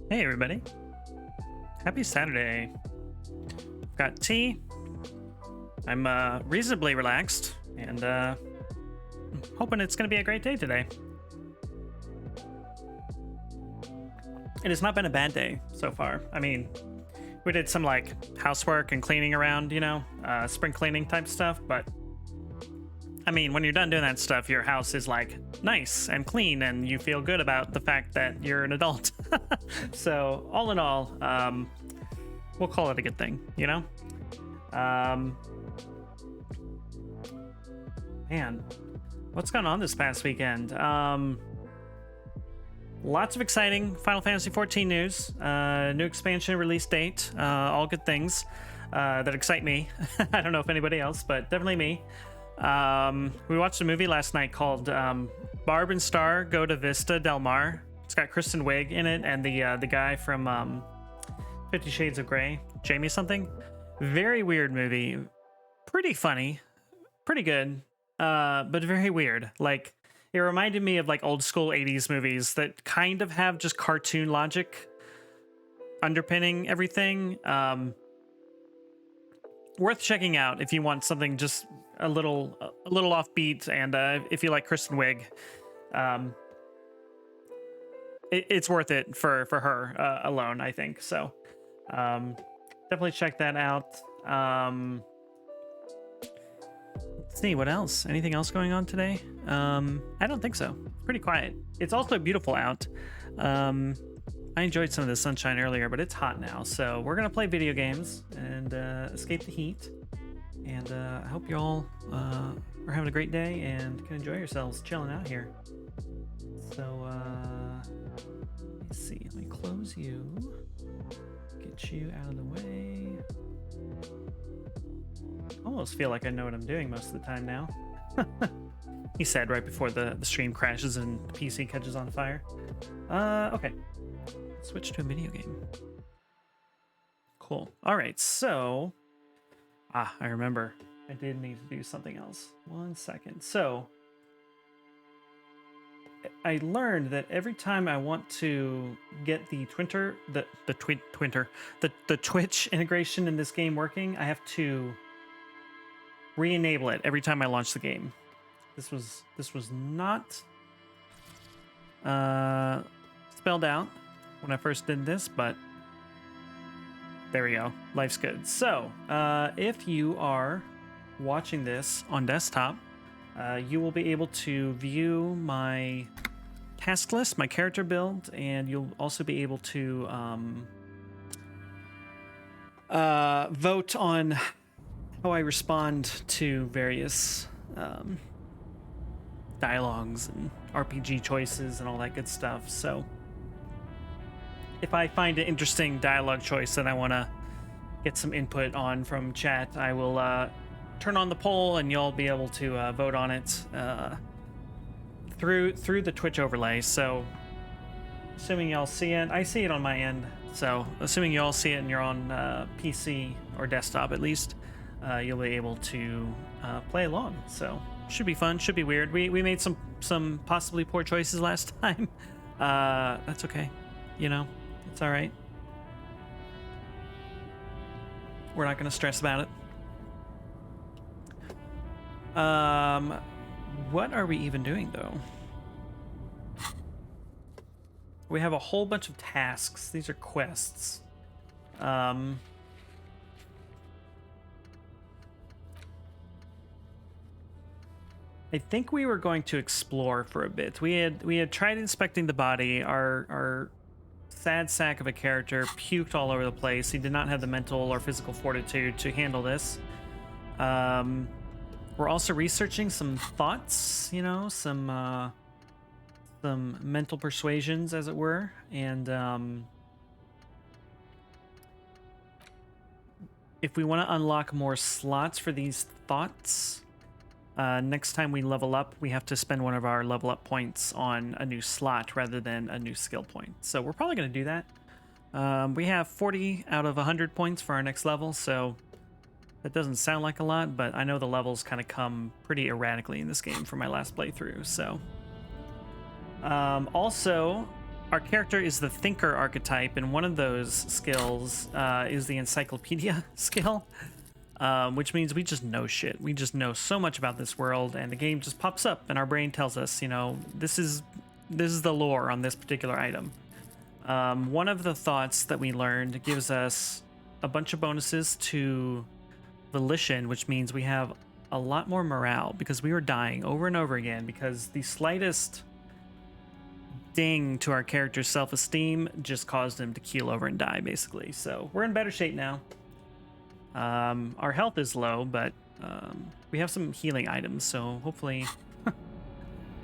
Hey everybody, happy Saturday. Got tea. I'm reasonably relaxed and hoping it's gonna be a great day today. It has not been a bad day so far. I mean, we did some like housework and cleaning around, you know, spring cleaning type stuff, but I mean, when you're done doing that stuff, your house is like nice and clean and you feel good about the fact that you're an adult. So all in all, we'll call it a good thing, you know? Man, what's gone on this past weekend? Lots of exciting Final Fantasy XIV news, new expansion release date, all good things that excite me. I don't know if anybody else, but definitely me. We watched a movie last night called Barb and Star Go to Vista Del Mar. It's got Kristen Wiig in it and the guy from 50 Shades of Grey, Jamie something. Very weird movie. Pretty funny. Pretty good. But very weird. Like, it reminded me of like old school 80s movies that kind of have just cartoon logic underpinning everything. Worth checking out if you want something just a little offbeat, and if you like Kristen Wiig, it's worth it for her alone, I think. So definitely check that out. Let's Let's see, what else? Anything else going on today? I don't think so. Pretty quiet. It's also beautiful out. I enjoyed some of the sunshine earlier, but it's hot now. So we're going to play video games and escape the heat. And I hope you all are having a great day and can enjoy yourselves chilling out here. So, let's see. Let me close you. Get you out of the way. I almost feel like I know what I'm doing most of the time now. He said right before the stream crashes and the PC catches on fire. Okay. Switch to a video game. Cool. All right, so... I remember. I did need to do something else. 1 second. So... I learned that every time I want to get the Twitch integration in this game working, I have to re-enable it every time I launch the game. This was not spelled out when I first did this, but there we go. Life's good. So if you are watching this on desktop, you will be able to view my task list, my character build, and you'll also be able to vote on how I respond to various dialogues and RPG choices and all that good stuff. So if I find an interesting dialogue choice that I want to get some input on from chat, I will turn on the poll and you'll be able to vote on it through the Twitch overlay. So assuming y'all see it, I see it on my end. So assuming you all see it and you're on PC or desktop at least, you'll be able to play along. So should be fun, should be weird. We made some possibly poor choices last time. That's okay, you know, it's all right. We're not going to stress about it. What are we even doing though? We have a whole bunch of tasks. These are quests. I think we were going to explore for a bit. We had tried inspecting the body. Our sad sack of a character puked all over the place. He did not have the mental or physical fortitude to handle this. We're also researching some thoughts, you know, some mental persuasions, as it were, and if we want to unlock more slots for these thoughts, next time we level up, we have to spend one of our level up points on a new slot rather than a new skill point. So we're probably going to do that. We have 40 out of 100 points for our next level, so that doesn't sound like a lot, but I know the levels kind of come pretty erratically in this game from my last playthrough. So also, our character is the thinker archetype, and one of those skills is the encyclopedia skill. Which means we just know shit. We just know so much about this world, and the game just pops up, and our brain tells us, you know, this is the lore on this particular item. One of the thoughts that we learned gives us a bunch of bonuses to volition, which means we have a lot more morale because we were dying over and over again because the slightest ding to our character's self-esteem just caused him to keel over and die, basically. So we're in better shape now. Our health is low, but we have some healing items, so hopefully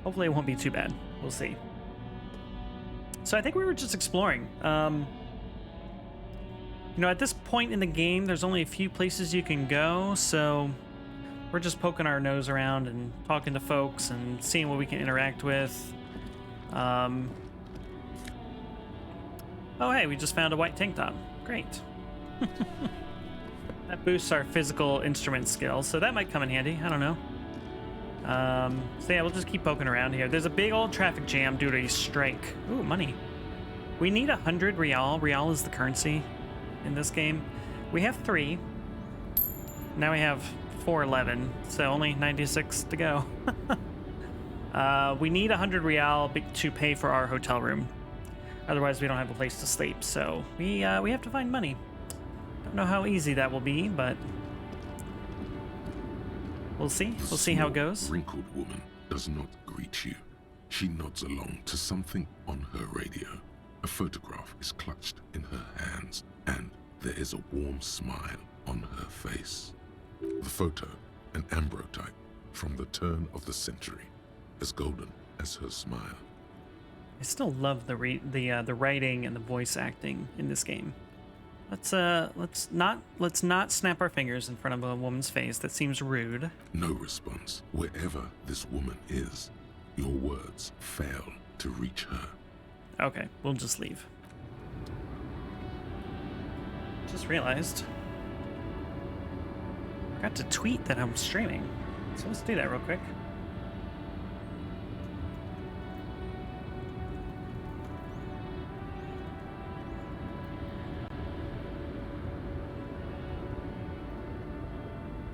hopefully it won't be too bad. We'll see. So I think we were just exploring. You know, at this point in the game, there's only a few places you can go, so we're just poking our nose around and talking to folks and seeing what we can interact with. Oh, hey, we just found a white tank top. Great. That boosts our physical instrument skills, so that might come in handy. I don't know. So yeah, we'll just keep poking around here. There's a big old traffic jam due to a strike. Ooh, money. We need 100 real. Real is the currency in this game. We have 3. Now we have 411, so only 96 to go. We need 100 real to pay for our hotel room. Otherwise, we don't have a place to sleep, so we have to find money. Don't know how easy that will be, but we'll see. We'll see how it goes. The wrinkled woman does not greet you. She nods along to something on her radio. A photograph is clutched in her hands, and there is a warm smile on her face. The photo, an ambrotype from the turn of the century, as golden as her smile. I still love the writing and the voice acting in this game. Let's not snap our fingers in front of a woman's face. That seems rude. No response. Wherever this woman is, your words fail to reach her. Okay, we'll just leave. Just realized I forgot to tweet that I'm streaming. So let's do that real quick.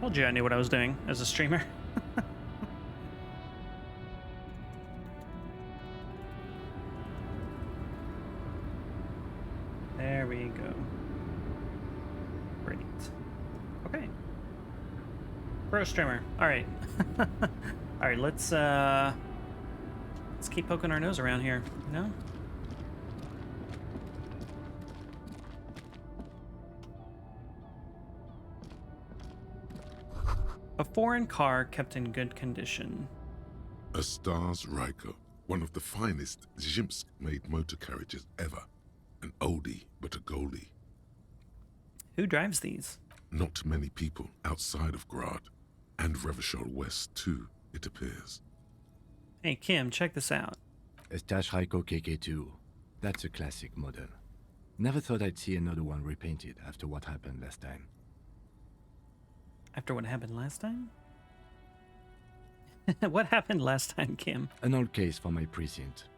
Told you I knew what I was doing as a streamer. There we go. Great. Okay. Pro streamer. All right. All right. Let's keep poking our nose around here. You know. A foreign car kept in good condition. A Stars Ryko, one of the finest Zhimsk-made motor carriages ever. An oldie, but a goldie. Who drives these? Not many people outside of Grad, and Revachol West too, it appears. Hey Kim, check this out. A Stas Ryko KK2. That's a classic model. Never thought I'd see another one repainted after what happened last time. After what happened last time? What happened last time, Kim? An old case for my precinct.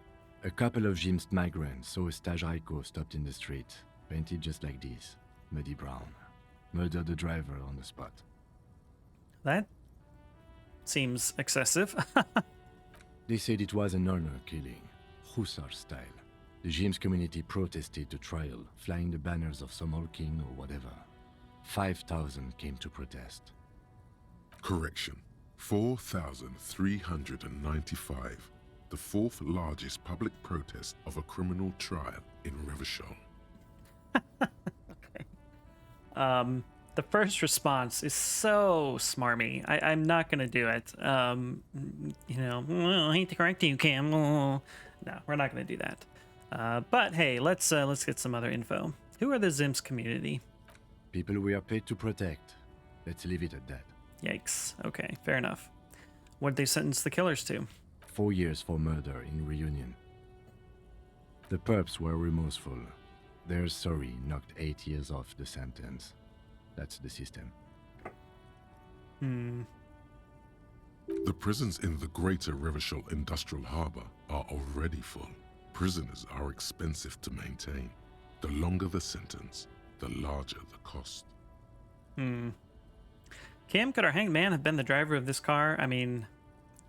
A couple of Zhimsk migrants saw a Stas Ryko stopped in the street, painted just like this, muddy brown. Murdered the driver on the spot. That seems excessive. They said it was an honor killing, Hussar style. The Zhimsk community protested the trial, flying the banners of some old king or whatever. 5,000 came to protest. Correction. 4,395. The fourth largest public protest of a criminal trial in Revachol. Okay. The first response is so smarmy. I'm not gonna do it. You know, I hate to correct you, Cam. No, we're not gonna do that. But hey, let's get some other info. Who are the Zhimsk community? People we are paid to protect. Let's leave it at that. Yikes. Okay, fair enough. What'd they sentence the killers to? 4 years for murder in Reunion. The perps were remorseful. Their sorry knocked 8 years off the sentence. That's the system. The prisons in the greater Revachol Industrial Harbor are already full. Prisoners are expensive to maintain. The longer the sentence, the larger the cost. Cam, could our hanged man have been the driver of this car? I mean,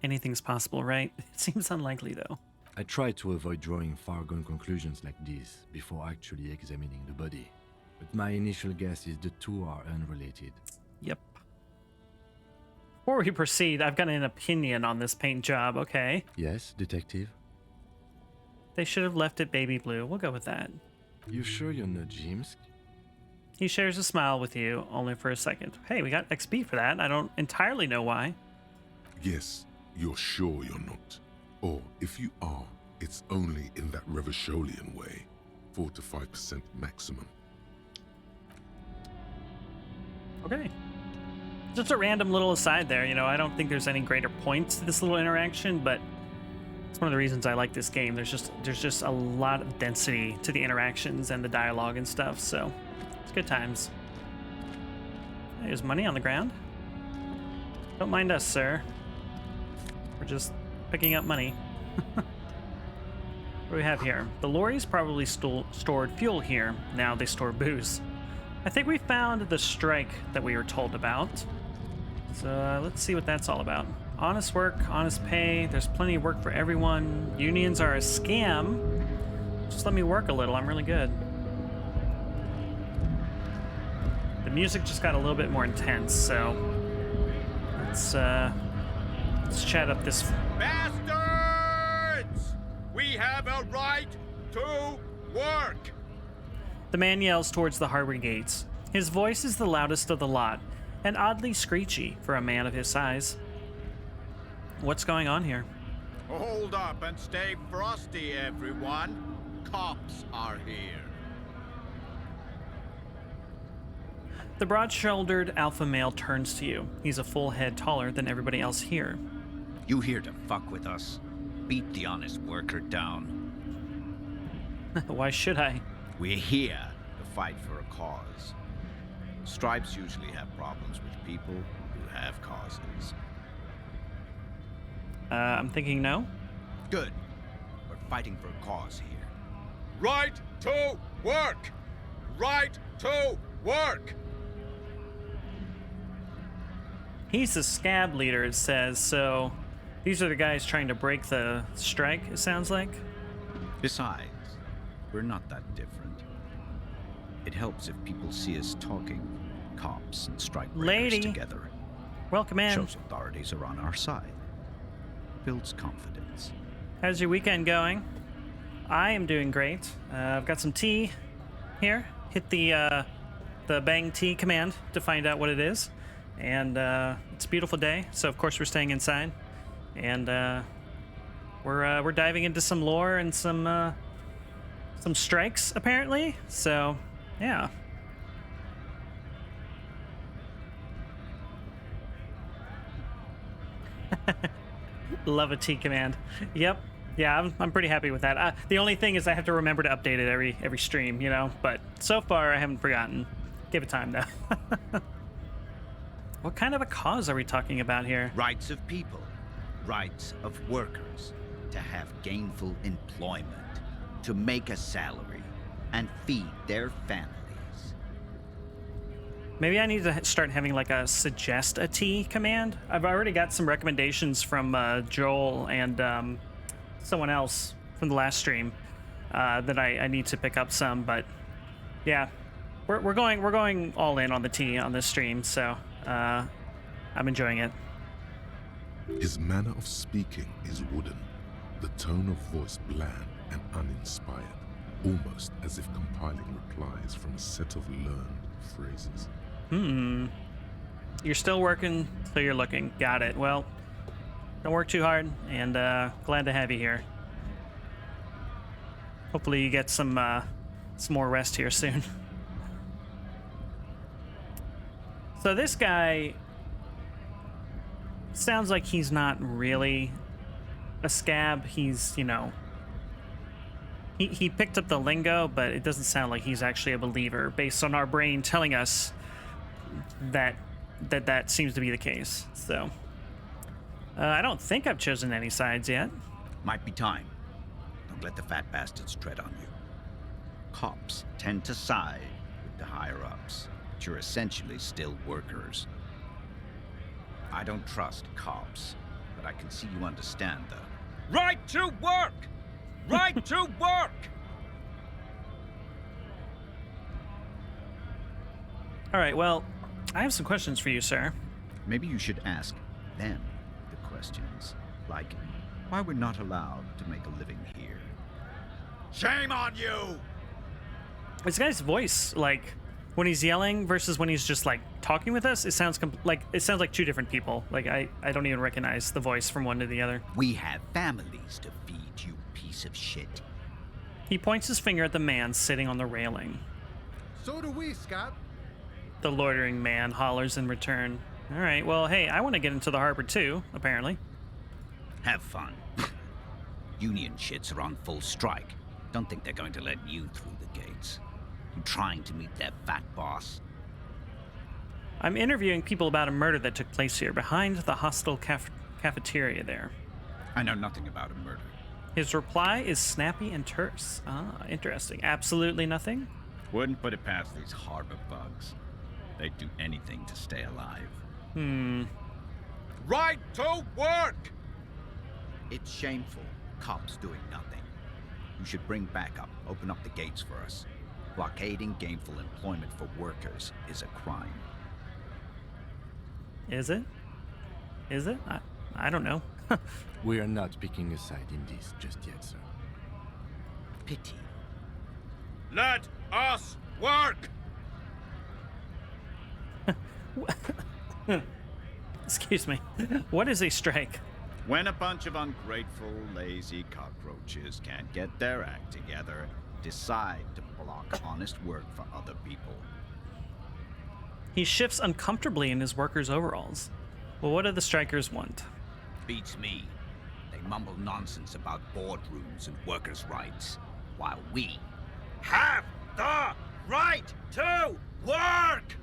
anything's possible, right? It seems unlikely, though. I try to avoid drawing far-gone conclusions like this before actually examining the body. But my initial guess is the two are unrelated. Yep. Before we proceed, I've got an opinion on this paint job, okay? Yes, detective? They should have left it baby blue. We'll go with that. You sure you're not Zhimsk? He shares a smile with you, only for a second. Hey, we got XP for that. I don't entirely know why. Yes, you're sure you're not. Or if you are, it's only in that Revacholian way. 4 to 5% maximum. Okay. Just a random little aside there, you know, I don't think there's any greater points to this little interaction, but it's one of the reasons I like this game. There's just a lot of density to the interactions and the dialogue and stuff, so it's good times. There's money on the ground. Don't mind us, sir. We're just picking up money. What do we have here? The lorries probably stored fuel here. Now they store booze. I think we found the strike that we were told about. So let's see what that's all about. Honest work, honest pay. There's plenty of work for everyone. Unions are a scam. Just let me work a little. I'm really good. The music just got a little bit more intense, so Let's chat up this. Bastards! We have a right to work! The man yells towards the harbor gates. His voice is the loudest of the lot, and oddly screechy for a man of his size. What's going on here? Hold up and stay frosty, everyone. Cops are here. The broad-shouldered alpha male turns to you. He's a full head taller than everybody else here. You here to fuck with us? Beat the honest worker down. Why should I? We're here to fight for a cause. Stripes usually have problems with people who have causes. I'm thinking no. Good. We're fighting for a cause here. Right to work! Right to work! He's the scab leader, it says, so these are the guys trying to break the strike, it sounds like. Besides, we're not that different. It helps if people see us talking, cops and strike breakers Lady. together. Welcome in. Shows authorities are on our side. Builds confidence. How's your weekend going? I am doing great. I've got some tea here. Hit the bang tea command to find out what it is. And it's a beautiful day, so of course we're staying inside. And we're diving into some lore and some strikes, apparently. So, yeah. Love a T command. Yep. Yeah, I'm pretty happy with that. The only thing is I have to remember to update it every stream, you know. But so far I haven't forgotten. Give it time though. What kind of a cause are we talking about here? Rights of people. Rights of workers. To have gainful employment. To make a salary. And feed their families. Maybe I need to start having like a suggest a tea command. I've already got some recommendations from Joel and someone else from the last stream that I need to pick up some. But yeah, we're going all in on the tea on this stream, so I'm enjoying it. His manner of speaking is wooden, the tone of voice bland and uninspired, almost as if compiling replies from a set of learned phrases. You're still working, so you're looking. Got it. Well, don't work too hard, and glad to have you here. Hopefully you get some more rest here soon. So this guy sounds like he's not really a scab. He's, you know, he picked up the lingo, but it doesn't sound like he's actually a believer based on our brain telling us that seems to be the case. So I don't think I've chosen any sides yet. Might be time. Don't let the fat bastards tread on you. Cops tend to side with the higher-ups, but you're essentially still workers. I don't trust cops, but I can see you understand the Right to work! Right to work! All right, well, I have some questions for you, sir. Maybe you should ask them the questions, like why we're not allowed to make a living here. Shame on you! This guy's voice, like when he's yelling versus when he's just like talking with us, it sounds like two different people. Like I don't even recognize the voice from one to the other. We have families to feed, you piece of shit. He points his finger at the man sitting on the railing. So do we, Scott. The loitering man hollers in return. All right, well, hey, I want to get into the harbor too, apparently. Have fun. Union shits are on full strike. Don't think they're going to let you through the gates. You trying to meet their fat boss? I'm interviewing people about a murder that took place here behind the hostel cafeteria there. I know nothing about a murder. His reply is snappy and terse. Ah, interesting. Absolutely nothing? Wouldn't put it past these harbor bugs. They'd do anything to stay alive. Right to work! It's shameful. Cops doing nothing. You should bring backup. Open up the gates for us. Blockading gainful employment for workers is a crime. Is it? Is it? I don't know. We are not picking a side in this just yet, sir. Pity. Let us work! Excuse me. What is a strike? When a bunch of ungrateful, lazy cockroaches can't get their act together, decide to block honest work for other people. He shifts uncomfortably in his workers' overalls. Well, what do the strikers want? Beats me. They mumble nonsense about boardrooms and workers' rights, while we have the right to work!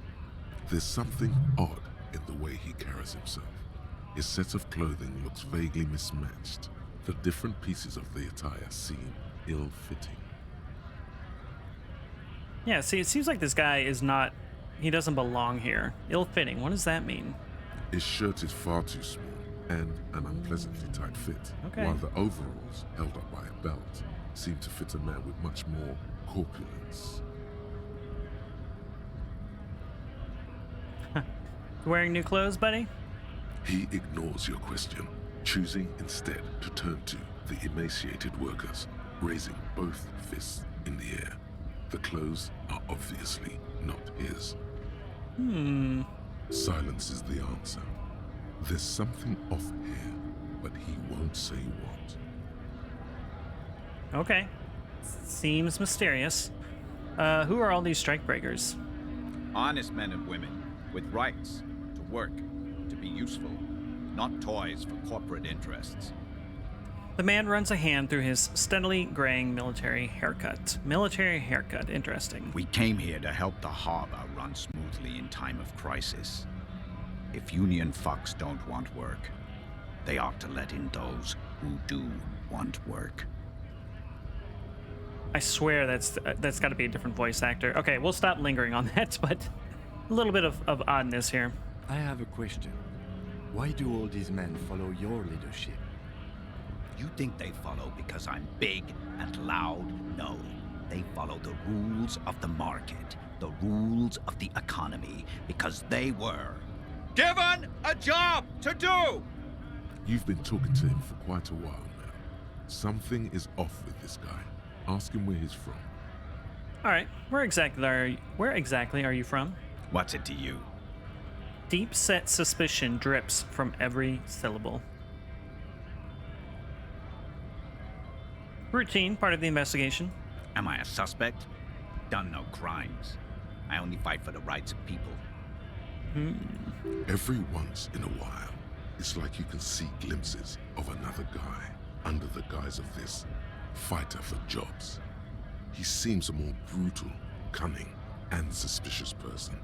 There's something odd in the way he carries himself. His set of clothing looks vaguely mismatched. The different pieces of the attire seem ill-fitting. Yeah, see, it seems like this guy is not... He doesn't belong here. Ill-fitting. What does that mean? His shirt is far too small and an unpleasantly tight fit, Okay. while the overalls, held up by a belt, seem to fit a man with much more corpulence. Wearing new clothes, buddy? He ignores your question, choosing instead to turn to the emaciated workers, raising both fists in the air. The clothes are obviously not his. Silence is the answer. There's something off here, but he won't say what. Okay. Seems mysterious. Who are all these strikebreakers? Honest men and women with rights to work, to be useful, not toys for corporate interests. The man runs a hand through his steadily graying military haircut. Military haircut, interesting. We came here to help the harbor run smoothly in time of crisis. If union fucks don't want work, they ought to let in those who do want work. I swear that's got to be a different voice actor. Okay, we'll stop lingering on that, but a little bit of oddness here. I have a question. Why do all these men follow your leadership? You think they follow because I'm big and loud? No. They follow the rules of the market, the rules of the economy, because they were Given a job to do! You've been talking to him for quite a while now. Something is off with this guy. Ask him where he's from. All right, where exactly are you from? What's it to you? Deep-set suspicion drips from every syllable. Routine, part of the investigation. Am I a suspect? Done no crimes. I only fight for the rights of people. Every once in a while, it's like you can see glimpses of another guy under the guise of this fighter for jobs. He seems a more brutal, cunning, and suspicious person.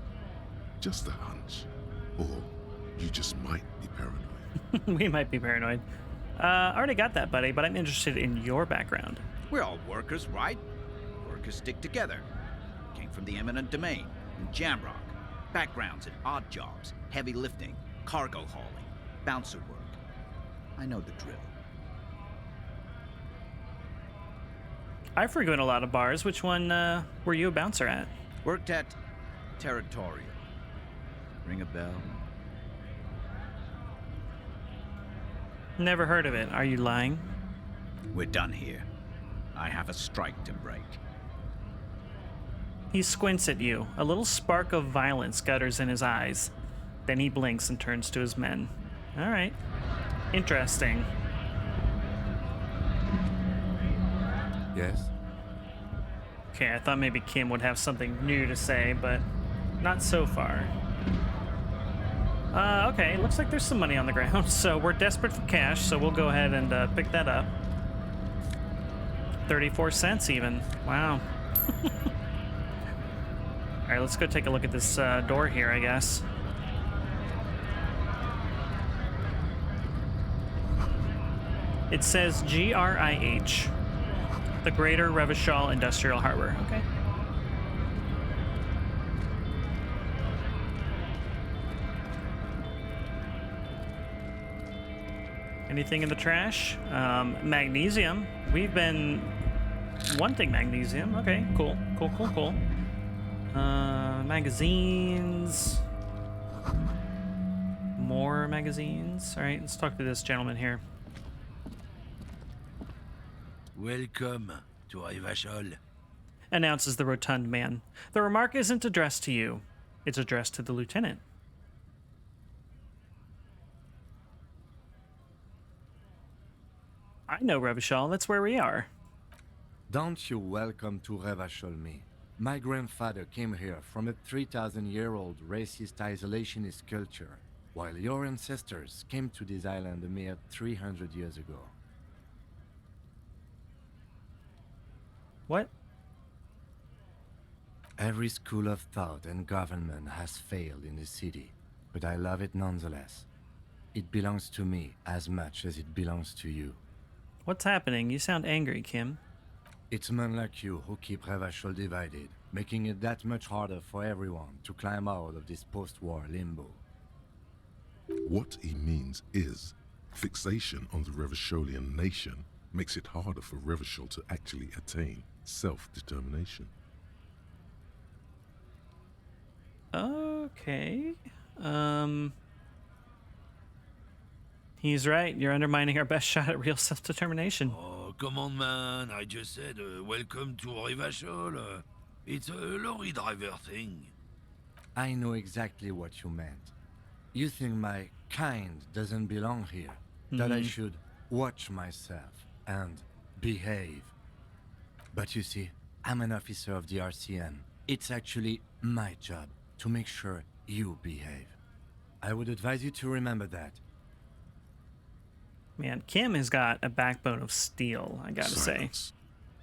Just a hunch. Or you just might be paranoid. We might be paranoid. Already got that, buddy, but I'm interested in your background. We're all workers, right? Workers stick together. Came from the eminent domain, in Jamrock. Backgrounds in odd jobs, heavy lifting, cargo hauling, bouncer work. I know the drill. I frequent a lot of bars. Which one were you a bouncer at? Worked at Territorial. Ring a bell? Never heard of it. Are you lying? We're done here. I have a strike to break. He squints at you. A little spark of violence gutters in his eyes. Then he blinks and turns to his men. All right. Interesting. Yes? Okay, I thought maybe Kim would have something new to say, but not so far. Okay, looks like there's some money on the ground, so we're desperate for cash, so we'll go ahead and pick that up. 34 cents even. Wow. Alright, let's go take a look at this door here, I guess. It says GRIH. The Greater Revachol Industrial Harbor. Okay. Anything in the trash? Magnesium. We've been wanting magnesium. Okay, cool. Cool. Magazines. More more magazines. All right, let's talk to this gentleman here. Welcome to Revachol. Announces the rotund man. The remark isn't addressed to you. It's addressed to the lieutenant. I know Revachol. That's where we are. Don't you welcome to Revachol me. My grandfather came here from a 3,000-year-old racist isolationist culture, while your ancestors came to this island a mere 300 years ago. What? Every school of thought and government has failed in the city, but I love it nonetheless. It belongs to me as much as it belongs to you. What's happening? You sound angry, Kim. It's men like you who keep Revachol divided, making it that much harder for everyone to climb out of this post-war limbo. What he means is, fixation on the Revacholian nation makes it harder for Revachol to actually attain self-determination. Okay. He's right. You're undermining our best shot at real self-determination. Oh, come on, man. I just said, welcome to Revachol. It's a lorry driver thing. I know exactly what you meant. You think my kind doesn't belong here, that I should watch myself and behave. But you see, I'm an officer of the RCM. It's actually my job to make sure you behave. I would advise you to remember that. Man, Kim has got a backbone of steel, I gotta say. Silence.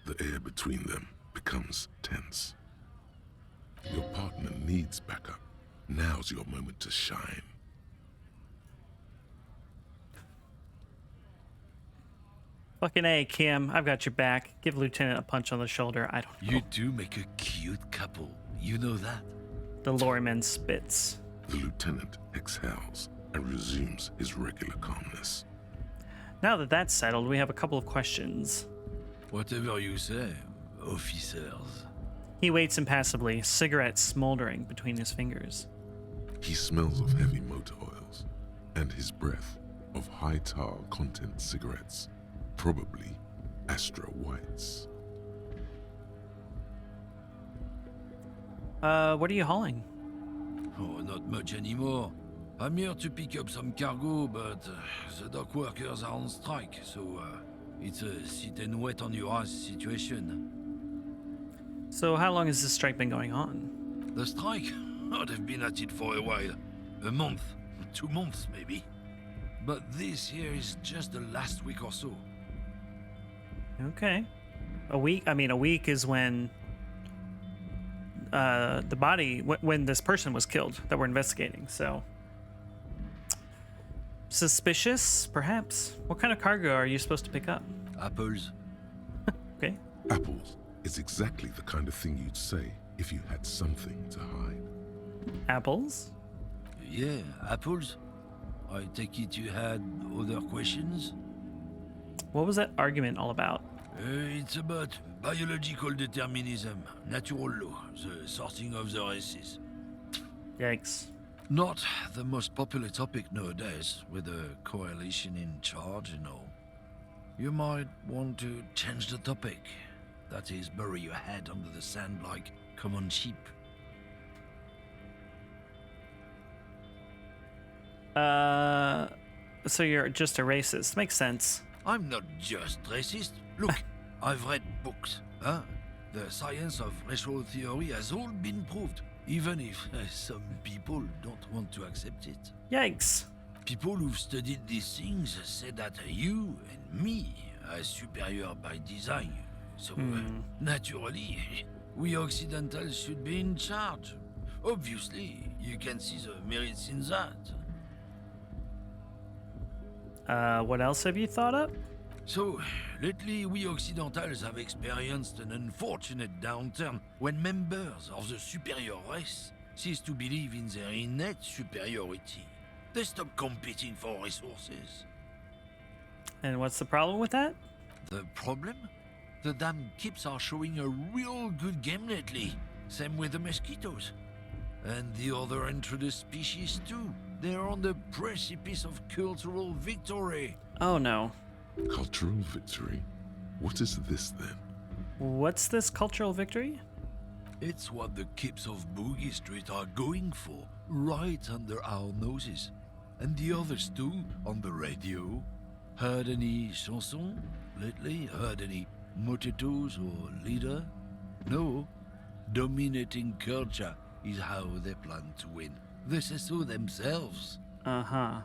The air between them becomes tense. Your partner needs backup. Now's your moment to shine. Fucking A, Kim. I've got your back. Give Lieutenant a punch on the shoulder. I don't know. You do make a cute couple. You know that? The lorryman spits. The lieutenant exhales and resumes his regular calmness. Now that that's settled, we have a couple of questions. Whatever you say, officers. He waits impassively, cigarette smoldering between his fingers. He smells of heavy motor oils and his breath of high tar content cigarettes, probably Astra Whites. What are you hauling? Oh, not much anymore. I'm here to pick up some cargo, but the dock workers are on strike, so it's a sit and wait on your ass situation. So how long has this strike been going on? The strike? Oh, they've been at it for a while. A month, 2 months maybe. But this here is just the last week or so. Okay. A week? I mean, a week is when the body, when this person was killed that we're investigating, so... Suspicious, perhaps? What kind of cargo are you supposed to pick up? Apples. Okay. Apples is exactly the kind of thing you'd say if you had something to hide. Apples? Yeah, apples. I take it you had other questions? What was that argument all about? It's about biological determinism, natural law, the sorting of the races. Yikes. Not the most popular topic nowadays, with the coalition in charge and all. You might want to change the topic. That is, bury your head under the sand like common sheep. So you're just a racist. Makes sense. I'm not just racist. Look, I've read books. Huh? The science of racial theory has all been proved, even if some people don't want to accept it. Yikes. People who've studied these things say that you and me are superior by design. So, naturally, we Occidentals should be in charge. Obviously, you can see the merits in that. What else have you thought up? So, lately we Occidentals have experienced an unfortunate downturn when members of the superior race cease to believe in their innate superiority. They stop competing for resources. And what's the problem with that? The problem? The damn kips are showing a real good game lately. Same with the mosquitoes. And the other introduced species too. They're on the precipice of cultural victory. Oh no. Cultural victory? What is this then? What's this cultural victory? It's what the kips of Boogie Street are going for, right under our noses. And the others too, on the radio. Heard any chansons lately? Heard any motetos or leader? No. Dominating culture is how they plan to win. They say so themselves. Uh-huh.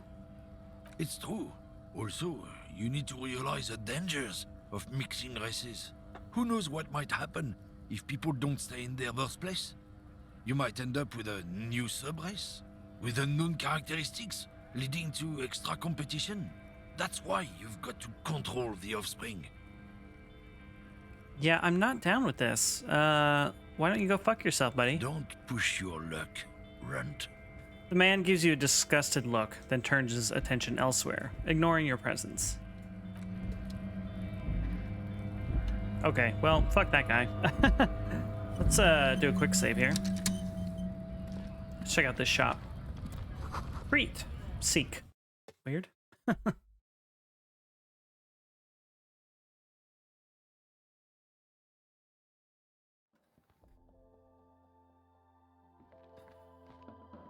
It's true. Also, you need to realize the dangers of mixing races. Who knows what might happen if people don't stay in their birthplace? You might end up with a new sub-race, with unknown characteristics, leading to extra competition. That's why you've got to control the offspring. Yeah, I'm not down with this. Why don't you go fuck yourself, buddy? Don't push your luck, runt. The man gives you a disgusted look, then turns his attention elsewhere, ignoring your presence. Okay, well, fuck that guy. Let's do a quick save here. Let's check out this shop. Greet. Seek. Weird.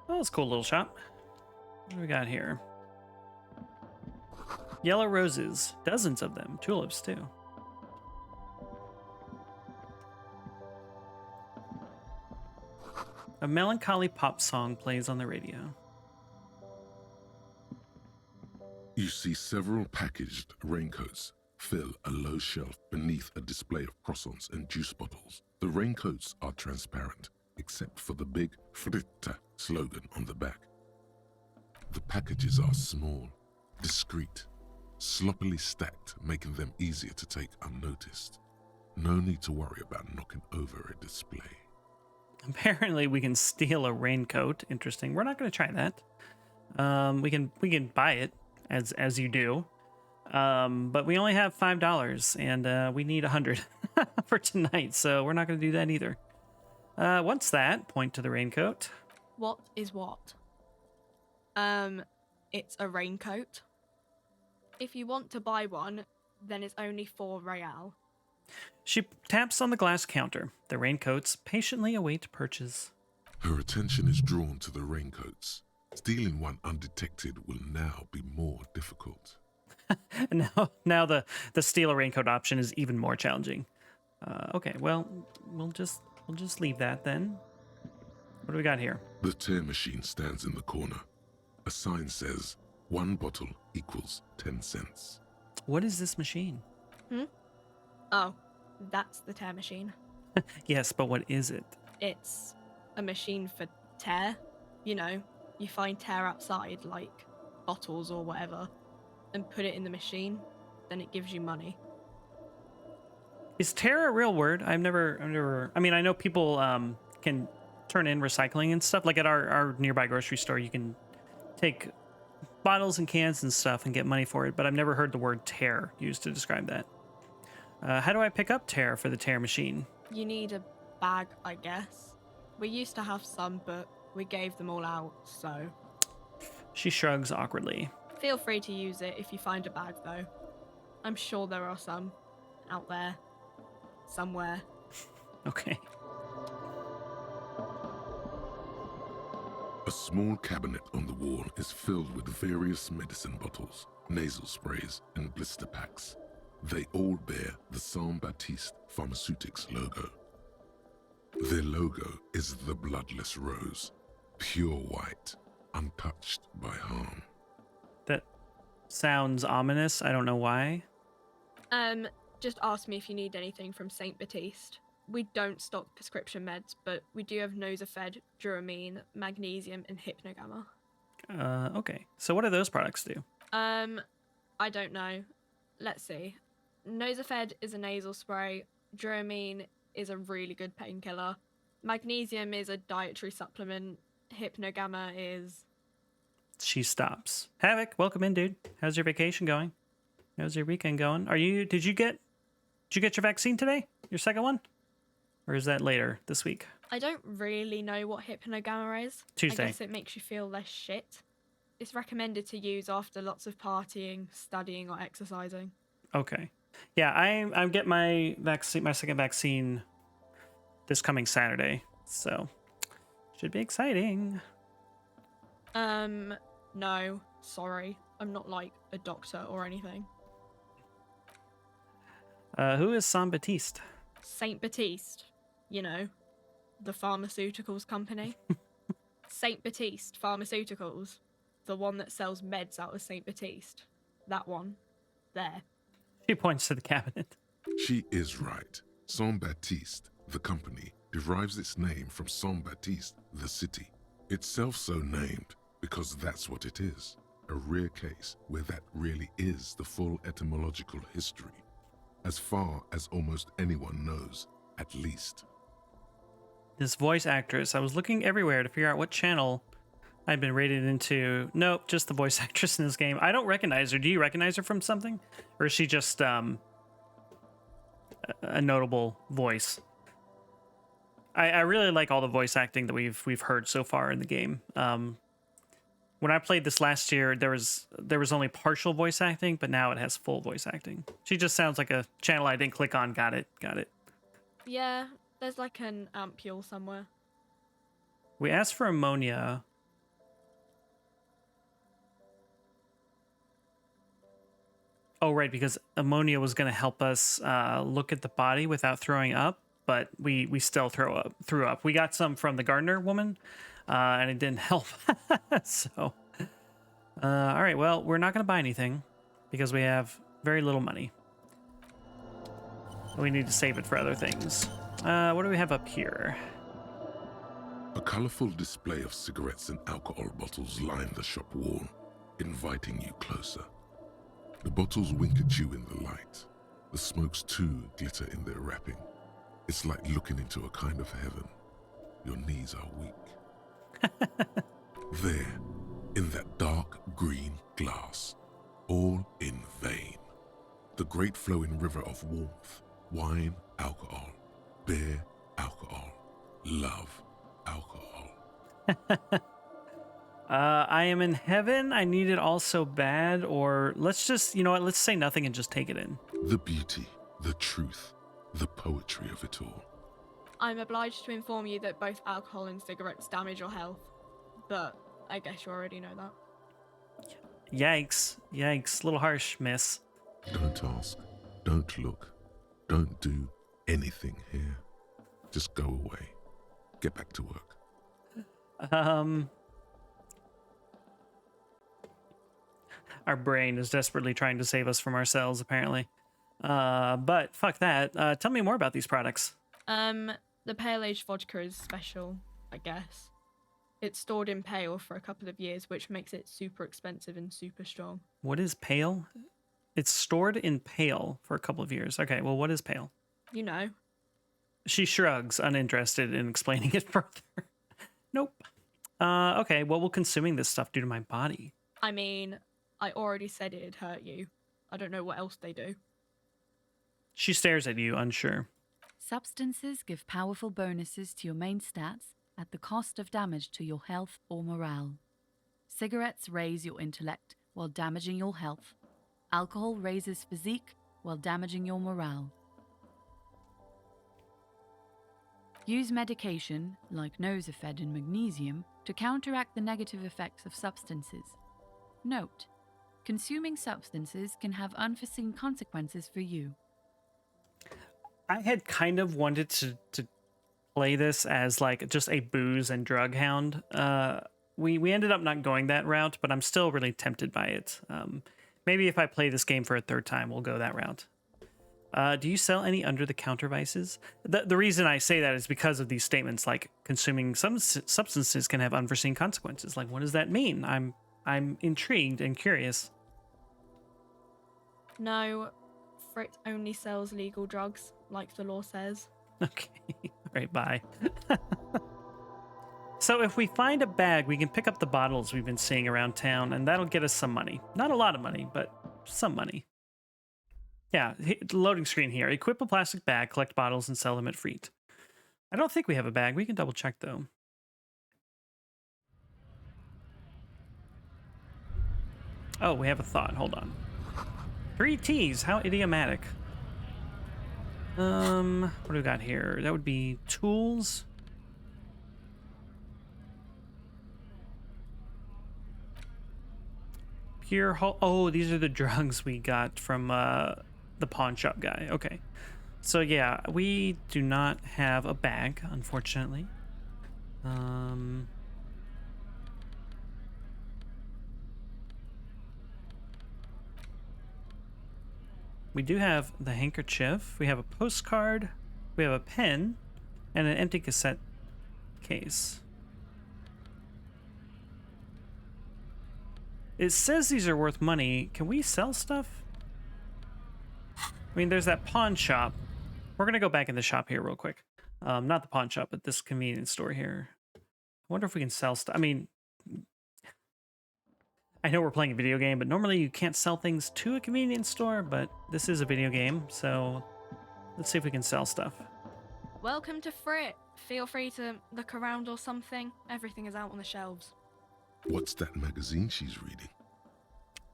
Oh, it's a cool little shop. What do we got here? Yellow roses. Dozens of them. Tulips, too. A melancholy pop song plays on the radio. You see several packaged raincoats fill a low shelf beneath a display of croissants and juice bottles. The raincoats are transparent, except for the big Fritta slogan on the back. The packages are small, discreet, sloppily stacked, making them easier to take unnoticed. No need to worry about knocking over a display. Apparently we can steal a raincoat. Interesting. We're not going to try that. We can buy it as you do. But we only have $5 and we need 100 for tonight, so we're not going to do that either. What's that? Point to the raincoat. What is what? It's a raincoat. If you want to buy one, then it's only 4 real. She taps on the glass counter. The raincoats patiently await purchase. Her attention is drawn to the raincoats. Stealing one undetected will now be more difficult. now the steal a raincoat option is even more challenging. Okay, well, we'll just leave that then. What do we got here? The tear machine stands in the corner. A sign says, 1 bottle equals 10 cents. What is this machine? Oh, that's the tear machine. Yes, but what is it? It's a machine for tear. You know, you find tear outside, like bottles or whatever, and put it in the machine, then it gives you money. Is tear a real word? I mean, I know people can turn in recycling and stuff. Like at our nearby grocery store, you can take bottles and cans and stuff and get money for it, but I've never heard the word tear used to describe that. How do I pick up tear for the tear machine? You need a bag, I guess. We used to have some, but we gave them all out, so... She shrugs awkwardly. Feel free to use it if you find a bag, though. I'm sure there are some out there. Somewhere. Okay. A small cabinet on the wall is filled with various medicine bottles, nasal sprays, and blister packs. They all bear the Saint Baptiste Pharmaceutics logo. Their logo is the bloodless rose, pure white, untouched by harm. That sounds ominous. I don't know why. Just ask me if you need anything from Saint Baptiste. We don't stock prescription meds, but we do have Nosafed, Duramine, Magnesium, and Hypnogamma. Okay. So what do those products do? I don't know. Let's see. Nosafed is a nasal spray. Duramine is a really good painkiller. Magnesium is a dietary supplement. Hypnogamma is... She stops. Havoc, welcome in, dude. How's your vacation going? How's your weekend going? Did you get your vaccine today? Your second one? Or is that later this week? I don't really know what Hypnogamma is. Tuesday. I guess it makes you feel less shit. It's recommended to use after lots of partying, studying, or exercising. Okay. Yeah, I'm getting my vaccine, my second vaccine, this coming Saturday, so should be exciting. No, sorry, I'm not like a doctor or anything. Who is Saint Baptiste? Saint Baptiste, you know, the pharmaceuticals company. Saint Baptiste Pharmaceuticals, the one that sells meds out of Saint Baptiste. That one, there. She points to the cabinet. She is right. Saint-Baptiste, the company, derives its name from Saint-Baptiste, the city. Itself so named because that's what it is. A rare case where that really is the full etymological history. As far as almost anyone knows, at least. This voice actress, I was looking everywhere to figure out what channel I'd been rated into. Nope, just the voice actress in this game. I don't recognize her. Do you recognize her from something? Or is she just a notable voice? I really like all the voice acting that we've heard so far in the game. When I played this last year, there was only partial voice acting, but now it has full voice acting. She just sounds like a channel I didn't click on. Got it. Yeah, there's like an ampule somewhere. We asked for ammonia. Oh, right, because ammonia was going to help us look at the body without throwing up, but we still threw up. We got some from the gardener woman, and it didn't help. So, all right, well, we're not going to buy anything because we have very little money. We need to save it for other things. What do we have up here? A colorful display of cigarettes and alcohol bottles line the shop wall, inviting you closer. The bottles wink at you in the light. The smokes too glitter in their wrapping. It's like looking into a kind of heaven. Your knees are weak. There, in that dark green glass, all in vain. The great flowing river of warmth, wine, alcohol, beer, alcohol, love, alcohol. I am in heaven. I need it all so bad. Or let's just, you know what? Let's say nothing and just take it in. The beauty, the truth, the poetry of it all. I'm obliged to inform you that both alcohol and cigarettes damage your health, but I guess you already know that. Yikes. A little harsh, miss. Don't ask, don't look, don't do anything here. Just go away. Get back to work. Our brain is desperately trying to save us from ourselves, apparently. But fuck that. Tell me more about these products. The pale aged vodka is special, I guess. It's stored in pale for a couple of years, which makes it super expensive and super strong. What is pale? It's stored in pale for a couple of years. Okay, well, what is pale? You know. She shrugs, uninterested in explaining it further. Nope. Okay, what will consuming this stuff do to my body? I mean, I already said it'd hurt you. I don't know what else they do. She stares at you, unsure. Substances give powerful bonuses to your main stats at the cost of damage to your health or morale. Cigarettes raise your intellect while damaging your health. Alcohol raises physique while damaging your morale. Use medication, like Nosafed and magnesium, to counteract the negative effects of substances. Note: consuming substances can have unforeseen consequences for you. I had kind of wanted to play this as like just a booze and drug hound. We ended up not going that route, but I'm still really tempted by it. Maybe if I play this game for a third time, we'll go that route. Do you sell any under-the-counter vices? The reason I say that is because of these statements, like consuming some substances can have unforeseen consequences. Like, what does that mean? I'm intrigued and curious. No, Frit only sells legal drugs, like the law says. Okay, all right, bye. So if we find a bag, we can pick up the bottles we've been seeing around town, and that'll get us some money. Not a lot of money, but some money. Yeah, loading screen here. Equip a plastic bag, collect bottles, and sell them at Freet. I don't think we have a bag. We can double check, though. Oh, we have a thought. Hold on. 3 T's. How idiomatic. What do we got here? That would be tools. Pure oh, these are the drugs we got from the pawn shop guy. Okay. So yeah, we do not have a bag, unfortunately. We do have the handkerchief. We have a postcard. We have a pen and an empty cassette case. It says these are worth money. Can we sell stuff? I mean, there's that pawn shop. We're gonna go back in the shop here real quick. Not the pawn shop, but this convenience store here. I wonder if we can sell stuff. I mean, I know we're playing a video game, but normally you can't sell things to a convenience store, but this is a video game, so let's see if we can sell stuff. Welcome to Frit. Feel free to look around or something. Everything is out on the shelves. What's that magazine she's reading?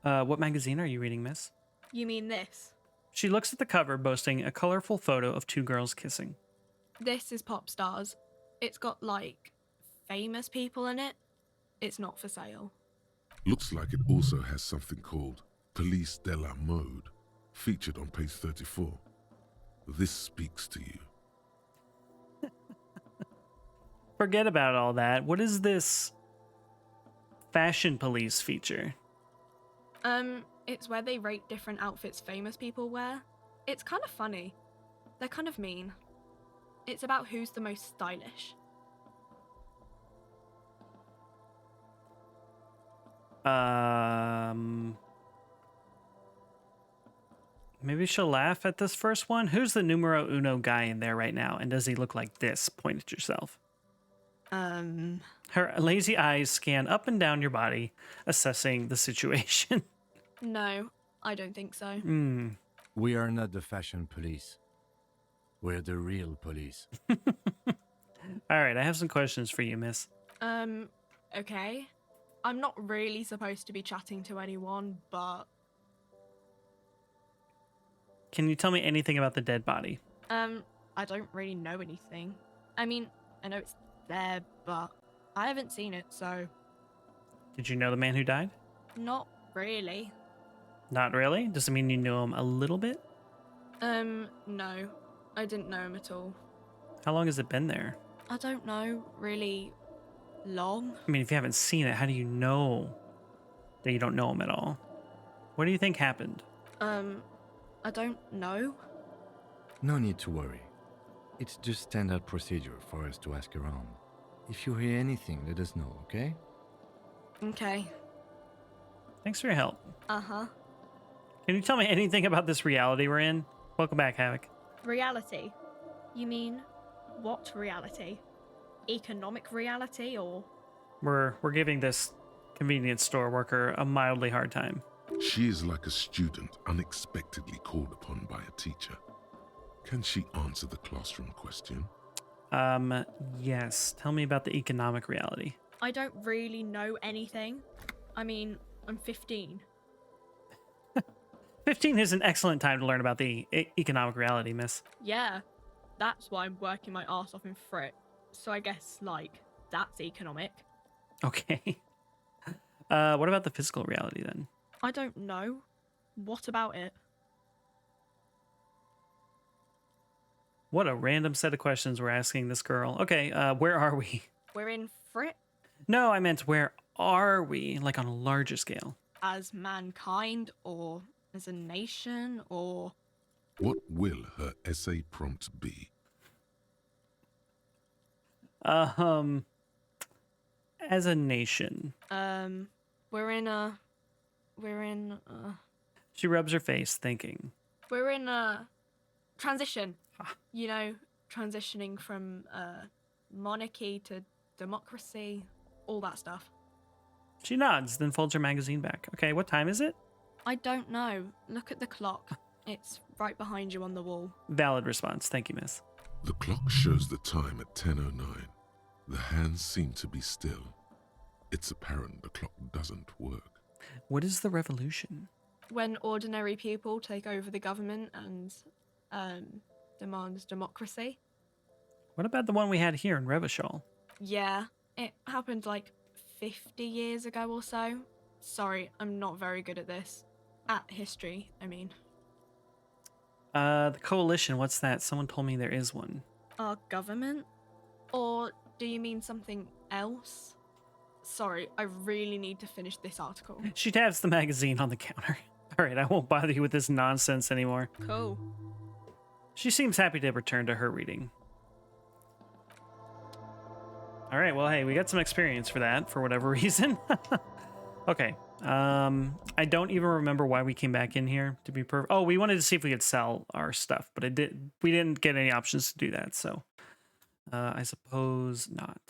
What magazine are you reading, miss? You mean this? She looks at the cover, boasting a colorful photo of 2 girls kissing. This is Pop Stars. It's got, like, famous people in it. It's not for sale. Looks like it also has something called Police de la Mode, featured on page 34. This speaks to you. Forget about all that. What is this fashion police feature? It's where they rate different outfits famous people wear. It's kind of funny. They're kind of mean. It's about who's the most stylish. Maybe she'll laugh at this first one. Who's the numero uno guy in there right now? And does he look like this? Point at yourself. Her lazy eyes scan up and down your body, assessing the situation. No, I don't think so. We are not the fashion police. We're the real police. All right, I have some questions for you, miss. Okay. I'm not really supposed to be chatting to anyone, but... Can you tell me anything about the dead body? I don't really know anything. I mean, I know it's there, but I haven't seen it, so... Did you know the man who died? Not really. Not really? Does it mean you knew him a little bit? No. I didn't know him at all. How long has it been there? I don't know, really long. I mean, if you haven't seen it, how do you know that you don't know him at all? What do you think happened? I don't know. No need to worry. It's just standard procedure for us to ask around. If you hear anything, let us know, okay? Okay. Thanks for your help. Uh-huh. Can you tell me anything about this reality we're in? Welcome back, Havoc. Reality? You mean what reality? Economic reality, or...? We're giving this convenience store worker a mildly hard time. She is like a student unexpectedly called upon by a teacher. Can she answer the classroom question? Yes. Tell me about the economic reality. I don't really know anything. I mean, I'm 15. 15 is an excellent time to learn about the economic reality, miss. Yeah, that's why I'm working my arse off in Frit. So I guess, like, that's economic. Okay. What about the physical reality, then? I don't know. What about it? What a random set of questions we're asking this girl. Okay, where are we? We're in Frit No, I meant where are we? Like on a larger scale. as mankind, or as a nation, or... What will her essay prompt be? As a nation. We're in a... She rubs her face, thinking. We're in a transition. You know, transitioning from monarchy to democracy, all that stuff. She nods, then folds her magazine back. Okay, what time is it? I don't know. Look at the clock. It's right behind you on the wall. Valid response. Thank you, miss. The clock shows the time at 10:09. The hands seem to be still. It's apparent the clock doesn't work. What is the revolution? When ordinary people take over the government and demand democracy. What about the one we had here in Revachol? Yeah, it happened like 50 years ago or so. Sorry, I'm not very good at this. At history, I mean. The coalition, what's that? Someone told me there is one. Our government? Or do you mean something else? Sorry, I really need to finish this article. She taps the magazine on the counter. All right, I won't bother you with this nonsense anymore. Cool. She seems happy to return to her reading. All right, well, hey, we got some experience for that, for whatever reason. Okay. I don't even remember why we came back in here, to be perfect. Oh, we wanted to see if we could sell our stuff, but we didn't get any options to do that, so I suppose not.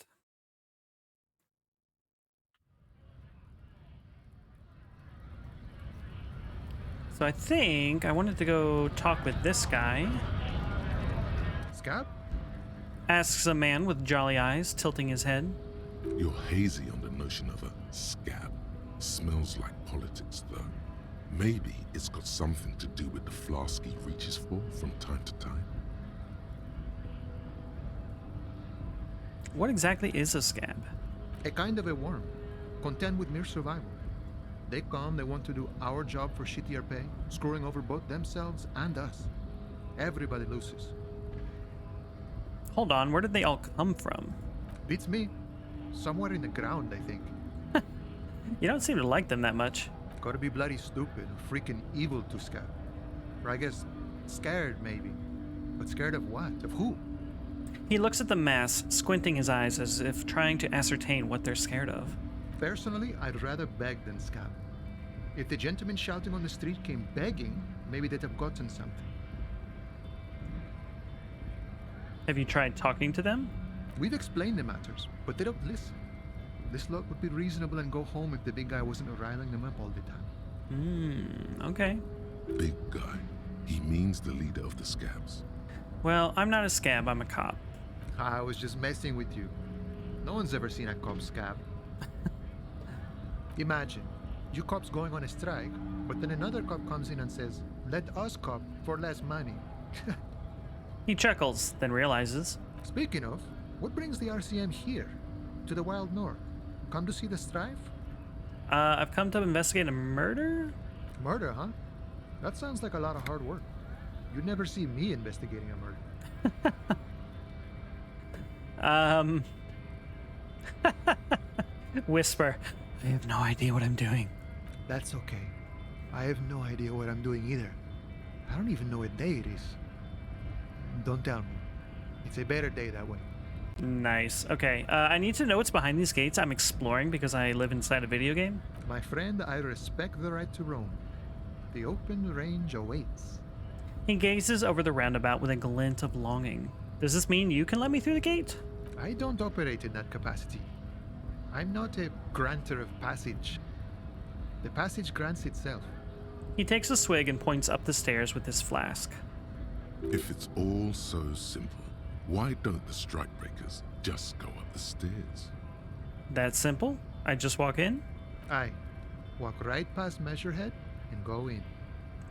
So I think I wanted to go talk with this guy. Scab? Asks a man with jolly eyes, tilting his head. You're hazy on the notion of a scab. Smells like politics, though. Maybe it's got something to do with the flask he reaches for from time to time. What exactly is a scab? A kind of a worm, content with mere survival. They come, they want to do our job for shittier pay, screwing over both themselves and us. Everybody loses. Hold on, where did they all come from? Beats me. Somewhere in the ground, I think. You don't seem to like them that much. Gotta be bloody stupid, freaking evil to Scab. Or I guess, scared maybe. But scared of what? Of who? He looks at the mass, squinting his eyes as if trying to ascertain what they're scared of. Personally, I'd rather beg than scab. If the gentleman shouting on the street came begging, maybe they'd have gotten something. Have you tried talking to them? We've explained the matters, but they don't listen. This lot would be reasonable and go home if the big guy wasn't riling them up all the time. Okay. Big guy. He means the leader of the scabs. Well, I'm not a scab, I'm a cop. I was just messing with you. No one's ever seen a cop scab. Imagine, you cops going on a strike, but then another cop comes in and says, "Let us cop for less money." He chuckles, then realizes. Speaking of, what brings the RCM here? To the Wild North? Come to see the strife? I've come to investigate a murder? Murder, huh? That sounds like a lot of hard work. You'd never see me investigating a murder. Whisper. I have no idea what I'm doing. That's okay. I have no idea what I'm doing either. I don't even know what day it is. Don't tell me. It's a better day that way. Nice. Okay, I need to know what's behind these gates. I'm exploring because I live inside a video game. My friend, I respect the right to roam. The open range awaits. He gazes over the roundabout with a glint of longing. Does this mean you can let me through the gate? I don't operate in that capacity. I'm not a granter of passage. The passage grants itself. He takes a swig and points up the stairs with his flask. If it's all so simple, why don't the strikebreakers just go up the stairs? That simple? I just walk in? Aye. Walk right past Measurehead and go in.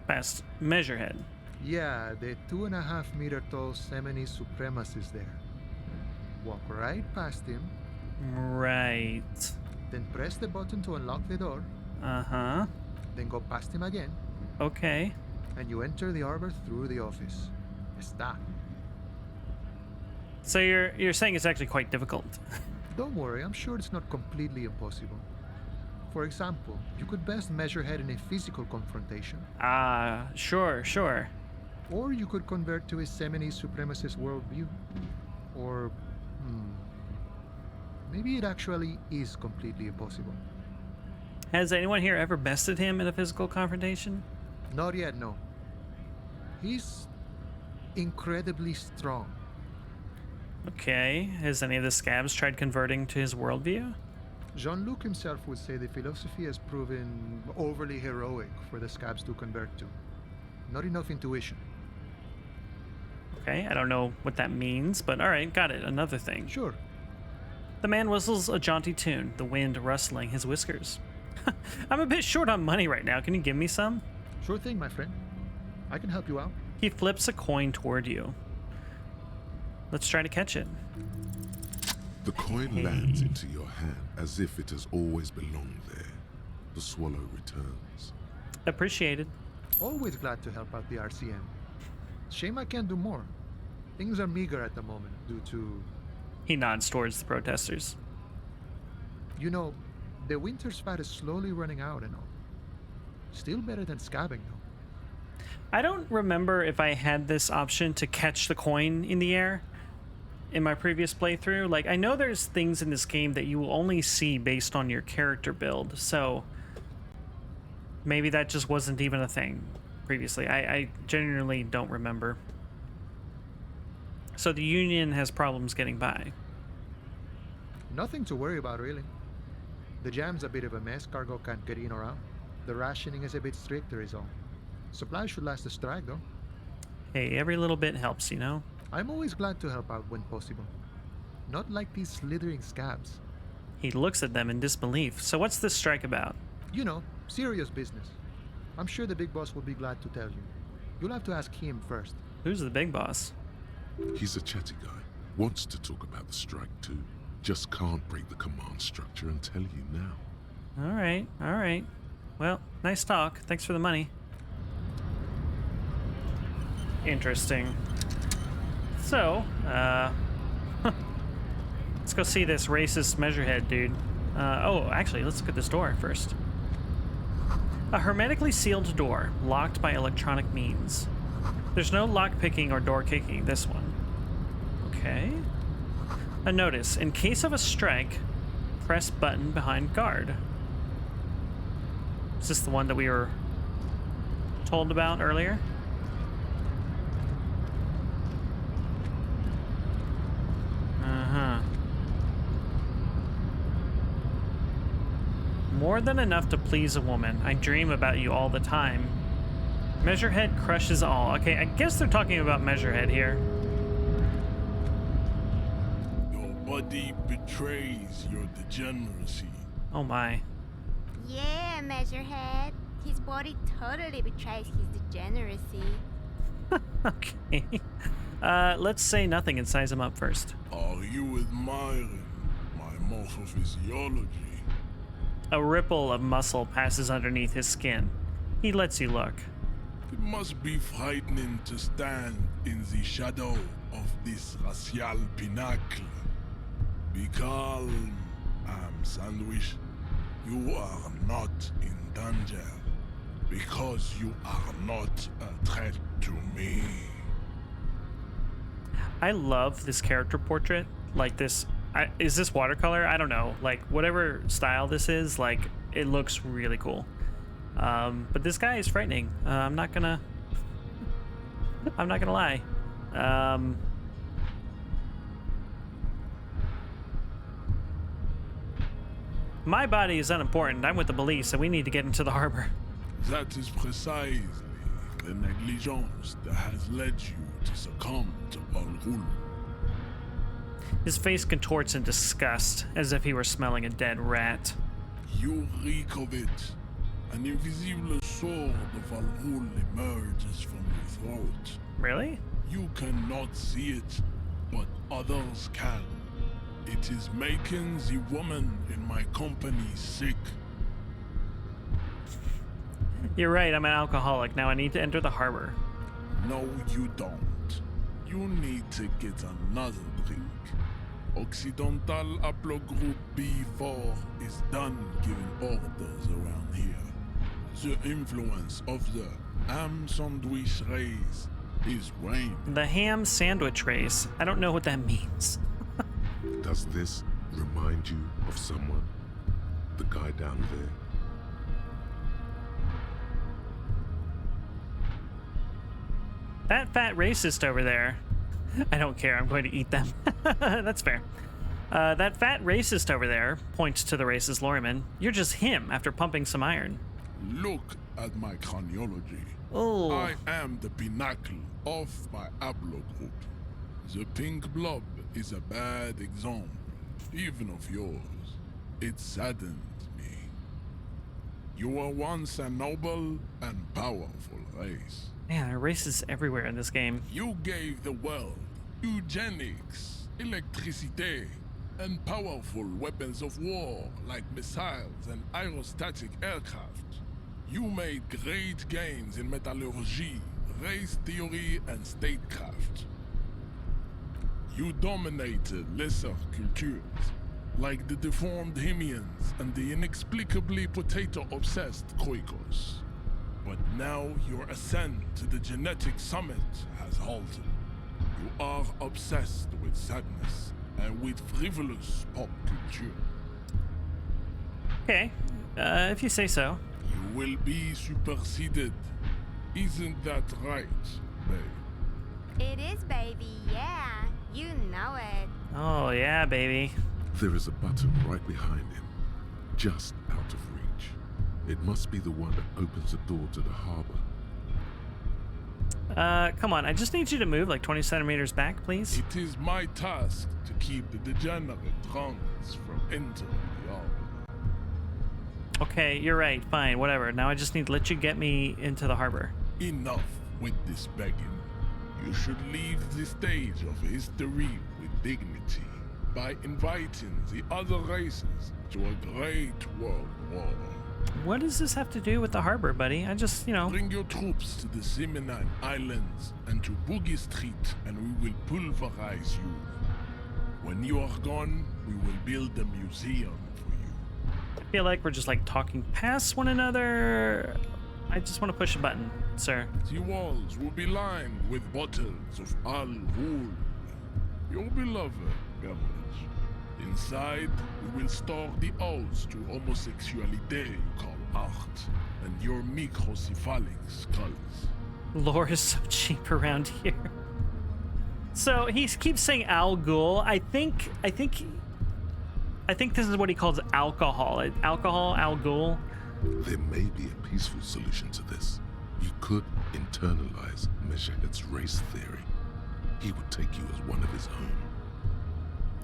Past Measurehead. Yeah, the 2.5 meter tall Semini supremacist there. Walk right past him. Right. Then press the button to unlock the door. Uh-huh. Then go past him again. Okay. And you enter the arbor through the office. Está. So you're saying it's actually quite difficult. Don't worry, I'm sure it's not completely impossible. For example, you could best Measurehead in a physical confrontation. Sure. Or you could convert to a Semini supremacist worldview. Or, maybe it actually is completely impossible. Has anyone here ever bested him in a physical confrontation? Not yet, no. He's incredibly strong. Okay. Has any of the scabs tried converting to his worldview? Jean-Luc himself would say the philosophy has proven overly heroic for the scabs to convert to. Not enough intuition. Okay, I don't know what that means, but alright, got it. Another thing. Sure. The man whistles a jaunty tune, the wind rustling his whiskers. I'm a bit short on money right now. Can you give me some? Sure thing, my friend. I can help you out. He flips a coin toward you. Let's try to catch it. The coin lands into your hand as if it has always belonged there. The swallow returns. Appreciated. Always glad to help out the RCM. Shame I can't do more. Things are meager at the moment due to... He nods towards the protesters. You know, the winter's fat is slowly running out and all. Still better than scabbing, though. I don't remember if I had this option to catch the coin in the air in my previous playthrough. Like, I know there's things in this game that you will only see based on your character build, so maybe that just wasn't even a thing previously. I genuinely don't remember. So the Union has problems getting by. Nothing to worry about, really. The jam's a bit of a mess, cargo can't get in or out. The rationing is a bit stricter is all. Supplies should last the strike, though. Hey, every little bit helps, you know? I'm always glad to help out when possible. Not like these slithering scabs. He looks at them in disbelief. So what's this strike about? You know, serious business. I'm sure the big boss will be glad to tell you. You'll have to ask him first. Who's the big boss? He's a chatty guy. Wants to talk about the strike too. Just can't break the command structure and tell you now. All right, all right. Well, nice talk. Thanks for the money. Interesting. So, let's go see this racist measurehead dude. Oh, actually, let's look at this door first. A hermetically sealed door, locked by electronic means. There's no lock picking or door kicking this one. Okay. A notice: in case of a strike, press button behind guard. Is this the one that we were told about earlier? Uh-huh. More than enough to please a woman. I dream about you all the time. Measurehead crushes all. Okay, I guess they're talking about Measurehead here. Your body betrays your degeneracy. Oh my. Yeah, Measurehead. His body totally betrays his degeneracy. Okay. Let's say nothing and size him up first. Are you admiring my morphophysiology? A ripple of muscle passes underneath his skin. He lets you look. It must be frightening to stand in the shadow of this racial pinnacle. Be calm, Sandwich. You are not in danger because you are not a threat to me. I love this character portrait. Like this, is this watercolor? I don't know. Like whatever style this is, like it looks really cool. But this guy is frightening. I'm not gonna lie. My body is unimportant. I'm with the police, and we need to get into the harbor. That is precisely the negligence that has led you to succumb to Al-Ghul. His face contorts in disgust, as if he were smelling a dead rat. You reek of it. An invisible sword of Al-Ghul emerges from your throat. Really? You cannot see it, but others can. It is making the woman in my company sick. You're right, I'm an alcoholic. Now I need to enter the harbor. No, you don't. You need to get another drink. Occidental Haplogroup B4 is done giving orders around here. The influence of the ham sandwich race is waning. The ham sandwich race? I don't know what that means. Does this remind you of someone? The guy down there? That fat racist over there. I don't care, I'm going to eat them. That's fair. That fat racist over there points to the racist lorryman. You're just him after pumping some iron. Look at my craniology. Oh. I am the pinnacle of my haplogroup. The pink blob is a bad example, even of yours. It saddens me. You were once a noble and powerful race. Man, there are races everywhere in this game. You gave the world eugenics, electricity, and powerful weapons of war like missiles and aerostatic aircraft. You made great gains in metallurgy, race theory, and statecraft. You dominated lesser cultures, like the deformed Hemians and the inexplicably potato-obsessed Khoikos. But now your ascent to the genetic summit has halted. You are obsessed with sadness and with frivolous pop culture. Okay, if you say so. You will be superseded. Isn't that right, babe? It is, baby, yeah. You know it. Oh, yeah, baby. There is a button right behind him, just out of reach. It must be the one that opens the door to the harbor. Come on, I just need you to move like 20 centimeters back, please. It is my task to keep the degenerate drunks from entering the harbor. Okay, you're right, fine, whatever. Now I just need to let you get me into the harbor. Enough with this begging. You should leave the stage of history with dignity by inviting the other races to a great world war. What does this have to do with the harbor, buddy? I just, Bring your troops to the Seminine Islands and to Boogie Street, and we will pulverize you. When you are gone, we will build a museum for you. I feel like we're just like talking past one another. I just want to push a button, sir. The walls will be lined with bottles of Al Ghul, your beloved beverage. Inside, we will store the odes to homosexuality you call art, and your microcephalic skulls. Lore is so cheap around here. So he keeps saying Al Ghul. I think this is what he calls alcohol. Alcohol, Al Ghul. There may be a peaceful solution to this. You could internalize Meshahed's race theory. He would take you as one of his own.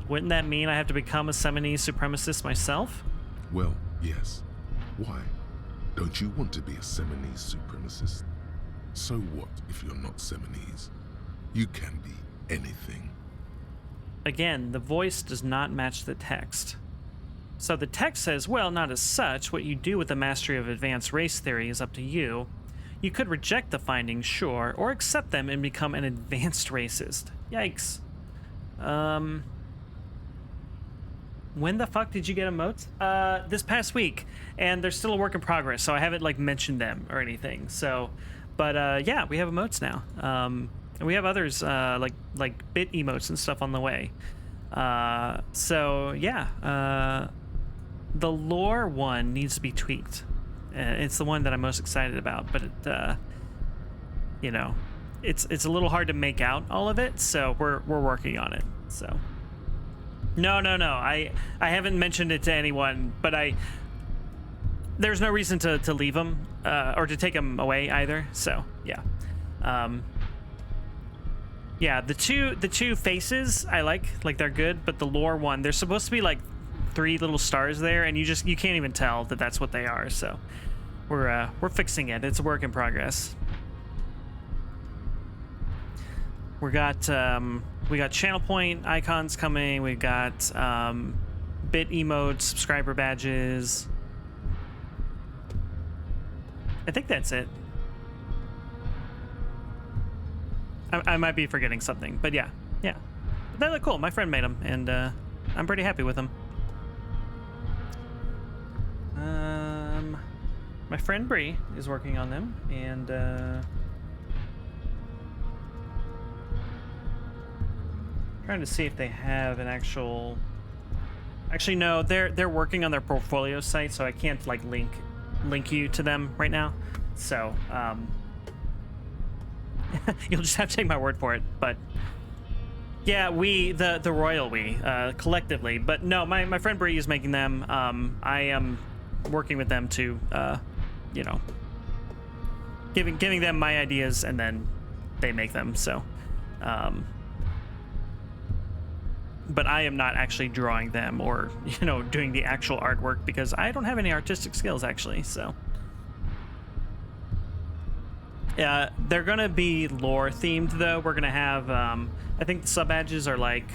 Wouldn't that mean I have to become a Seminese supremacist myself? Well, yes. Why? Don't you want to be a Seminese supremacist? So what if you're not Seminese? You can be anything. Again, the voice does not match the text. So the text says, well, not as such. What you do with the mastery of advanced race theory is up to you. You could reject the findings, sure, or accept them and become an advanced racist. Yikes. When the fuck did you get emotes? This past week, and they're still a work in progress, so I haven't like mentioned them or anything. So, but yeah, we have emotes now, and we have others like bit emotes and stuff on the way. So yeah, the lore one needs to be tweaked. It's the one that I'm most excited about, but it, it's a little hard to make out all of it. So we're working on it. So. No. I haven't mentioned it to anyone, but there's no reason to leave them or to take them away either. So yeah, yeah. The two faces I like they're good, but the lore one, there's supposed to be like 3 little stars there, and you can't even tell that that's what they are. So we're fixing it. It's a work in progress. We got channel point icons coming. We got bit emotes, subscriber badges. I think that's it. I might be forgetting something, but yeah. They look cool. My friend made them, and I'm pretty happy with them. My friend Bree is working on them, and trying to see if they have an actual. Actually, no, they're working on their portfolio site, so I can't like link you to them right now. So you'll just have to take my word for it. But yeah, the royal collectively. But no, my friend Bree is making them. I am working with them to giving them my ideas, and then they make them. So but I am not actually drawing them or, you know, doing the actual artwork because I don't have any artistic skills actually, so. Yeah, they're gonna be lore themed though. We're gonna have, I think the sub badges are like,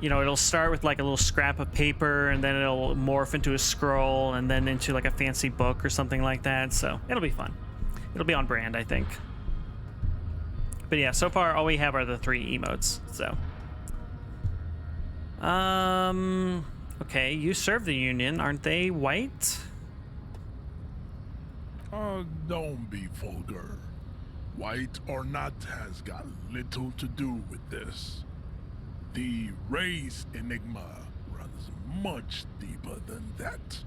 you know, it'll start with like a little scrap of paper and then it'll morph into a scroll and then into like a fancy book or something like that. So it'll be fun. It'll be on brand, I think. But yeah, so far all we have are the 3 emotes, so. Okay, you serve the Union. Aren't they white? Don't be vulgar. White or not has got little to do with this. The race enigma runs much deeper than that.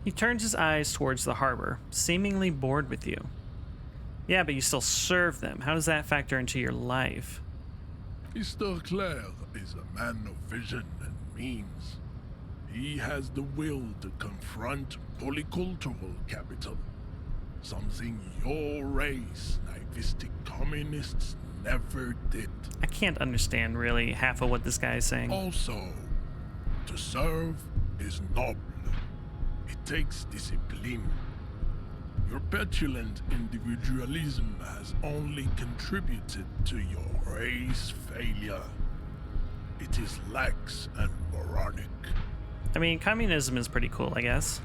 He turns his eyes towards the harbor, seemingly bored with you. Yeah, but you still serve them. How does that factor into your life? Mr. Clare is a man of vision and means. He has the will to confront polycultural capital. Something your race, naivistic communists, never did. I can't understand really half of what this guy is saying. Also, to serve is noble. It takes discipline. Your petulant individualism has only contributed to your race failure. It is lax and moronic. I mean, communism is pretty cool, I guess.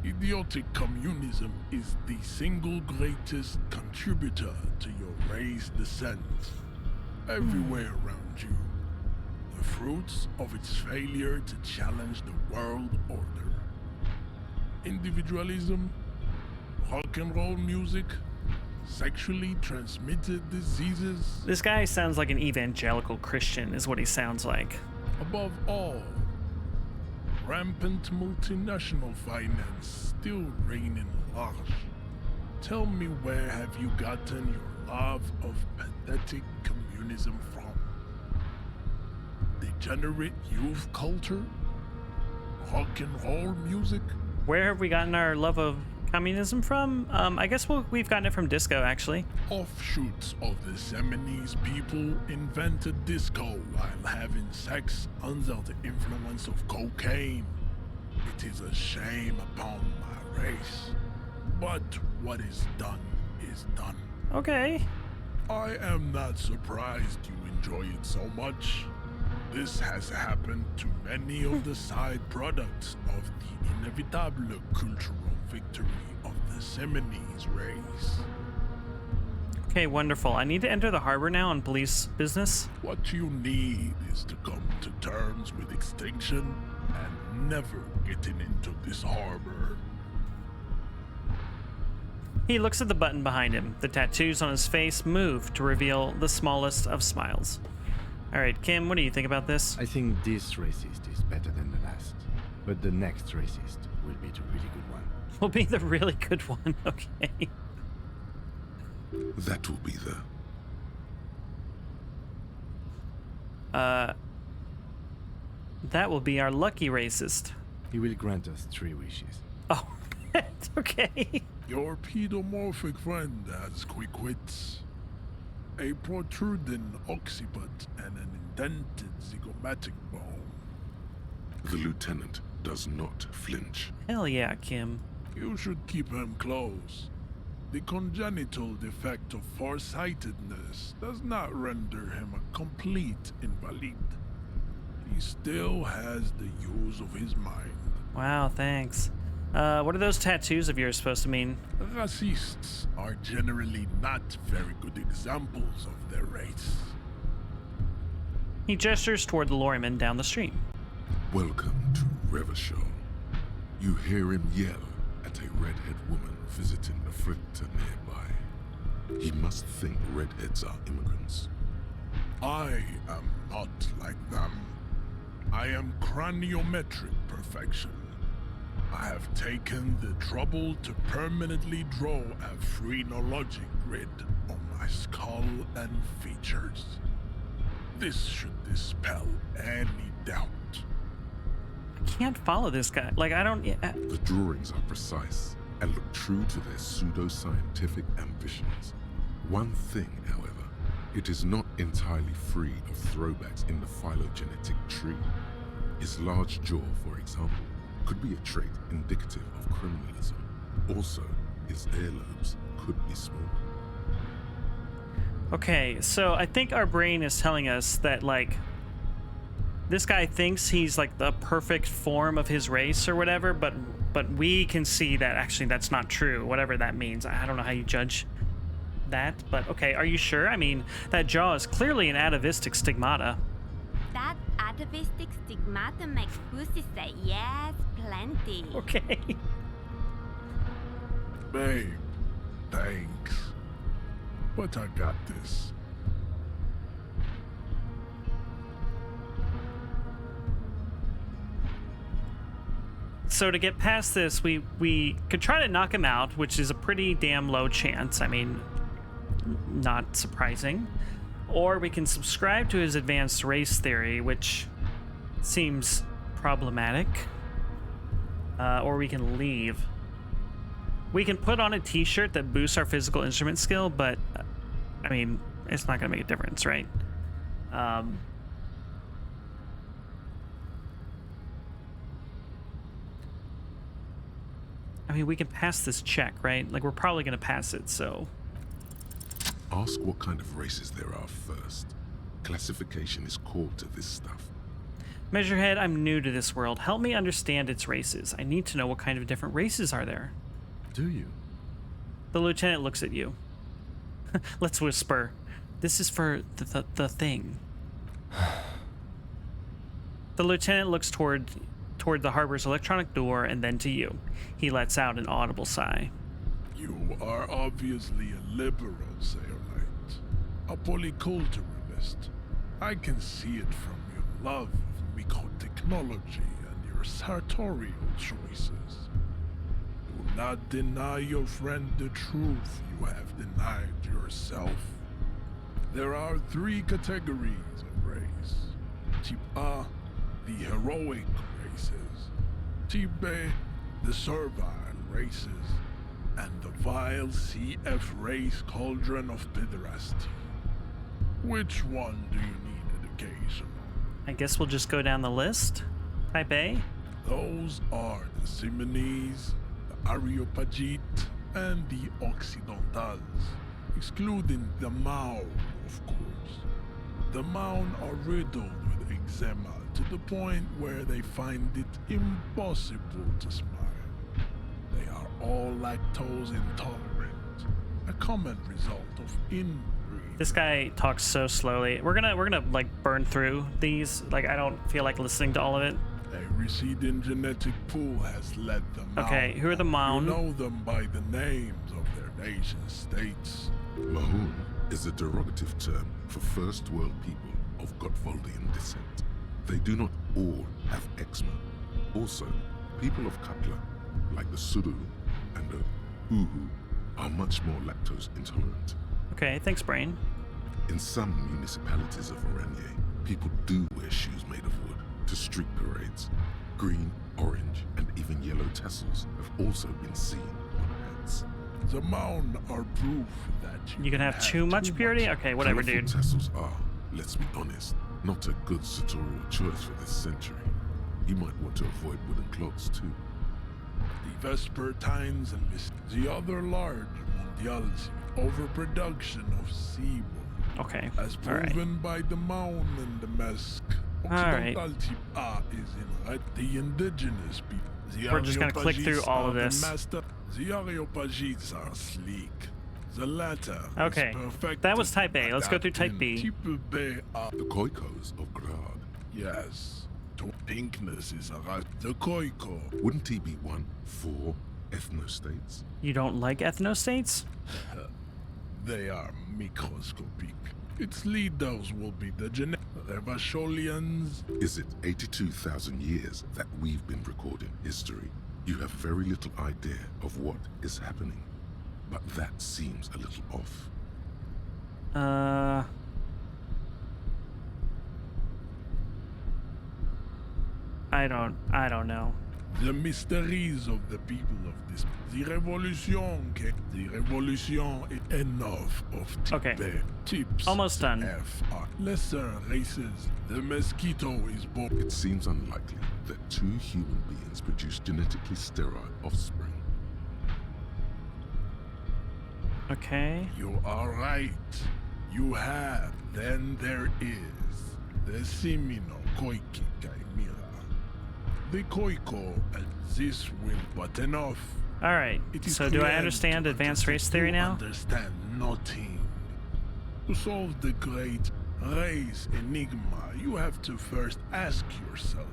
Idiotic communism is the single greatest contributor to your race descent. Everywhere around you, the fruits of its failure to challenge the world order. Individualism, rock and roll music, sexually transmitted diseases. This guy sounds like an evangelical Christian, is what he sounds like. Above all, rampant multinational finance still reigning large. Tell me, where have you gotten your love of pathetic communism from? Degenerate youth culture? Rock and roll music? Where have we gotten our love of communism from? I guess we've gotten it from disco, actually. Offshoots of the Seminoles people invented disco while having sex under the influence of cocaine. It is a shame upon my race. But what is done is done. Okay. I am not surprised you enjoy it so much. This has happened to many of the side products of the inevitable cultural victory of the Seminoles race. Okay, wonderful. I need to enter the harbor now on police business. What you need is to come to terms with extinction and never getting into this harbor. He looks at the button behind him. The tattoos on his face move to reveal the smallest of smiles. All right, Kim, what do you think about this? I think this racist is better than the last. But the next racist will be the really good one. Will be the really good one, okay. That will be That will be our lucky racist. He will grant us 3 wishes. Oh, okay. Your pedomorphic friend has quick wits. A protruding occiput and an indented zygomatic bone. the lieutenant does not flinch. Hell yeah, Kim. You should keep him close. The congenital defect of farsightedness does not render him a complete invalid. He still has the use of his mind. Wow, thanks. What are those tattoos of yours supposed to mean? Racists are generally not very good examples of their race. He gestures toward the lorryman down the street. Welcome to Revachol. You hear him yell at a redhead woman visiting the fritter nearby. He must think redheads are immigrants. I am not like them. I am craniometric perfection. I have taken the trouble to permanently draw a phrenologic grid on my skull and features. This should dispel any doubt. I can't follow this guy. Like, I don't... The drawings are precise and look true to their pseudo-scientific ambitions. One thing, however, It is not entirely free of throwbacks in the phylogenetic tree. His large jaw, for example, could be a trait indicative of criminalism. Also, his earlobes could be small. Okay, so I think our brain is telling us that, like, this guy thinks he's like the perfect form of his race or whatever, but we can see that actually that's not true, whatever that means. I don't know how you judge that, but okay, are you sure? I mean, that jaw is clearly an atavistic stigmata. That atavistic stigmata makes pussy say yes, plenty. Okay. Babe, thanks. But I got this. So to get past this, we could try to knock him out, which is a pretty damn low chance. I mean, not surprising. Or we can subscribe to his advanced race theory, which seems problematic. Or we can leave. We can put on a t-shirt that boosts our physical instrument skill, but I mean, it's not gonna make a difference, right? I mean, we can pass this check, right? Like, we're probably gonna pass it, so. Ask what kind of races there are first. Classification is core to this stuff. Measurehead, I'm new to this world. Help me understand its races. I need to know what kind of different races are there. Do you? The lieutenant looks at you. Let's whisper. This is for the thing. The lieutenant looks toward the harbor's electronic door and then to you. He lets out an audible sigh. You are obviously a liberal, Sailite. A polyculturalist. I can see it from your love of microtechnology and your sartorial choices. Do not deny your friend the truth you have denied yourself. There are 3 categories of race. Type A, the heroic races. Type B, the servile races. And the vile CF race cauldron of pederasty. Which one do you need education on? I guess we'll just go down the list. Type A? Those are the Simonese, the Areopagite, and the Occidentals, excluding the Mao, of course. The Mao are riddled with eczema to the point where they find it impossible to smile. They are all lactose intolerant, a common result of inbreeding. This guy talks so slowly. We're gonna like burn through these. Like, I don't feel like listening to all of it. A receding genetic pool has led them out. Okay, who are the Maun? You know them by the names of their nation states. Mahoon is a derogative term for first world people of Gotvaldian descent. They do not all have eczema. Also, people of Katla, like the Suru and the Uhu, are much more lactose intolerant. Okay, thanks, Brain. In some municipalities of Oranje, people do wear shoes made of wood to street parades. Green, orange, and even yellow tassels have also been seen on hats. The Maun are proof that You can have too much purity? Okay, whatever, Colourful dude. tassels are, let's be honest, not a good sartorial choice for this century. You might want to avoid wooden clogs too. The Vespertines and the other large mondials overproduction of seaborn, Okay, as alright. proven by the Maun and the Mesk. Alright. Occidental type A is in the indigenous people. The We're just gonna click through Areopagites all are of the this. master. The Areopagites are sleek. The latter Okay, is perfect. that was type A. Let's go through type B. Type B are The Koikos of Grad. yes. To pinkness is a the Koiko. Wouldn't he be one for ethnostates? You don't like ethnostates? They are microscopic. Its leaders will be the Revacholians. Is it 82,000 years that we've been recording history? You have very little idea of what is happening. But that seems a little off. I don't know. the mysteries of the people of this. The revolution is enough of Okay. tips. Almost done. F are lesser races. The mosquito is born. It seems unlikely that two human beings produce genetically sterile offspring. Okay. You are right. You have. Then there is the Simino Koiki Chimera. The Koiko, and this will but enough. All right. It is So do I clear understand to advanced race understand- theory to now? Understand nothing. To solve the great race enigma, you have to first ask yourself,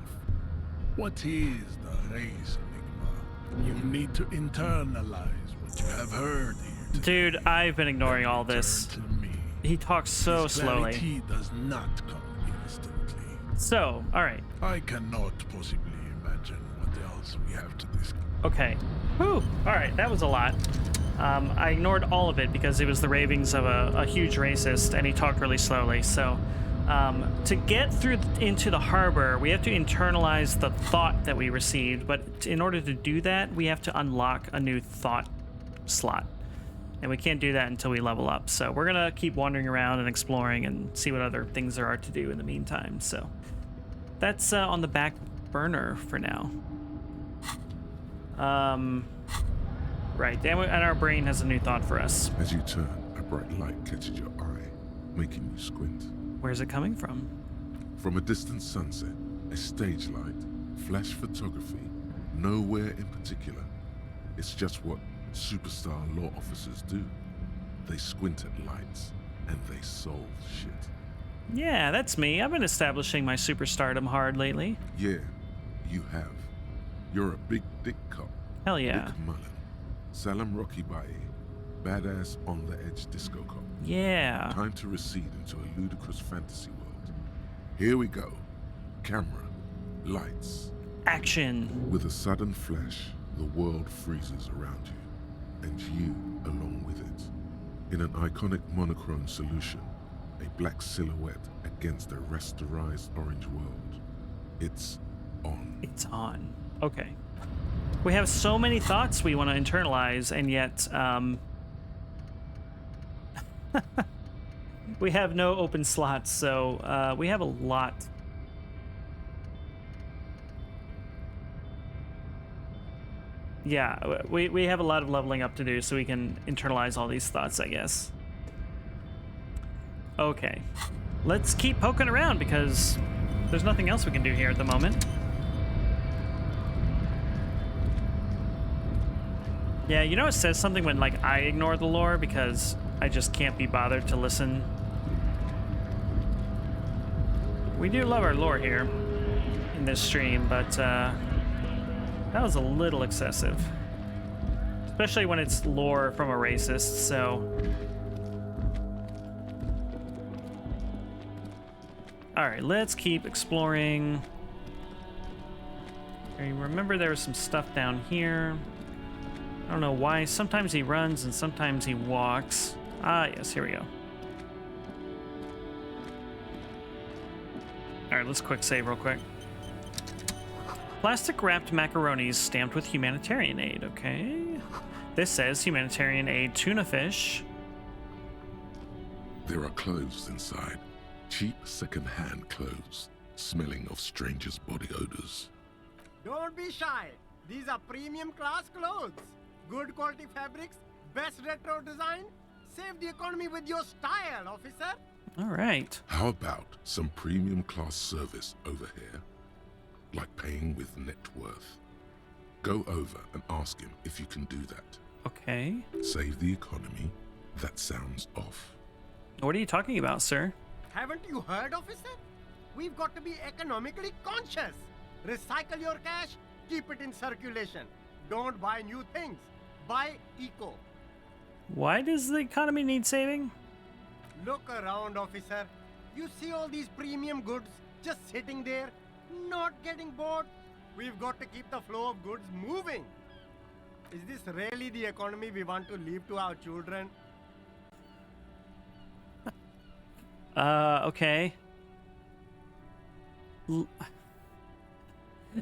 what is the race enigma? You need to internalize what you have heard here today. Dude, I've been ignoring all this. Turn to me. He talks so This slowly. clarity does not come instantly. So, all right. I cannot possibly imagine what else we have to discuss. Okay. Whew. All right, that was a lot. I ignored all of it because it was the ravings of a huge racist, and he talked really slowly. So, to get through into the harbor, we have to internalize the thought that we received. But in order to do that, we have to unlock a new thought slot. And we can't do that until we level up. So we're going to keep wandering around and exploring and see what other things there are to do in the meantime. So that's on the back burner for now. Right, and our brain has a new thought for us. As you turn, a bright light catches your eye, making you squint. Where's it coming from? From a distant sunset, a stage light, flash photography, nowhere in particular. It's just what superstar law officers do. They squint at lights, and they solve shit. Yeah, that's me. I've been establishing my superstardom hard lately. Yeah, you have. You're a big dick cop. Hell yeah. Dick Mullen. Salam Rocky Bae. Badass on the edge disco cop. Yeah. Time to recede into a ludicrous fantasy world. Here we go. Camera. Lights. Action. With a sudden flash, the world freezes around you, and you along with it. In an iconic monochrome solution, a black silhouette against a rasterized orange world. It's on. It's on. Okay. We have so many thoughts we want to internalize, and yet we have no open slots, so we have a lot. Yeah, we have a lot of leveling up to do so we can internalize all these thoughts, I guess. Okay. Let's keep poking around because there's nothing else we can do here at the moment. Yeah, you know it says something when, like, I ignore the lore because I just can't be bothered to listen. We do love our lore here in this stream, but that was a little excessive. Especially when it's lore from a racist, so... Alright, let's keep exploring. I remember there was some stuff down here. I don't know why. Sometimes he runs and sometimes he walks. Ah, yes, here we go. Alright, let's quick save real quick. Plastic wrapped macaronis stamped with humanitarian aid, okay. This says humanitarian aid tuna fish. There are clothes inside. Cheap second-hand clothes, smelling of strangers' body odors. Don't be shy. These are premium class clothes. Good quality fabrics, best retro design. Save the economy with your style, officer. All right. How about some premium class service over here? Like paying with net worth. Go over and ask him if you can do that. Okay. Save the economy. That sounds off. What are you talking about, sir? Haven't you heard, officer? We've got to be economically conscious. Recycle your cash, keep it in circulation. Don't buy new things. Buy eco. Why does the economy need saving? Look around, officer. You see all these premium goods just sitting there, not getting bought. We've got to keep the flow of goods moving. Is this really the economy we want to leave to our children? Okay.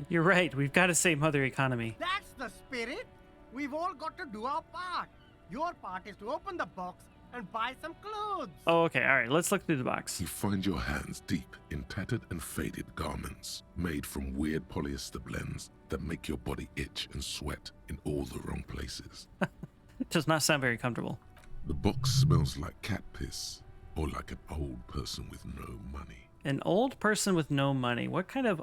You're right. We've got to save Mother Economy. That's the spirit. We've all got to do our part. Your part is to open the box and buy some clothes. Oh, okay. All right. Let's look through the box. You find your hands deep in tattered and faded garments made from weird polyester blends that make your body itch and sweat in all the wrong places. It does not sound very comfortable. The box smells like cat piss or like an old person with no money. An old person with no money. What kind of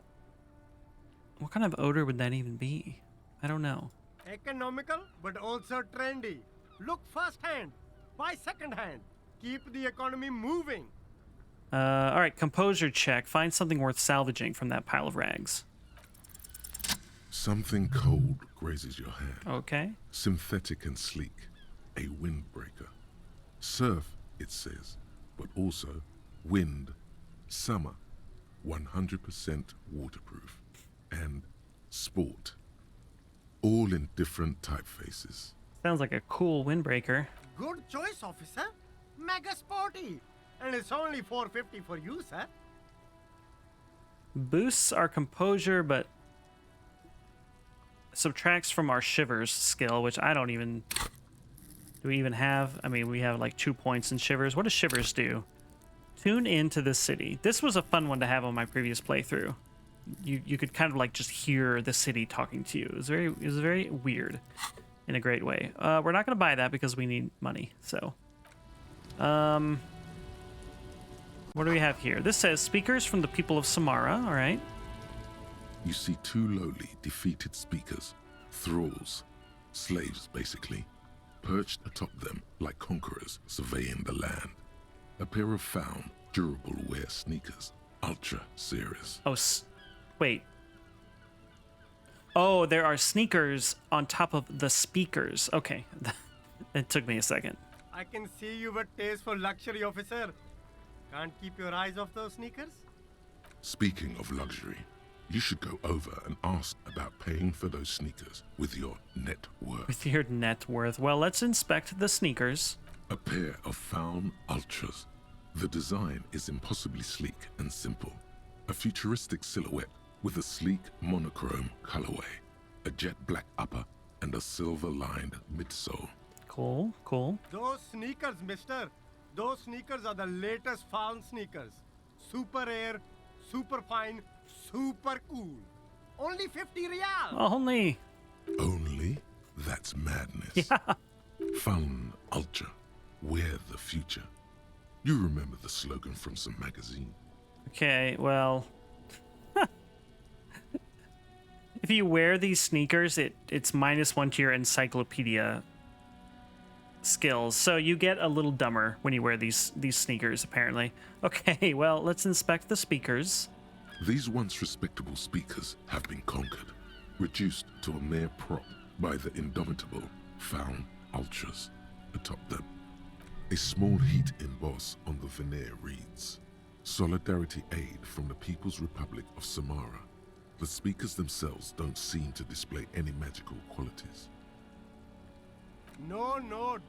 odor would that even be? I don't know. Economical, but also trendy. Look firsthand. Buy secondhand. Keep the economy moving. All right, composure check. Find something worth salvaging from that pile of rags. Something cold grazes your hand. Okay. Synthetic and sleek. A windbreaker. Surf, it says, but also wind, summer, 100% waterproof, and sport. All in different typefaces. Sounds like a cool windbreaker. Good choice, officer. Mega sporty. And it's only $4.50 for you, sir. Boosts our composure, but subtracts from our shivers skill, which I don't even... Do we even have? I mean, we have like 2 points in shivers. What does shivers do? Tune into the city. This was a fun one to have on my previous playthrough. You could kind of like just hear the city talking to you. It was very weird in a great way. We're not going to buy that because we need money. So, what do we have here? This says speakers from the people of Samara. All right. You see 2 lowly, defeated speakers, thralls, slaves basically, perched atop them like conquerors surveying the land. A pair of found, durable wear sneakers, ultra serious. Oh, wait. Oh, there are sneakers on top of the speakers. Okay. It took me a second. I can see you have a taste for luxury, officer. Can't keep your eyes off those sneakers? Speaking of luxury, you should go over and ask about paying for those sneakers with your net worth. With your net worth. Well, let's inspect the sneakers. A pair of found ultras. The design is impossibly sleek and simple. A futuristic silhouette with a sleek monochrome colorway, a jet black upper, and a silver-lined midsole. Cool, cool. Those sneakers, mister. Those sneakers are the latest found sneakers. Super air, super fine, super cool. Only 50 real. Only? That's madness. Yeah. Found ultra. Wear the future. You remember the slogan from some magazine. Okay, well... If you wear these sneakers, it's -1 to your encyclopedia skills. So you get a little dumber when you wear these sneakers, apparently. Okay, well, let's inspect the speakers. These once respectable speakers have been conquered, reduced to a mere prop by the indomitable found ultras atop them. A small heat emboss on the veneer reads, Solidarity Aid from the People's Republic of Samara. The speakers themselves don't seem to display any magical qualities. No,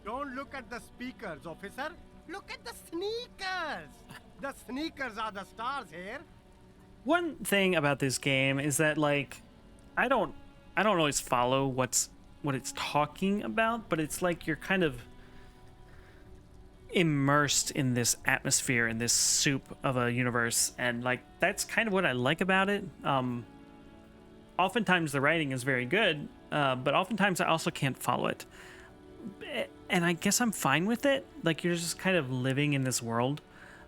don't look at the speakers, officer. Look at the sneakers. The sneakers are the stars here. One thing about this game is that, like, I don't always follow what it's talking about, but it's like you're kind of immersed in this atmosphere, in this soup of a universe, and like that's kind of what I like about it. Oftentimes the writing is very good, but oftentimes I also can't follow it, and I guess I'm fine with it. Like, you're just kind of living in this world,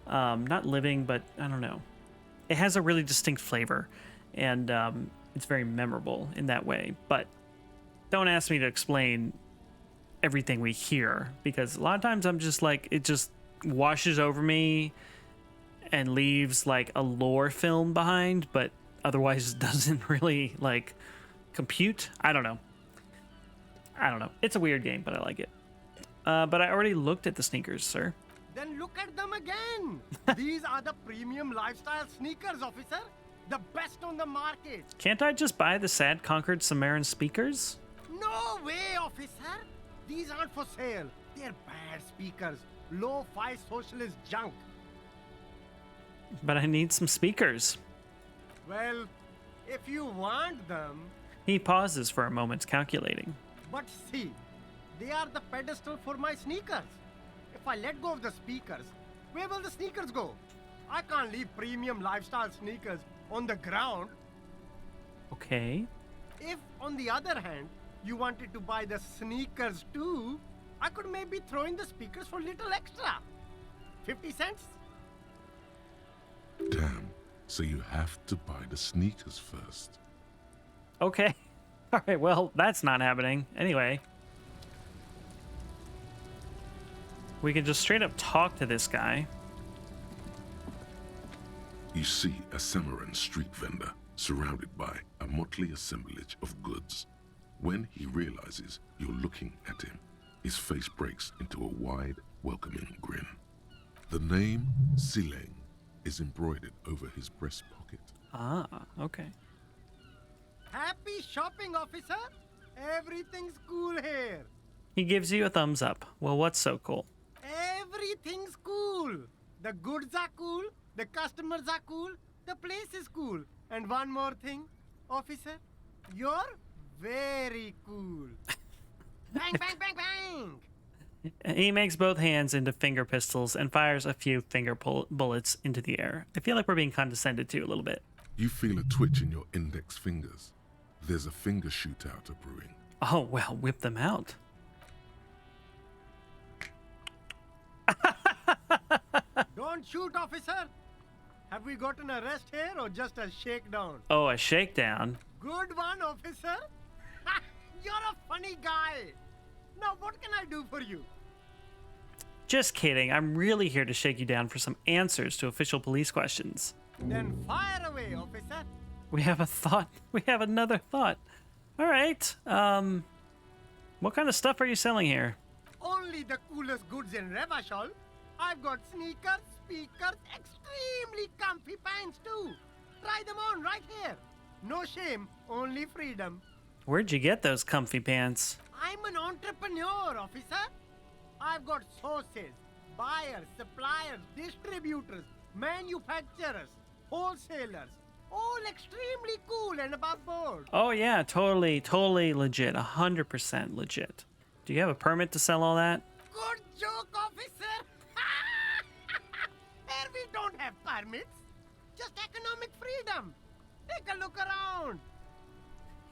not living, but I don't know. It has a really distinct flavor, and it's very memorable in that way. But don't ask me to explain everything we hear, because a lot of times I'm just like, it just washes over me and leaves like a lore film behind, but otherwise doesn't really like compute. I don't know. It's a weird game, but I like it. But I already looked at the sneakers, sir. Then look at them again. These are the premium lifestyle sneakers, officer. The best on the market. Can't I just buy the sad conquered Samaran speakers? No way, officer. These aren't for sale. They're bad speakers. Low-fi socialist junk. But I need some speakers. Well, If you want them, He pauses for a moment, calculating. but see, they are the pedestal for my sneakers. If I let go of the speakers, where will the sneakers go? I can't leave premium lifestyle sneakers on the ground. Okay. If, on the other hand, you wanted to buy the sneakers too, I could maybe throw in the speakers for little extra. 50 cents? Damn. So you have to buy the sneakers first. Okay. All right, well, that's not happening. Anyway. We can just straight up talk to this guy. You see a Samaran street vendor surrounded by a motley assemblage of goods. When he realizes you're looking at him, his face breaks into a wide, welcoming grin. The name Sileng is embroidered over his breast pocket. Ah, okay. Happy shopping, officer! Everything's cool here. He gives you a thumbs up. Well, what's so cool? Everything's cool. The goods are cool, the customers are cool, the place is cool. And one more thing, officer, you're very cool. Bang, bang, bang, bang! He makes both hands into finger pistols and fires a few finger bullets into the air. I feel like we're being condescended to a little bit. You feel a twitch in your index fingers. There's a finger shootout brewing. Oh, well, whip them out. Don't shoot, officer! Have we got an arrest here or just a shakedown? Oh, a shakedown. Good one, officer! You're a funny guy! Now, what can I do for you? Just kidding. I'm really here to shake you down for some answers to official police questions. Then fire away, officer! We have a thought. We have another thought. All right. What kind of stuff are you selling here? Only the coolest goods in Revachol. I've got sneakers, speakers, extremely comfy pants too. Try them on right here. No shame, only freedom. Where'd you get those comfy pants? I'm an entrepreneur, officer. I've got sources, buyers, suppliers, distributors, manufacturers, wholesalers. All extremely cool and above board. Oh, yeah, totally legit. 100% legit. Do you have a permit to sell all that? Good joke, officer. Here we don't have permits. Just economic freedom. Take a look around.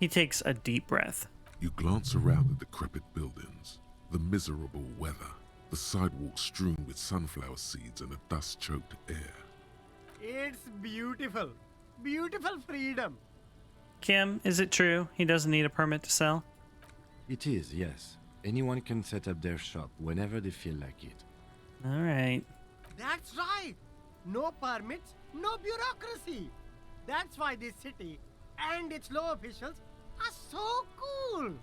He takes a deep breath. You glance around the decrepit buildings, the miserable weather, the sidewalks strewn with sunflower seeds and a dust-choked air. It's beautiful. Beautiful freedom. Kim, is it true he doesn't need a permit to sell? It is, yes. Anyone can set up their shop whenever they feel like it. All right. That's right. No permits, no bureaucracy. That's why this city and its law officials are so cool.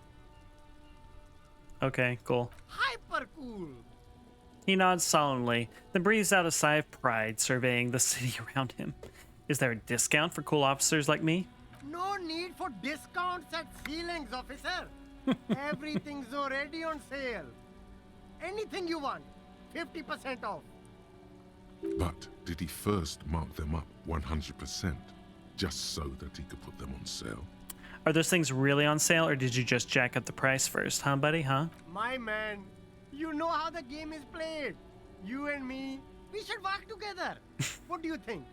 Okay, cool. Hyper cool. He nods solemnly, then breathes out a sigh of pride, surveying the city around him. Is there a discount for cool officers like me? No need for discounts at ceilings, officer. Everything's already on sale. Anything you want, 50% off. But did he first mark them up 100%, just so that he could put them on sale? Are those things really on sale, or did you just jack up the price first, huh, buddy, huh? My man, you know how the game is played. You and me, we should work together. What do you think?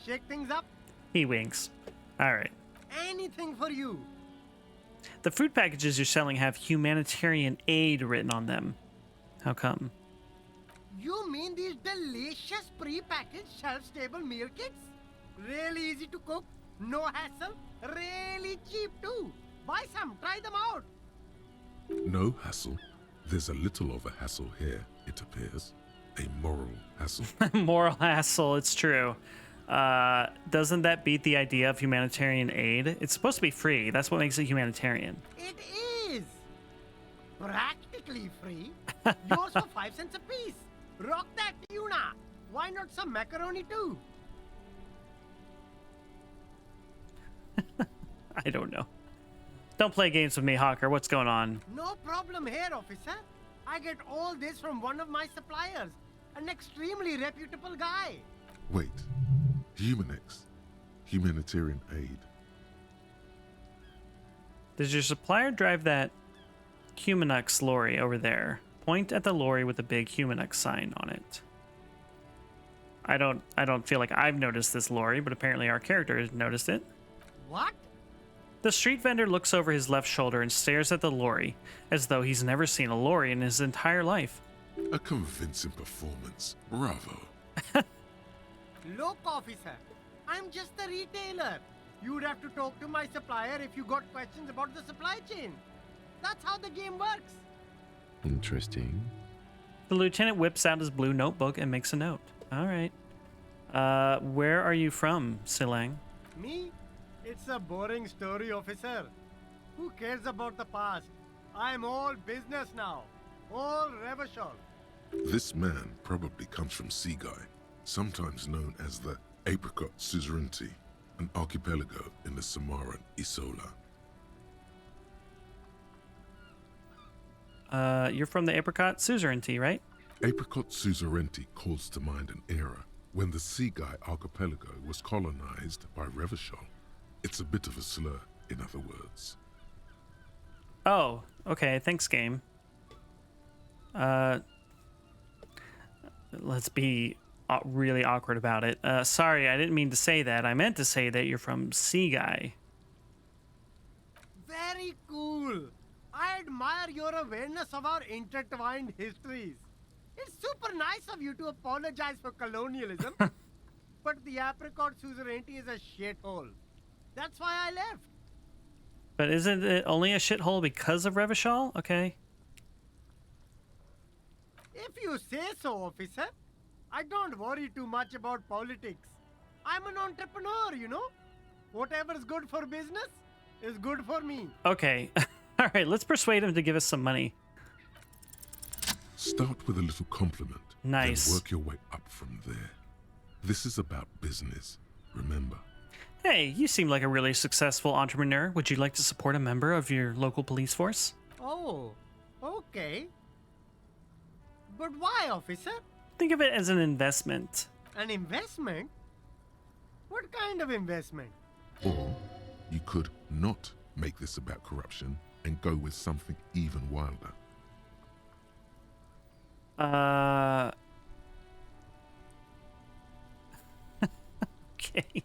Shake things up? He winks. All right. Anything for you. The food packages you're selling have humanitarian aid written on them. How come? You mean these delicious pre-packaged shelf-stable meal kits? Really easy to cook, no hassle, really cheap too. Buy some, try them out. No hassle. There's a little of a hassle here, it appears. A moral hassle. Moral hassle, it's true. Doesn't that beat the idea of humanitarian aid? It's supposed to be free. That's what makes it humanitarian. It is. Practically free. Yours for 5 cents a piece. Rock that tuna. Why not some macaroni too? I don't know. Don't play games with me, Hawker. What's going on? No problem here, officer. I get all this from one of my suppliers, an extremely reputable guy. Wait. Humanex. Humanitarian aid. Does your supplier drive that Humanux lorry over there? Point at the lorry with the big Humanux sign on it. I don't feel like I've noticed this lorry, but apparently our character has noticed it. What? The street vendor looks over his left shoulder and stares at the lorry, as though he's never seen a lorry in his entire life. A convincing performance. Bravo. Look, officer, I'm just a retailer. You'd have to talk to my supplier if you got questions about the supply chain. That's how the game works. Interesting. The lieutenant whips out his blue notebook and makes a note. All right. Where are you from, Silang? Me? It's a boring story, officer. Who cares about the past? I'm all business now. All Revachol. This man probably comes from Seaguy, sometimes known as the Apricot Suzerainty, an archipelago in the Samaran Isola. You're from the Apricot Suzerainty, right? Apricot Suzerainty calls to mind an era when the Seaguy archipelago was colonized by Revachol. It's a bit of a slur, in other words. Oh, okay. Thanks, game. Let's be really awkward about it. Sorry, I didn't mean to say that. I meant to say that you're from Seaguy. Very cool. I admire your awareness of our intertwined histories. It's super nice of you to apologize for colonialism. But the Apricot Suzerainty is a shithole. That's why I left. But isn't it only a shithole because of Revachol? Okay. If you say so, officer. I don't worry too much about politics. I'm an entrepreneur, you know. Whatever's good for business is good for me. Okay. All right, let's persuade him to give us some money. Start with a little compliment. Nice. Then work your way up from there. This is about business, remember. Hey, you seem like a really successful entrepreneur. Would you like to support a member of your local police force? Oh, okay. But why, officer? Think of it as an investment. An investment? What kind of investment? Or you could not make this about corruption and go with something even wilder. Okay.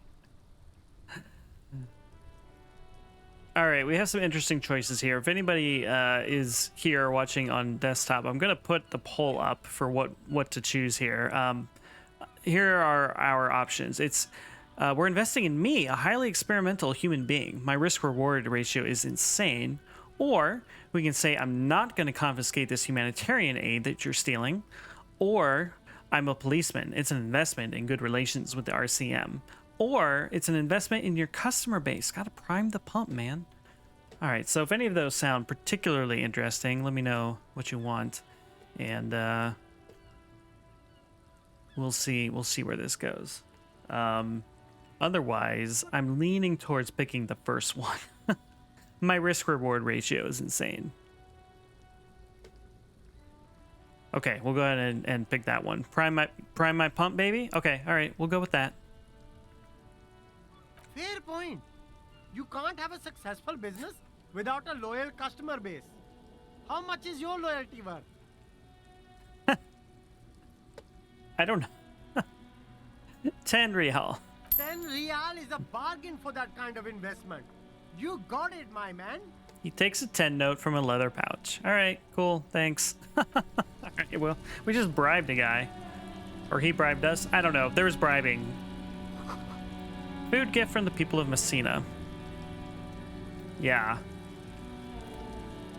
All right, we have some interesting choices here. If anybody is here watching on desktop, I'm going to put the poll up for what to choose here. Here are our options. It's we're investing in me, a highly experimental human being. My risk-reward ratio is insane. Or we can say I'm not going to confiscate this humanitarian aid that you're stealing. Or I'm a policeman. It's an investment in good relations with the RCM. Or it's an investment in your customer base. Got to prime the pump, man. All right, so if any of those sound particularly interesting, let me know what you want. And we'll see where this goes. Otherwise, I'm leaning towards picking the first one. My risk-reward ratio is insane. Okay, we'll go ahead and pick that one. Prime my pump, baby? Okay, all right, we'll go with that. Fair point. You can't have a successful business without a loyal customer base. How much is your loyalty worth? I don't know. 10 real. 10 real is a bargain for that kind of investment. You got it, my man. He takes a 10 note from a leather pouch. All right, cool, thanks. All right, well, we just bribed a guy. Or he bribed us. I don't know. There was bribing. Food gift from the people of Messina. Yeah.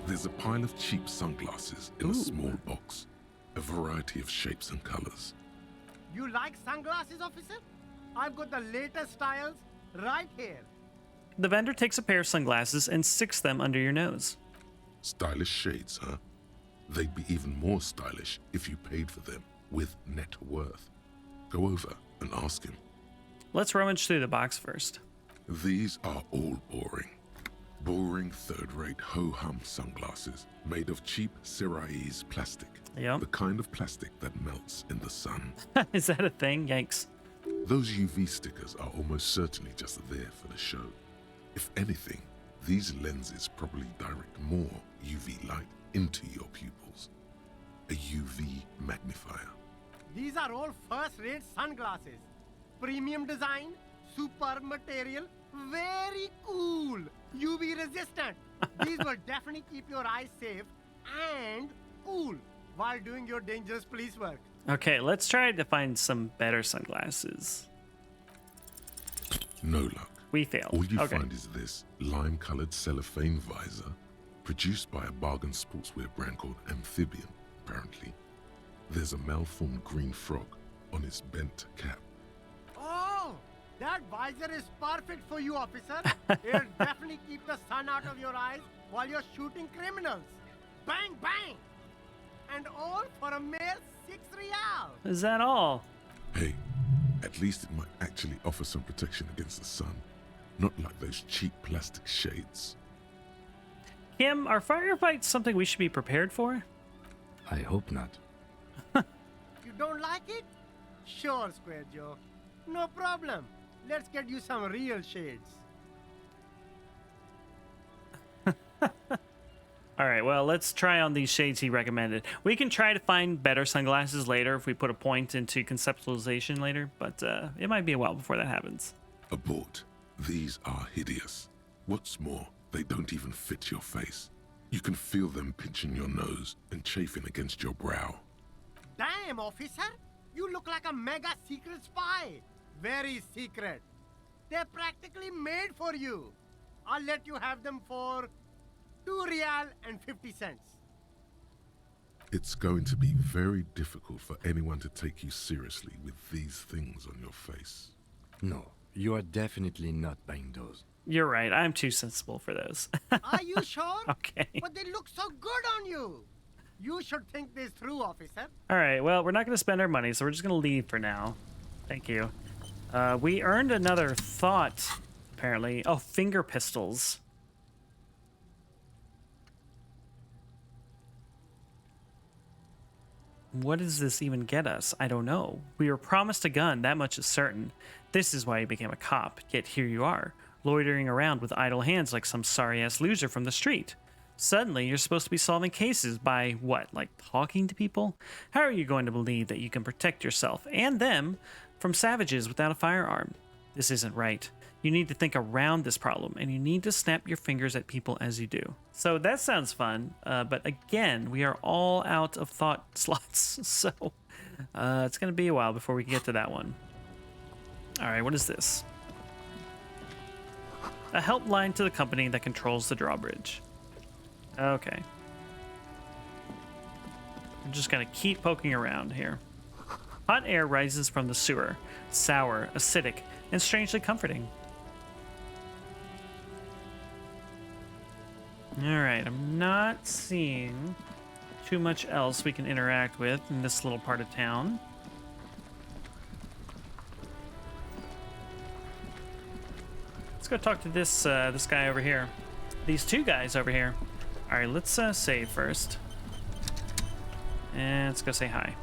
There's a pile of cheap sunglasses in a small box. A variety of shapes and colors. You like sunglasses, officer? I've got the latest styles right here. The vendor takes a pair of sunglasses and sticks them under your nose. Stylish shades, huh? They'd be even more stylish if you paid for them with net worth. Go over and ask him. Let's rummage through the box first. These are all boring. Boring third-rate ho-hum sunglasses made of cheap Syrahese plastic. Yep. The kind of plastic that melts in the sun. Is that a thing? Yikes. Those UV stickers are almost certainly just there for the show. If anything, These lenses probably direct more UV light into your pupils. A UV magnifier. These are all first-rate sunglasses. Premium design, superb material, very cool. UV resistant. These will definitely keep your eyes safe and cool while doing your dangerous police work. Okay, let's try to find some better sunglasses. No luck. We failed. All you Okay. find is this lime-colored cellophane visor, produced by a bargain sportswear brand called Amphibian, apparently. There's a malformed green frog on its bent cap. Oh, that visor is perfect for you, officer. It'll definitely keep the sun out of your eyes while you're shooting criminals. Bang, bang! And all for a mere 6 real. Is that all? Hey, at least it might actually offer some protection against the sun. Not like those cheap plastic shades. Kim, are firefights something we should be prepared for? I hope not. You don't like it? Sure, Square Joe. No problem. Let's get you some real shades. All right, well, let's try on these shades he recommended. We can try to find better sunglasses later if we put a point into conceptualization later, but it might be a while before that happens. Abort. These are hideous. What's more, they don't even fit your face. You can feel them pinching your nose and chafing against your brow. Damn, officer! You look like a mega secret spy. Very secret. They're practically made for you. I'll let you have them for 2 real and 50 cents. It's going to be very difficult for anyone to take you seriously with these things on your face. No, you are definitely not buying those. You're right, I'm too sensible for those. Are you sure? Okay. But they look so good on you. You should think this through, officer. All right, well, we're not going to spend our money, so we're just going to leave for now. Thank you. We earned another thought, apparently. Oh, finger pistols. What does this even get us? I don't know. We were promised a gun, that much is certain. This is why you became a cop, yet here you are, loitering around with idle hands like some sorry-ass loser from the street. Suddenly, you're supposed to be solving cases by, what, like talking to people? How are you going to believe that you can protect yourself and them from savages without a firearm? This isn't right. You need to think around this problem, and you need to snap your fingers at people as you do. So that sounds fun, but again, we are all out of thought slots, so it's going to be a while before we can get to that one. All right, what is this? A helpline to the company that controls the drawbridge. Okay. I'm just going to keep poking around here. Hot air rises from the sewer. Sour, acidic, and strangely comforting. Alright, I'm not seeing too much else we can interact with in this little part of town. Let's go talk to this this guy over here. These two guys over here. Alright, let's save first. And let's go say hi.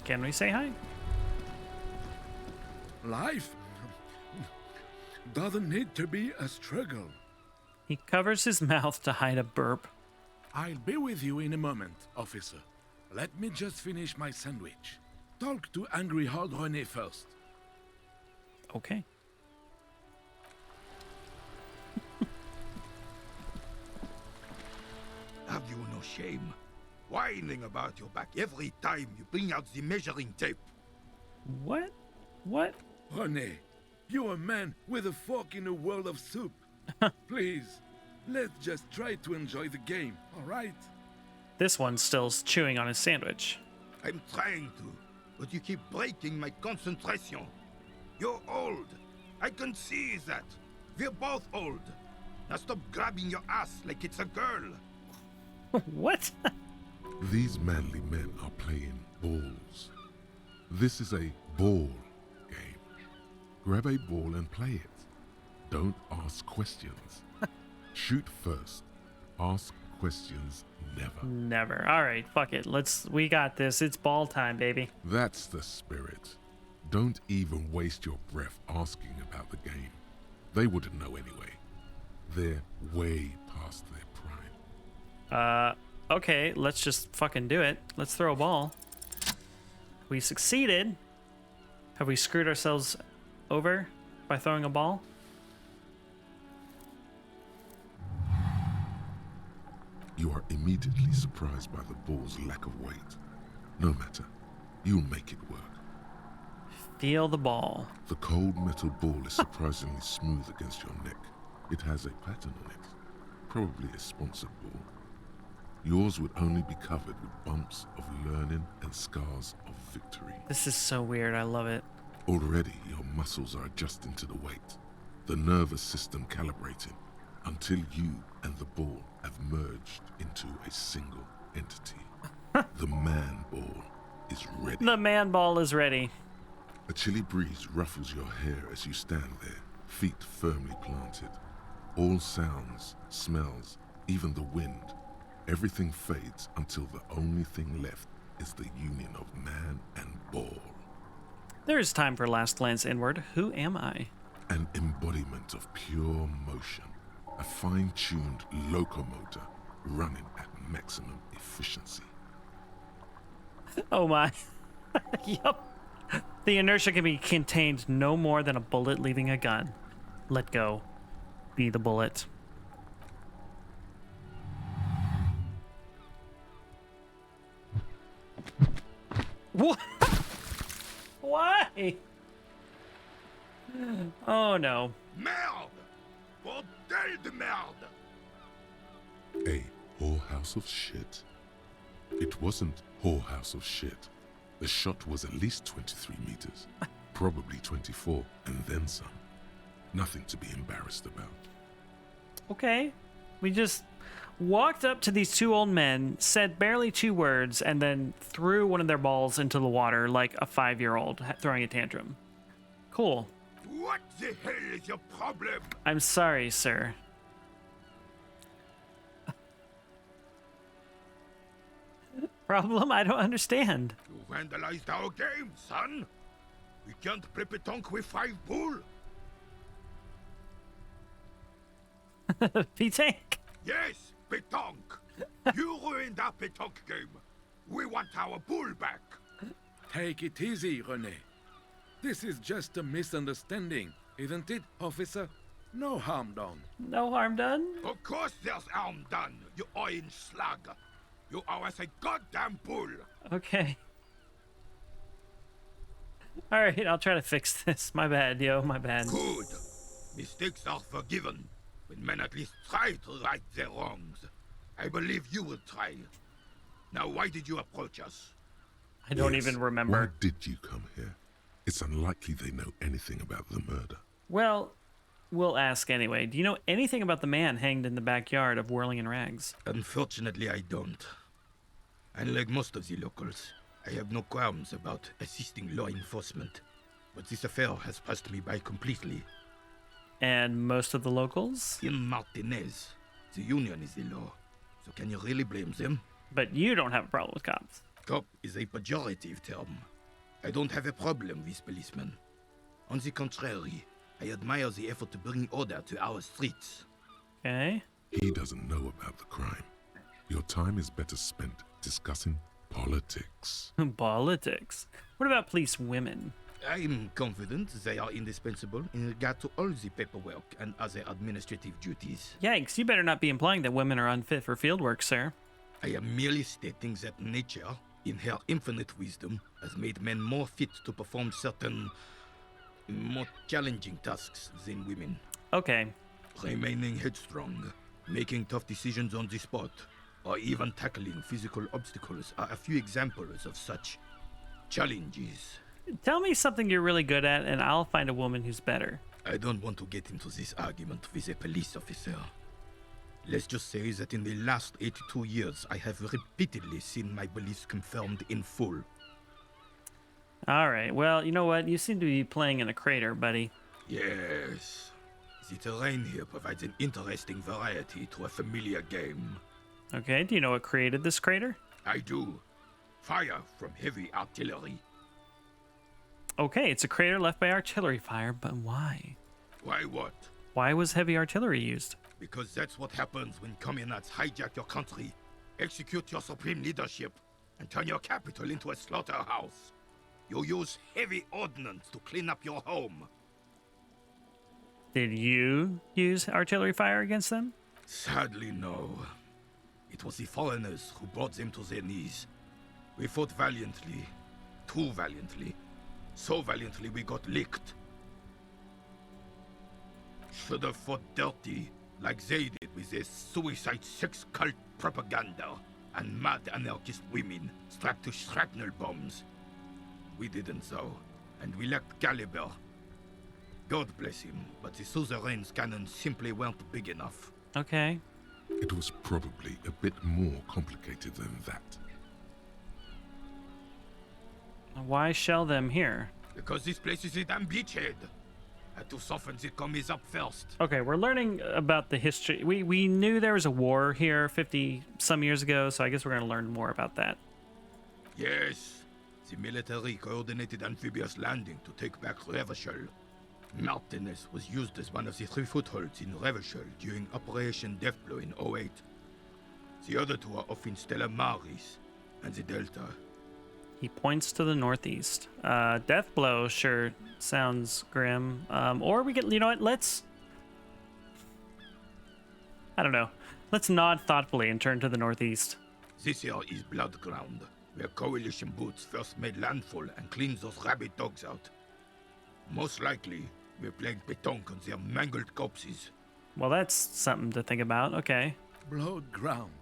Can we say hi? Life doesn't need to be a struggle. He covers his mouth to hide a burp. I'll be with you in a moment, officer. Let me just finish my sandwich. Talk to Angry Hard René first. Okay. Have you no shame? Whining about your back every time you bring out the measuring tape. What? What? René, you're a man with a fork in a world of soup. Please, let's just try to enjoy the game, all right? This one's still chewing on his sandwich. I'm trying to, but you keep breaking my concentration. You're old. I can see that. We're both old. Now stop grabbing your ass like it's a girl. What? These manly men are playing balls. This is a ball game. Grab a ball and play it. Don't ask questions. Shoot first. Ask questions never. Never. All right, fuck it. We got this. It's ball time, baby. That's the spirit. Don't even waste your breath asking about the game. They wouldn't know anyway. They're way past their prime. Okay, let's just fucking do it. Let's throw a ball. We succeeded. Have we screwed ourselves over by throwing a ball? You are immediately surprised by the ball's lack of weight. No matter, you'll make it work. Feel the ball. The cold metal ball is surprisingly smooth against your neck. It has a pattern on it, probably a sponsored ball. Yours would only be covered with bumps of learning and scars of victory. This is so weird, I love it. Already your muscles are adjusting to the weight, the nervous system calibrating, until you and the ball have merged into a single entity. The man ball is ready. The man ball is ready. A chilly breeze ruffles your hair as you stand there, feet firmly planted. All sounds, smells, even the wind, everything fades until the only thing left is the union of man and ball. There is time for last glance inward. Who am I? An embodiment of pure motion, a fine-tuned locomotor running at maximum efficiency. Oh my. Yup. The inertia can be contained no more than a bullet leaving a gun. Let go. Be the bullet. What? Why? Oh no. Merde! Bordel de merde! A whorehouse of shit? It wasn't whorehouse of shit. The shot was at least 23 meters, probably 24, and then some. Nothing to be embarrassed about. Okay. We just walked up to these two old men, said barely 2 words, and then threw one of their balls into the water like a 5-year-old throwing a tantrum. Cool. What the hell is your problem? I'm sorry, sir. Problem? I don't understand. You vandalized our game, son. We can't play pétanque with 5 bull. P-Tank? Yes, pétanque. You ruined our pétanque game. We want our bull back. Take it easy, René. This is just a misunderstanding, isn't it, officer? No harm done. No harm done? Of course there's harm done, you orange slug. You owe us a goddamn bull. Okay. Alright, I'll try to fix this. My bad, yo, my bad. Good. Mistakes are forgiven when men at least try to right their wrongs. I believe you will try. Now, why did you approach us? I don't even remember. Why did you come here? It's unlikely they know anything about the murder. Well, we'll ask anyway. Do you know anything about the man hanged in the backyard of Whirling in Rags? Unfortunately, I don't. Unlike most of the locals, I have no qualms about assisting law enforcement. But this affair has passed me by completely. And most of the locals? In Martinez, the union is the law. So can you really blame them? But you don't have a problem with cops. Cop is a pejorative term. I don't have a problem with policemen. On the contrary, I admire the effort to bring order to our streets. Okay. He doesn't know about the crime. Your time is better spent discussing politics. Politics? What about police women? I'm confident they are indispensable in regard to all the paperwork and other administrative duties. Yikes, you better not be implying that women are unfit for field work, sir. I am merely stating that nature, in her infinite wisdom, has made men more fit to perform certain, more challenging tasks than women. Okay. Remaining headstrong, making tough decisions on the spot, or even tackling physical obstacles are a few examples of such challenges. Tell me something you're really good at, and I'll find a woman who's better. I don't want to get into this argument with a police officer. Let's just say that in the last 82 years, I have repeatedly seen my beliefs confirmed in full. All right, well, you know what? You seem to be playing in a crater, buddy. Yes. The terrain here provides an interesting variety to a familiar game. Okay, do you know what created this crater? I do. Fire from heavy artillery. Okay, it's a crater left by artillery fire, but why? Why what? Why was heavy artillery used? Because that's what happens when communards hijack your country, execute your supreme leadership, and turn your capital into a slaughterhouse. You use heavy ordnance to clean up your home. Did you use artillery fire against them? Sadly, no. It was the foreigners who brought them to their knees. We fought valiantly. Too valiantly. So valiantly we got licked. Should have fought dirty, like they did with their suicide sex cult propaganda and mad anarchist women strapped to shrapnel bombs. We didn't though, and we lacked caliber. God bless him, but the suzerain's cannons simply weren't big enough. Okay. It was probably a bit more complicated than that. Why shell them here? Because this place is a damn beachhead. Had to soften the commies up first. Okay, we're learning about the history. We knew there was a war here 50-some years ago, so I guess we're going to learn more about that. Yes, the military coordinated amphibious landing to take back Revachol. Martinez was used as one of the 3 footholds in Revachol during Operation Deathblow in 08. The other 2 are off in Stella Maris and the Delta. He points to the northeast. Deathblow sure sounds grim. Or we get, you know what, let's... I don't know. Let's nod thoughtfully and turn to the northeast. This here is Blood Ground, where coalition boots first made landfall and cleaned those rabid dogs out. Most likely, we're playing pétanque on their mangled corpses. Well, that's something to think about. Okay. Blood ground.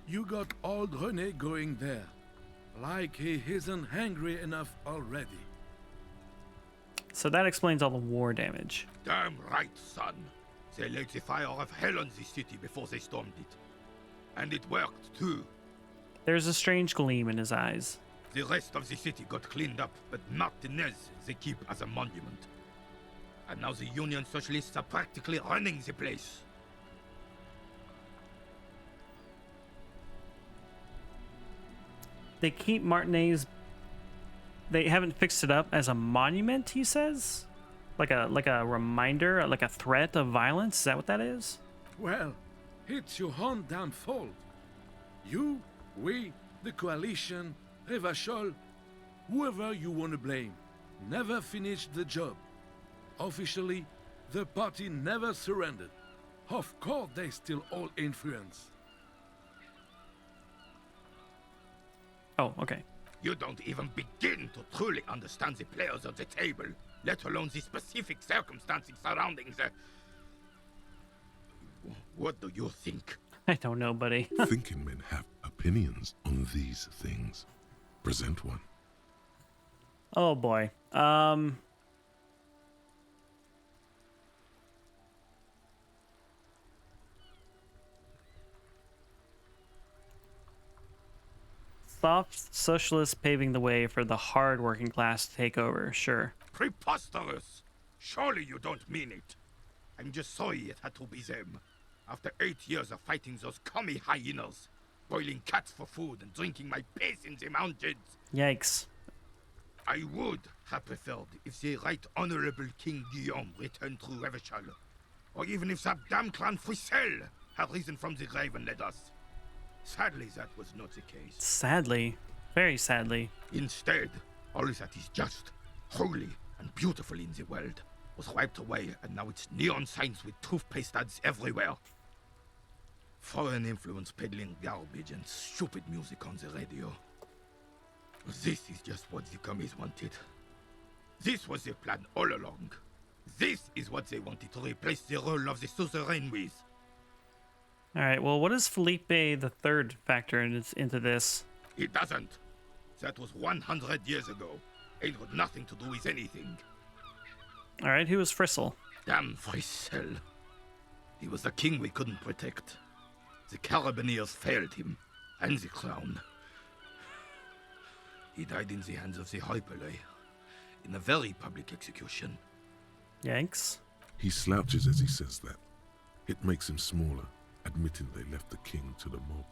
You got old René going there. Like he isn't hungry enough already. So that explains all the war damage. Damn right, son. They laid the fire of hell on the city before they stormed it. And it worked, too. There's a strange gleam in his eyes. The rest of the city got cleaned up, but Martinez they keep as a monument. And now the Union Socialists are practically running the place. They keep Martinez. They haven't fixed it up as a monument, he says? Like a reminder, like a threat of violence? Is that what that is? Well, it's your own damn fault. You, we, the coalition, Revachol, whoever you want to blame, never finished the job. Officially, the party never surrendered. Of course, they still all influence. Oh, okay. You don't even begin to truly understand the players of the table, let alone the specific circumstances surrounding the... What do you think? I don't know, buddy. Thinking men have opinions on these things. Present one. Oh boy. Soft socialists paving the way for the hard working class to take over. Sure. Preposterous! Surely you don't mean it. I'm just sorry it had to be them. After 8 years of fighting those commie hyenas, boiling cats for food and drinking my piss in the mountains. Yikes. I would have preferred if the Right Honorable King Guillaume returned through Revachol, or even if that damn clan Frisel had risen from the grave and led us. Sadly, that was not the case. Sadly. Very sadly. Instead, all that is just, holy, and beautiful in the world was wiped away, and now it's neon signs with toothpaste ads everywhere. Foreign influence peddling garbage and stupid music on the radio. This is just what the commies wanted. This was their plan all along. This is what they wanted to replace the role of the suzerain with. Alright, well, what does Felipe the Third factor into this? It doesn't. That was 100 years ago. Ain't got nothing to do with anything. Alright, who was Frisel? Damn Frisel. He was the king we couldn't protect. The Carabineers failed him, and the crown. He died in the hands of the Hyperlay, in a very public execution. Yikes. He slouches as he says that. It makes him smaller, admitting they left the king to the mob.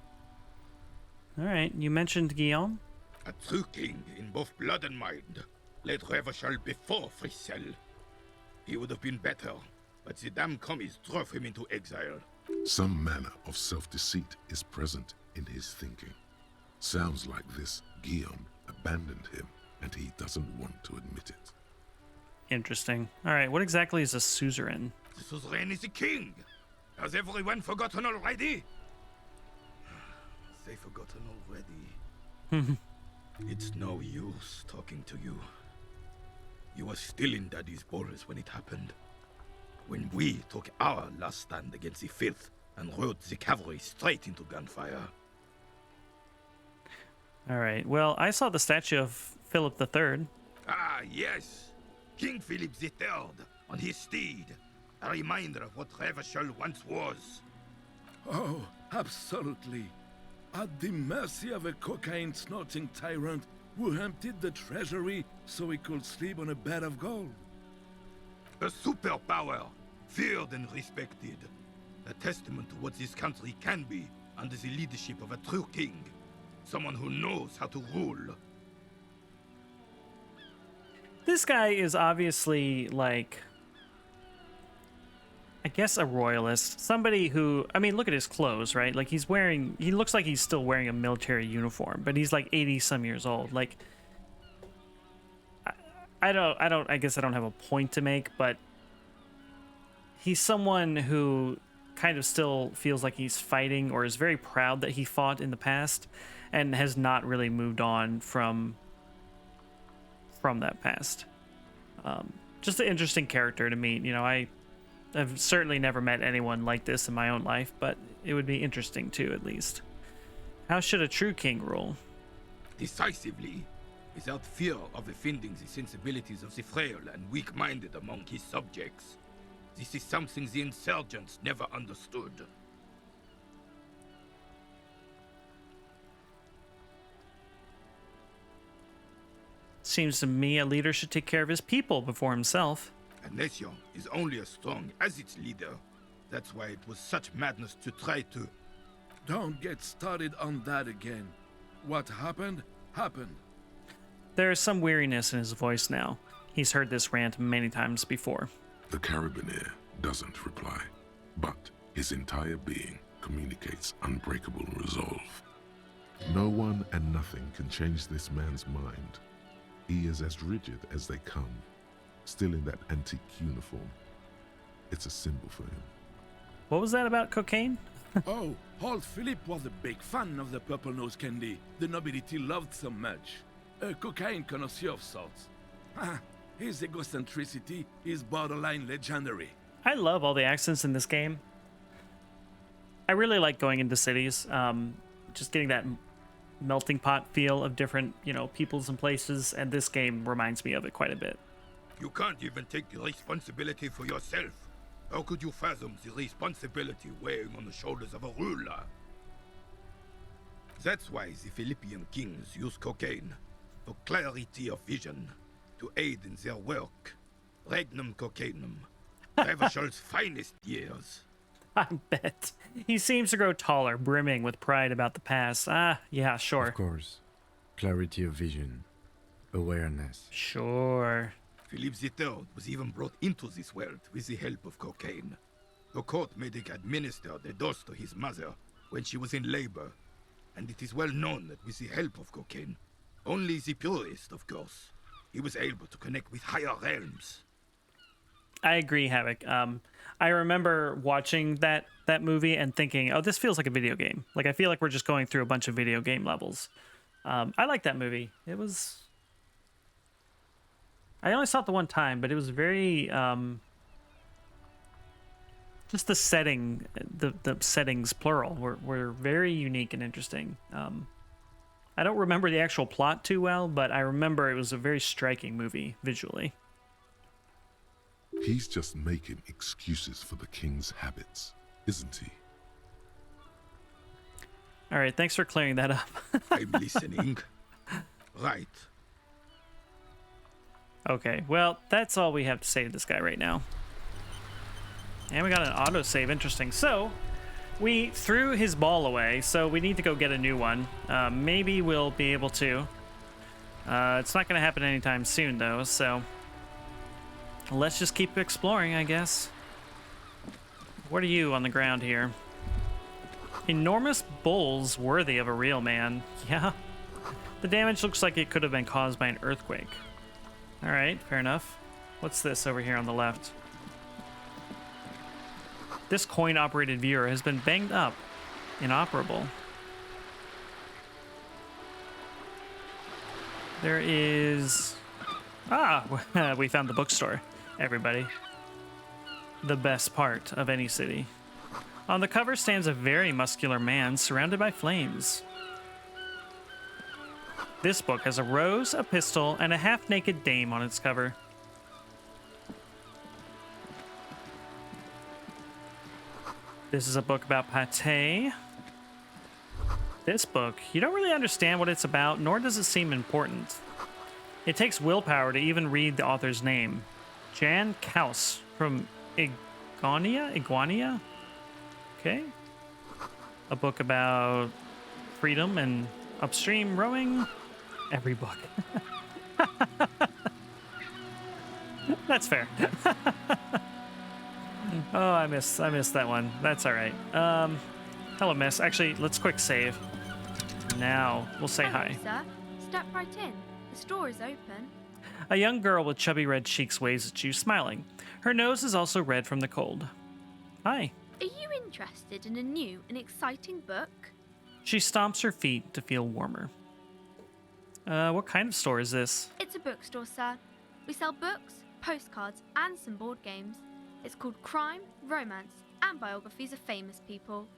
Alright, you mentioned Guillaume? A true king in both blood and mind. Let Revachol before Fricelle. He would have been better, but the damn commies drove him into exile. Some manner of self-deceit is present in his thinking. Sounds like this Guillaume abandoned him, and he doesn't want to admit it. Interesting. All right, what exactly is a suzerain? The suzerain is the king. Has everyone forgotten already? They forgotten already. It's no use talking to you. You were still in Daddy's balls when it happened. When we took our last stand against the filth and rode the cavalry straight into gunfire. All right, well, I saw the statue of Philip III. Ah, yes. King Philip III on his steed. A reminder of what Revachol once was. Oh, absolutely. At the mercy of a cocaine-snorting tyrant who emptied the treasury so he could sleep on a bed of gold. A superpower, feared and respected. A testament to what this country can be under the leadership of a true king. Someone who knows how to rule. This guy is obviously, like, I guess a royalist. Somebody who, I mean, look at his clothes, right? Like, he looks like he's still wearing a military uniform, but he's like 80 some years old. Like, I guess I don't have a point to make, but he's someone who kind of still feels like he's fighting or is very proud that he fought in the past and has not really moved on from that past. Just an interesting character to meet. You know, I've certainly never met anyone like this in my own life, but it would be interesting too, at least. How should a true king rule? Decisively, without fear of offending the sensibilities of the frail and weak-minded among his subjects. This is something the insurgents never understood. Seems to me a leader should take care of his people before himself. A nation is only as strong as its leader. That's why it was such madness to try to... Don't get started on that again. What happened, happened. There is some weariness in his voice now. He's heard this rant many times before. The Carabiner doesn't reply, but his entire being communicates unbreakable resolve. No one and nothing can change this man's mind. He is as rigid as they come, still in that antique uniform. It's a symbol for him. What was that about cocaine? Oh, old Philip was a big fan of the purple nose candy the nobility loved so much. A cocaine connoisseur of sorts. His egocentricity is borderline legendary. I love all the accents in this game. I really like going into cities, just getting that melting pot feel of different, peoples and places, and this game reminds me of it quite a bit. You can't even take the responsibility for yourself. How could you fathom the responsibility weighing on the shoulders of a ruler? That's why the Philippian kings use cocaine, for clarity of vision, to aid in their work. Regnum cocainum, Revachol's finest years. I bet. He seems to grow taller, brimming with pride about the past. Yeah, sure. Of course. Clarity of vision. Awareness. Sure. Philip III was even brought into this world with the help of cocaine. The court made him administer the dose to his mother when she was in labor, and it is well known that with the help of cocaine, only the purest, of course, he was able to connect with higher realms. I agree, Havoc. I remember watching that movie and thinking, oh, this feels like a video game. Like, I feel like we're just going through a bunch of video game levels. I like that movie. It was... I only saw it the one time, but it was very... just the setting, the settings, plural, were very unique and interesting. I don't remember the actual plot too well, but I remember it was a very striking movie visually. He's just making excuses for the king's habits, isn't he? All right, thanks for clearing that up. I'm listening. Right. Okay, well, that's all we have to say to this guy right now. And we got an autosave, interesting. So, we threw his ball away, so we need to go get a new one. Maybe we'll be able to. It's not going to happen anytime soon, though, so let's just keep exploring, I guess. What are you on the ground here? Enormous bowls worthy of a real man. Yeah. The damage looks like it could have been caused by an earthquake. All right, fair enough. What's this over here on the left? This coin-operated viewer has been banged up, inoperable. There is... Ah, we found the bookstore, everybody. The best part of any city. On the cover stands a very muscular man surrounded by flames. This book has a rose, a pistol, and a half-naked dame on its cover. This is a book about pate. This book, you don't really understand what it's about, nor does it seem important. It takes willpower to even read the author's name. Jan Kaus from Iguania? Okay. A book about freedom and upstream rowing. Every book. That's fair. Oh, I missed that one. That's all right. Hello, miss. Actually, let's quick save. Now, we'll say Hello, hi. Sir. Step right in. The store is open. A young girl with chubby red cheeks waves at you, smiling. Her nose is also red from the cold. Hi. Are you interested in a new and exciting book? She stomps her feet to feel warmer. What kind of store is this? It's a bookstore, sir. We sell books, postcards, and some board games. It's called Crime, Romance, and Biographies of Famous People.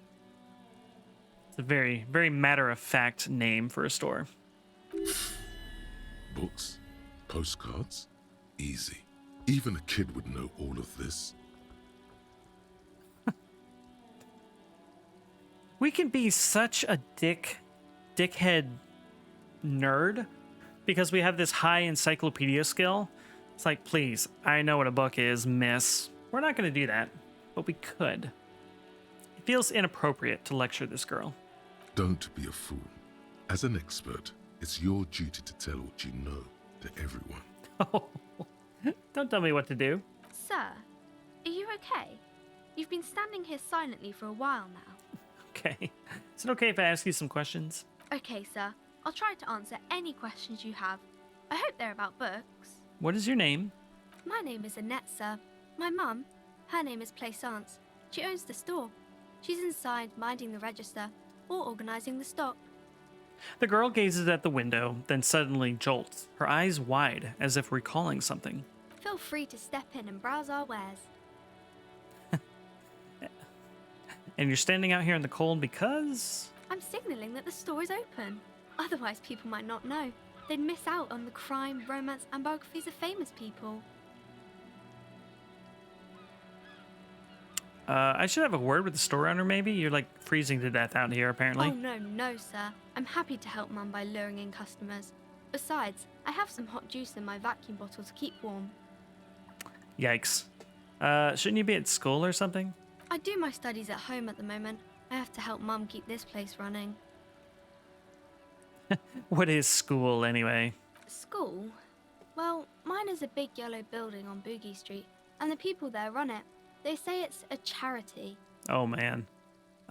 It's a very, very matter-of-fact name for a store. Books? Postcards? Easy. Even a kid would know all of this. We can be such a dickhead nerd because we have this high encyclopedia skill. It's like, please, I know what a book is, miss. We're not going to do that, but we could. It feels inappropriate to lecture this girl. Don't be a fool. As an expert, it's your duty to tell what you know to everyone. Oh, don't tell me what to do. Sir, are you okay? You've been standing here silently for a while now. Okay. Is it okay if I ask you some questions? Okay, sir. I'll try to answer any questions you have. I hope they're about books. What is your name? My name is Annette, sir. My mum, her name is Plaisance. She owns the store. She's inside minding the register or organising the stock. The girl gazes at the window, then suddenly jolts, her eyes wide as if recalling something. Feel free to step in and browse our wares. And you're standing out here in the cold because... I'm signalling that the store is open. Otherwise, people might not know. They'd miss out on the crime, romance, and biographies of famous people. I should have a word with the store owner, maybe? You're, like, freezing to death out here, apparently. Oh, no, sir. I'm happy to help Mum by luring in customers. Besides, I have some hot juice in my vacuum bottle to keep warm. Yikes. Shouldn't you be at school or something? I do my studies at home at the moment. I have to help Mum keep this place running. What is school, anyway? School? Well, mine is a big yellow building on Boogie Street, and the people there run it. They say it's a charity. Oh, man.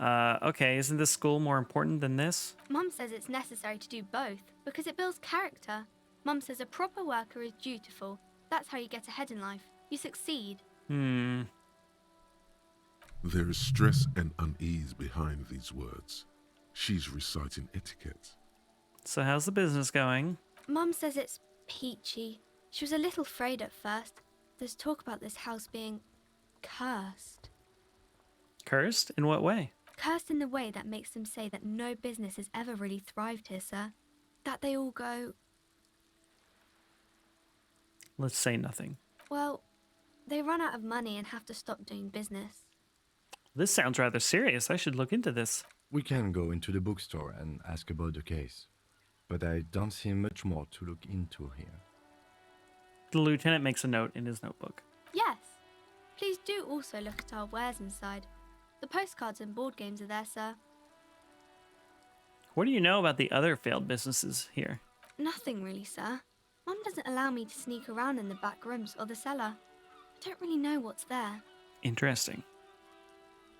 Okay, isn't this school more important than this? Mum says it's necessary to do both, because it builds character. Mum says a proper worker is dutiful. That's how you get ahead in life. You succeed. There is stress and unease behind these words. She's reciting etiquette. So how's the business going? Mum says it's peachy. She was a little afraid at first. There's talk about this house being cursed. Cursed? In what way? Cursed in the way that makes them say that no business has ever really thrived here, sir. That they all go... Let's say nothing. Well, they run out of money and have to stop doing business. This sounds rather serious. I should look into this. We can go into the bookstore and ask about the case, but I don't see much more to look into here. The lieutenant makes a note in his notebook. Yes. Please do also look at our wares inside. The postcards and board games are there, sir. What do you know about the other failed businesses here? Nothing really, sir. Mum doesn't allow me to sneak around in the back rooms or the cellar. I don't really know what's there. Interesting.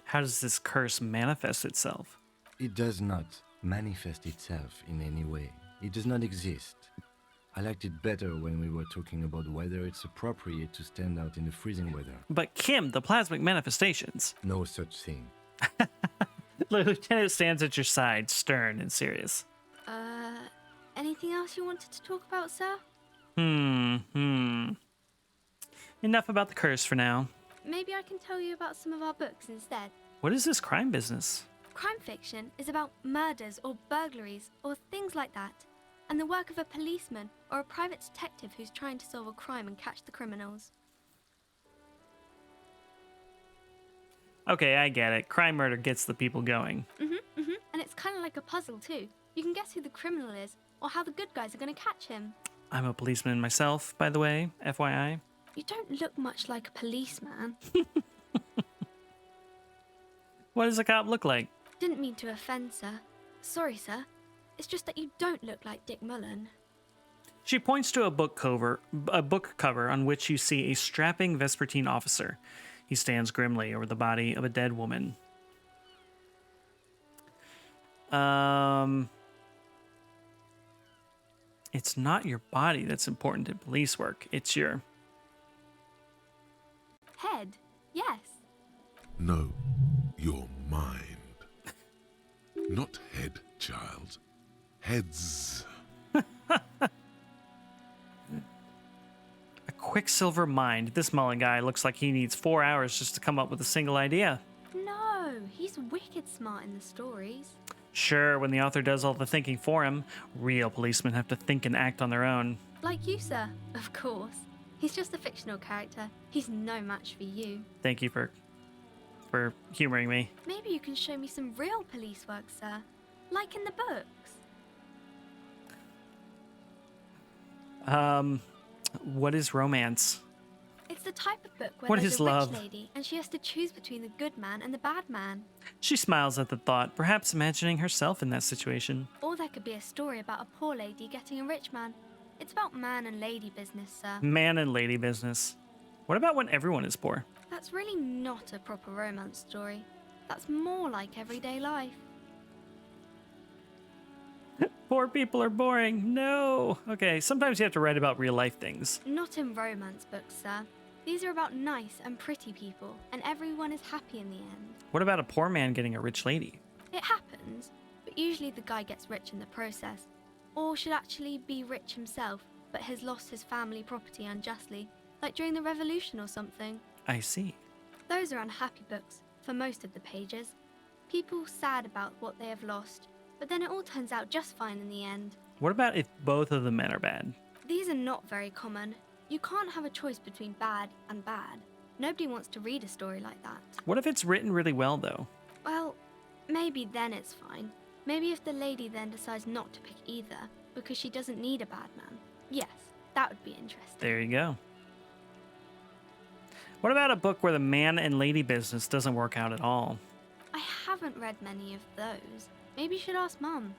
How does this curse manifest itself? It does not manifest itself in any way. It does not exist. I liked it better when we were talking about whether it's appropriate to stand out in the freezing weather. But Kim, the plasmic manifestations. No such thing. The lieutenant stands at your side, stern and serious. Anything else you wanted to talk about, sir? Enough about the curse for now. Maybe I can tell you about some of our books instead. What is this crime business? Crime fiction is about murders or burglaries or things like that, and the work of a policeman or a private detective who's trying to solve a crime and catch the criminals. Okay, I get it. Crime murder gets the people going. And it's kind of like a puzzle too. You can guess who the criminal is or how the good guys are going to catch him. I'm a policeman myself, by the way, FYI. You don't look much like a policeman. What does a cop look like? Didn't mean to offend, sir. Sorry, sir. It's just that you don't look like Dick Mullen. She points to a book cover on which you see a strapping Vespertine officer. He stands grimly over the body of a dead woman. It's not your body that's important in police work. It's your... Head, yes. No, your mind. Not head, child. Heads. A Quicksilver mind. This Mullen guy looks like he needs 4 hours just to come up with a single idea. No, he's wicked smart in the stories. Sure, when the author does all the thinking for him, real policemen have to think and act on their own. Like you, sir, of course. He's just a fictional character. He's no match for you. Thank you for humoring me. Maybe you can show me some real police work, sir. Like in the books. What is romance? It's the type of book where What there's is a rich love? lady and she has to choose between the good man and the bad man. She smiles at the thought, perhaps imagining herself in that situation. Or there could be a story about a poor lady getting a rich man. It's about man and lady business, sir. Man and lady business. What about when everyone is poor? That's really not a proper romance story. That's more like everyday life. Poor people are boring. No. Okay, sometimes you have to write about real life things. Not in romance books, sir. These are about nice and pretty people, and everyone is happy in the end. What about a poor man getting a rich lady? It happens, but usually the guy gets rich in the process. Or should actually be rich himself, but has lost his family property unjustly, like during the revolution or something. I see. Those are unhappy books, for most of the pages. People sad about what they have lost, but then it all turns out just fine in the end. What about if both of the men are bad? These are not very common. You can't have a choice between bad and bad. Nobody wants to read a story like that. What if it's written really well, though? Well, maybe then it's fine. Maybe if the lady then decides not to pick either, because she doesn't need a bad man. Yes, that would be interesting. There you go. What about a book where the man and lady business doesn't work out at all? I haven't read many of those. Maybe you should ask Mum.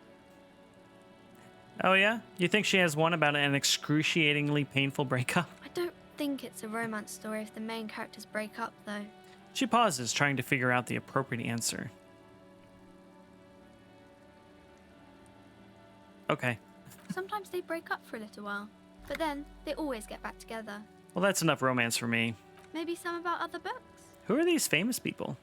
Oh yeah? You think she has one about an excruciatingly painful breakup? I don't think it's a romance story if the main characters break up, though. She pauses, trying to figure out the appropriate answer. Okay. Sometimes they break up for a little while, but then they always get back together. Well, that's enough romance for me. Maybe some about other books? Who are these famous people?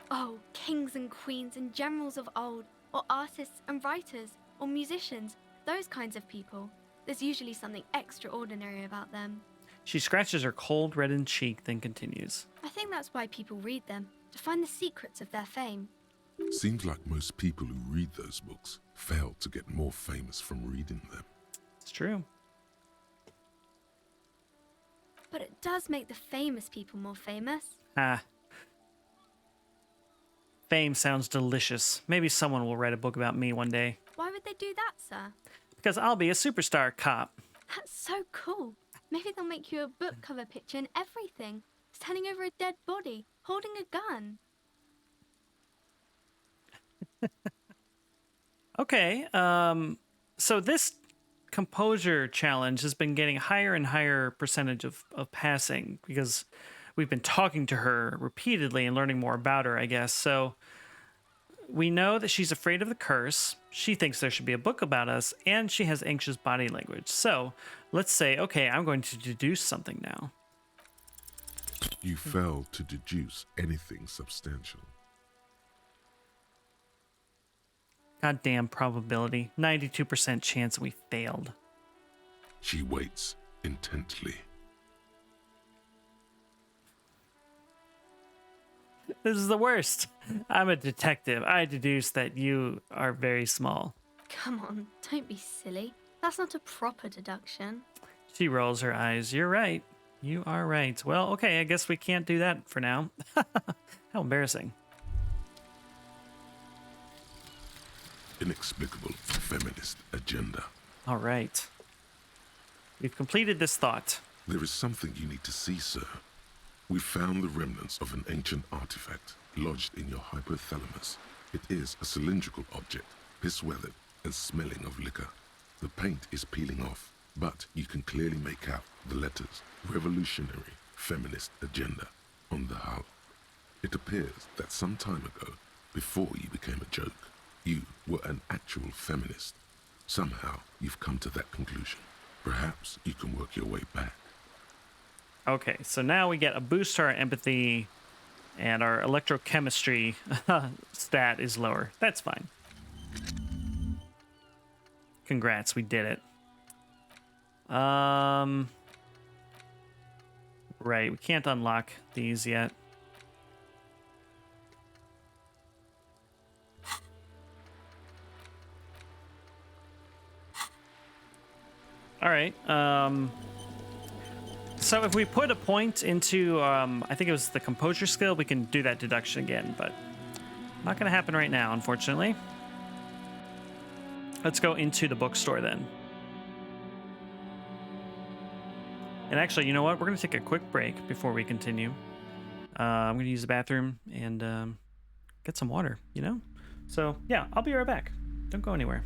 Oh, kings and queens and generals of old, or artists and writers, or musicians, those kinds of people. There's usually something extraordinary about them. She scratches her cold, reddened cheek, then continues. I think that's why people read them, to find the secrets of their fame. Seems like most people who read those books fail to get more famous from reading them. It's true. But it does make the famous people more famous. Ah. Fame sounds delicious. Maybe someone will write a book about me one day. Why would they do that, sir? Because I'll be a superstar cop. That's so cool. Maybe they'll make you a book cover picture and everything. Standing over a dead body, holding a gun. Okay, So this composure challenge has been getting higher and higher percentage of passing because we've been talking to her repeatedly and learning more about her, I guess. So we know that she's afraid of the curse. She thinks there should be a book about us, and she has anxious body language. So let's say, okay, I'm going to deduce something now. You failed to deduce anything substantial. Goddamn probability. 92% chance we failed. She waits intently. This is the worst. I'm a detective. I deduce that you are very small. Come on, don't be silly. That's not a proper deduction. She rolls her eyes. You're right. You are right. Well, okay, I guess we can't do that for now. How embarrassing. Inexplicable feminist agenda. All right. We've completed this thought. There is something you need to see, sir. We found the remnants of an ancient artifact lodged in your hypothalamus. It is a cylindrical object, piss-weathered and smelling of liquor. The paint is peeling off, but you can clearly make out the letters Revolutionary Feminist Agenda on the hull. It appears that some time ago, before you became a joke, you were an actual feminist. Somehow, you've come to that conclusion. Perhaps you can work your way back. Okay, so now we get a boost to our empathy, and our electrochemistry stat is lower. That's fine. Congrats, we did it. Right, we can't unlock these yet. All right. So if we put a point into, I think it was the composure skill, we can do that deduction again, but not going to happen right now, unfortunately. Let's go into the bookstore then. And actually, you know what? We're going to take a quick break before we continue. I'm going to use the bathroom and get some water, you know? So, yeah, I'll be right back. Don't go anywhere.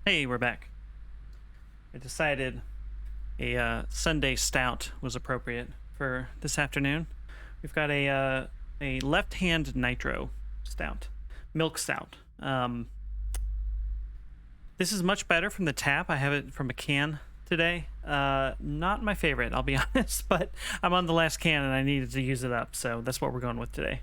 Hey, we're back. I decided a Sunday stout was appropriate for this afternoon. We've got a left-hand nitro stout, milk stout. This is much better from the tap. I have it from a can today. Not my favorite, I'll be honest, but I'm on the last can and I needed to use it up, so that's what we're going with today.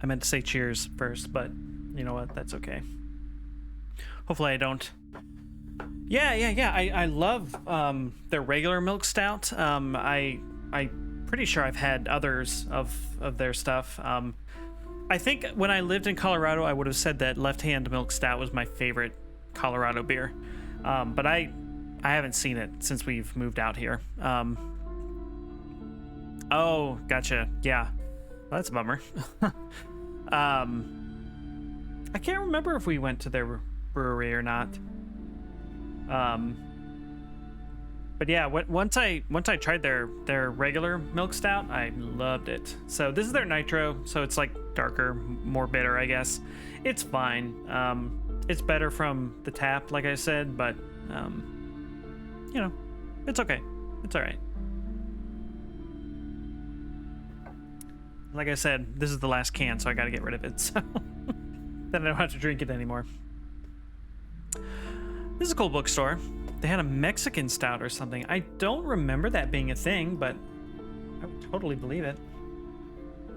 I meant to say cheers first, but you know what? That's okay. Hopefully I don't. Yeah. I love their regular milk stout. I'm pretty sure I've had others of their stuff. I think when I lived in Colorado, I would have said that Left Hand Milk Stout was my favorite Colorado beer. But I haven't seen it since we've moved out here. Oh, gotcha. Yeah. Well, that's a bummer. I can't remember if we went to their brewery or not. But yeah, once I tried their regular milk stout, I loved it. So this is their nitro, so it's like darker, more bitter, I guess. It's fine. It's better from the tap, like I said, but you know, it's okay. It's all right. Like I said, this is the last can, so I gotta get rid of it, so then I don't have to drink it anymore. This is a cool bookstore. they had a Mexican stout or something. I don't remember that being a thing, but I would totally believe it.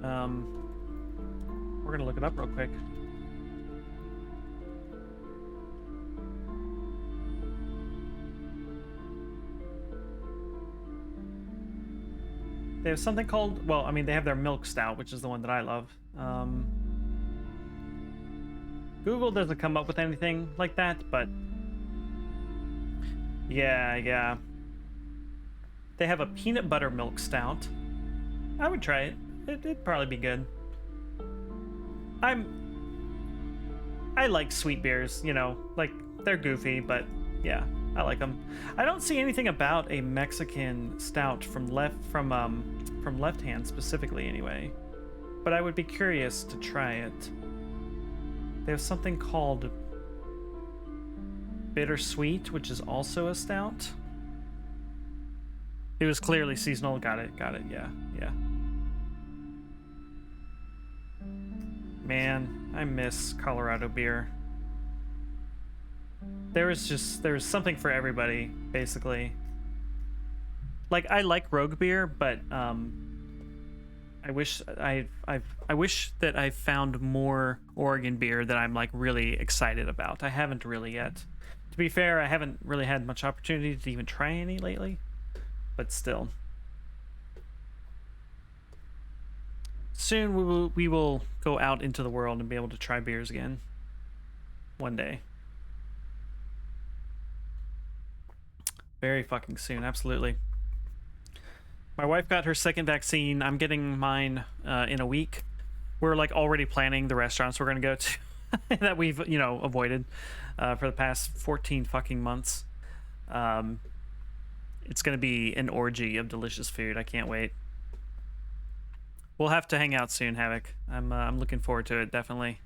We're gonna look it up real quick. They have something called, well, I mean, they have their milk stout, which is the one that I love. Google doesn't come up with anything like that, but yeah. They have a peanut butter milk stout. I would try it. It'd probably be good. I like sweet beers, you know, like they're goofy, but yeah, I like them. I don't see anything about a Mexican stout from Left Hand specifically anyway, but I would be curious to try it. They have something called Bittersweet, which is also a stout. It was clearly seasonal. Got it. Yeah. Man, I miss Colorado beer. There's something for everybody, basically. Like, I like rogue beer, but I wish that I found more Oregon beer that I'm like really excited about. I haven't really yet. To be fair, I haven't really had much opportunity to even try any lately, but still. Soon we will go out into the world and be able to try beers again. One day. Very fucking soon, absolutely. My wife got her second vaccine. I'm getting mine in a week. We're like already planning the restaurants we're gonna go to that we've, you know, avoided for the past 14 fucking months. It's gonna be an orgy of delicious food. I can't wait. We'll have to hang out soon, Havoc. I'm looking forward to it, definitely.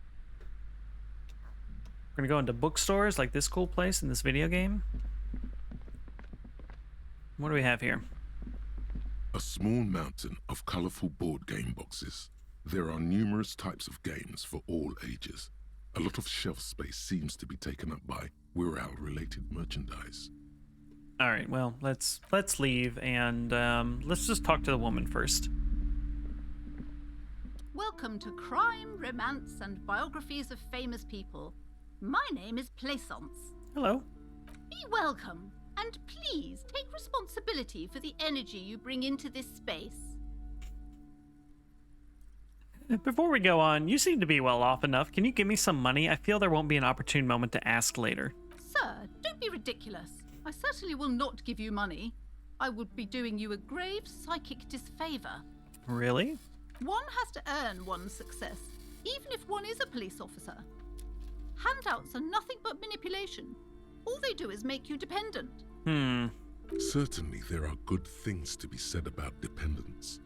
We're gonna go into bookstores like this cool place in this video game. What do we have here? A small mountain of colorful board game boxes. There are numerous types of games for all ages. A lot of shelf space seems to be taken up by Wirral-related merchandise. All right, well, let's leave and let's just talk to the woman first. Welcome to Crime, Romance, and Biographies of Famous People. My name is Plaisance. Hello. Be welcome, and please take responsibility for the energy you bring into this space. Before we go on, you seem to be well off enough. Can you give me some money? I feel there won't be an opportune moment to ask later. Sir, don't be ridiculous. I certainly will not give you money. I would be doing you a grave psychic disfavor. Really? One has to earn one's success, even if one is a police officer. Handouts are nothing but manipulation. All they do is make you dependent. Certainly there are good things to be said about dependence.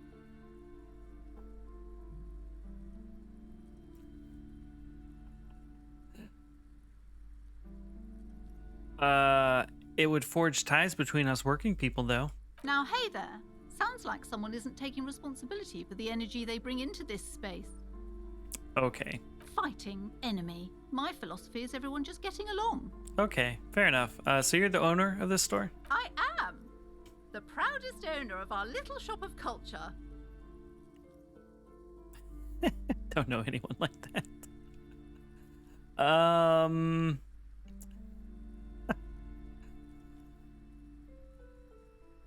It would forge ties between us working people, though. Now, hey there. Sounds like someone isn't taking responsibility for the energy they bring into this space. Okay. Fighting enemy. My philosophy is everyone just getting along. Okay, fair enough. So you're the owner of this store? I am. The proudest owner of our little shop of culture. Don't know anyone like that.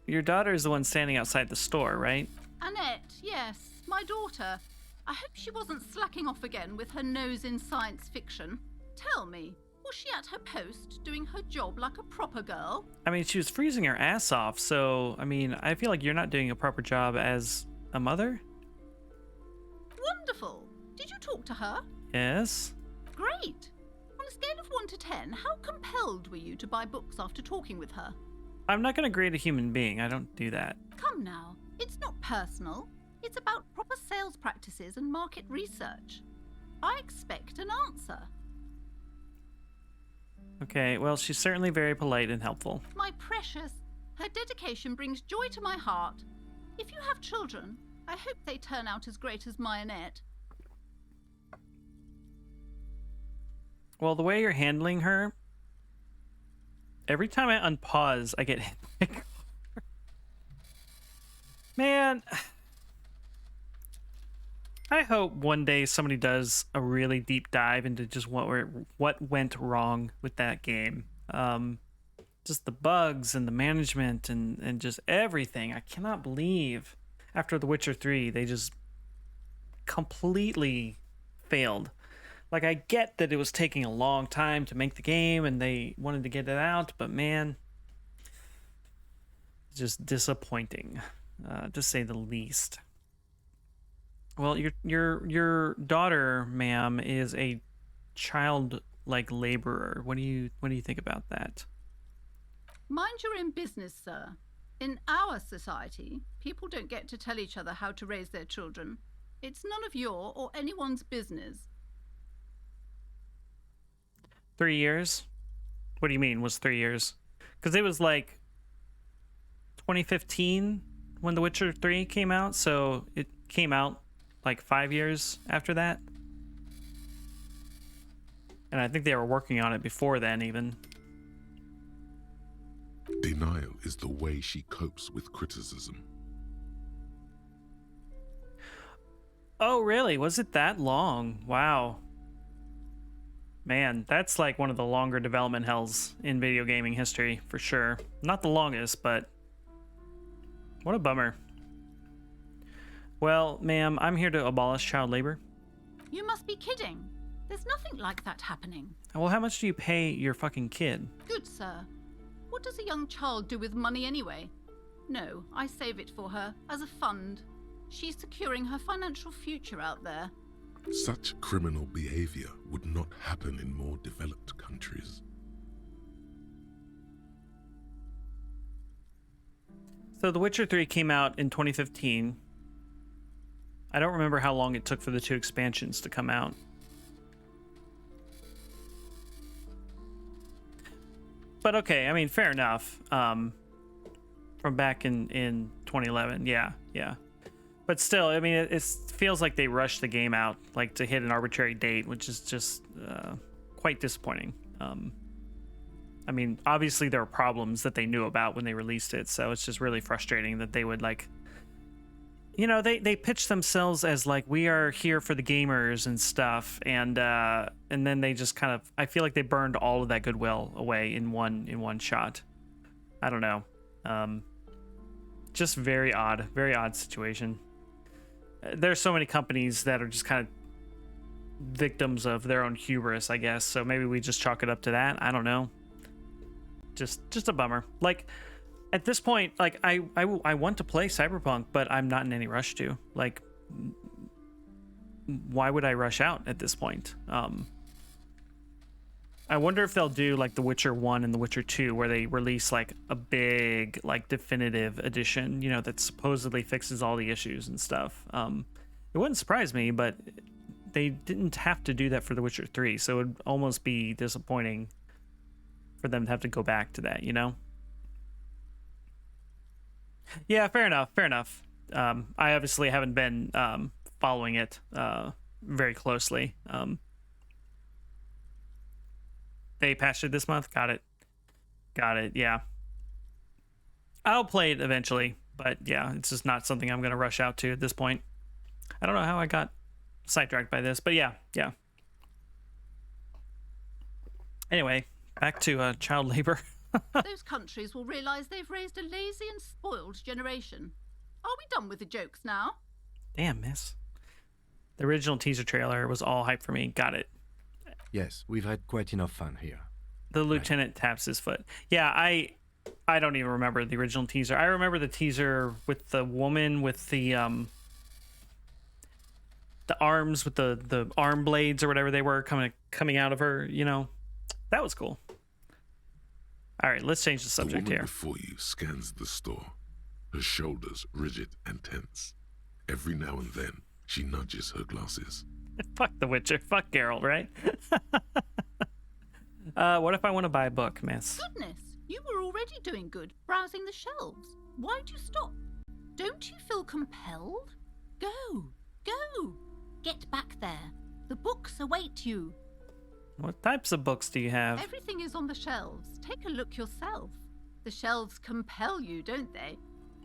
Your daughter is the one standing outside the store, right? Annette, yes, my daughter. I hope she wasn't slacking off again with her nose in science fiction. Tell me, was she at her post doing her job like a proper girl? I mean, she was freezing her ass off, so, I mean, I feel like you're not doing a proper job as a mother? Wonderful. Did you talk to her? Yes. Great. On a scale of 1 to 10, how compelled were you to buy books after talking with her? I'm not going to grade a human being. I don't do that. Come now. It's not personal. It's about proper sales practices and market research. I expect an answer. Okay, well, she's certainly very polite and helpful. My precious, her dedication brings joy to my heart. If you have children, I hope they turn out as great as my Annette. Well, the way you're handling her, every time I unpause, I get hit by a car. Man, I hope one day somebody does a really deep dive into just what went wrong with that game. Just the bugs and the management and just everything. I cannot believe after The Witcher 3, they just completely failed. Like, I get that it was taking a long time to make the game and they wanted to get it out, but man, just disappointing, to say the least. Well, your daughter, ma'am, is a child laborer. What do you think about that? Mind your own business, sir. In our society, people don't get to tell each other how to raise their children. It's none of your or anyone's business. 3 years? What do you mean was 3 years? Because it was like 2015 when The Witcher 3 came out, so it came out like 5 years after that. And I think they were working on it before then even. Denial is the way she copes with criticism. Oh, really? Was it that long? Wow. Man, that's like one of the longer development hells in video gaming history, for sure. Not the longest, but what a bummer. Well, ma'am, I'm here to abolish child labor. You must be kidding. There's nothing like that happening. Well, how much do you pay your fucking kid? Good, sir. What does a young child do with money anyway? No, I save it for her as a fund. She's securing her financial future out there. Such criminal behavior would not happen in more developed countries. So The Witcher 3 came out in 2015. I don't remember how long it took for the 2 expansions to come out. But okay, I mean, fair enough. From back in 2011, yeah. But still, I mean, it feels like they rushed the game out, like to hit an arbitrary date, which is just quite disappointing. I mean, obviously there were problems that they knew about when they released it, so it's just really frustrating that they would they pitch themselves as like, we are here for the gamers and stuff, and then they just kind of, I feel like they burned all of that goodwill away in one shot. I don't know. Just very odd situation. There's so many companies that are just kind of victims of their own hubris, I guess. So maybe we just chalk it up to that. I don't know. Just a bummer. Like, at this point, like, I want to play Cyberpunk, but I'm not in any rush to. Like, why would I rush out at this point? I wonder if they'll do like The Witcher 1 and The Witcher 2, where they release like a big, like, definitive edition, that supposedly fixes all the issues and stuff. It wouldn't surprise me, but they didn't have to do that for The Witcher 3, so it would almost be disappointing for them to have to go back to that, Yeah, fair enough. I obviously haven't been following it very closely. They patched it this month? Got it, yeah. I'll play it eventually, but yeah, it's just not something I'm going to rush out to at this point. I don't know how I got sidetracked by this, but yeah. Anyway, back to child labor. Those countries will realise they've raised a lazy and spoiled generation. Are we done with the jokes now? Damn, miss. The original teaser trailer was all hype for me. Got it. Yes, we've had quite enough fun here. The lieutenant taps his foot. Yeah, I don't even remember the original teaser. I remember the teaser with the woman with the arms with the arm blades or whatever they were coming out of her. That was cool. All right, let's change the subject The woman here. before you scans the store, her shoulders rigid and tense. Every now and then, she nudges her glasses. Fuck The Witcher. Fuck Geralt, right? What if I want to buy a book, miss? Goodness, you were already doing good, browsing the shelves. Why'd you stop? Don't you feel compelled? Go! Get back there. The books await you. What types of books do you have? Everything is on the shelves. Take a look yourself. The shelves compel you, don't they?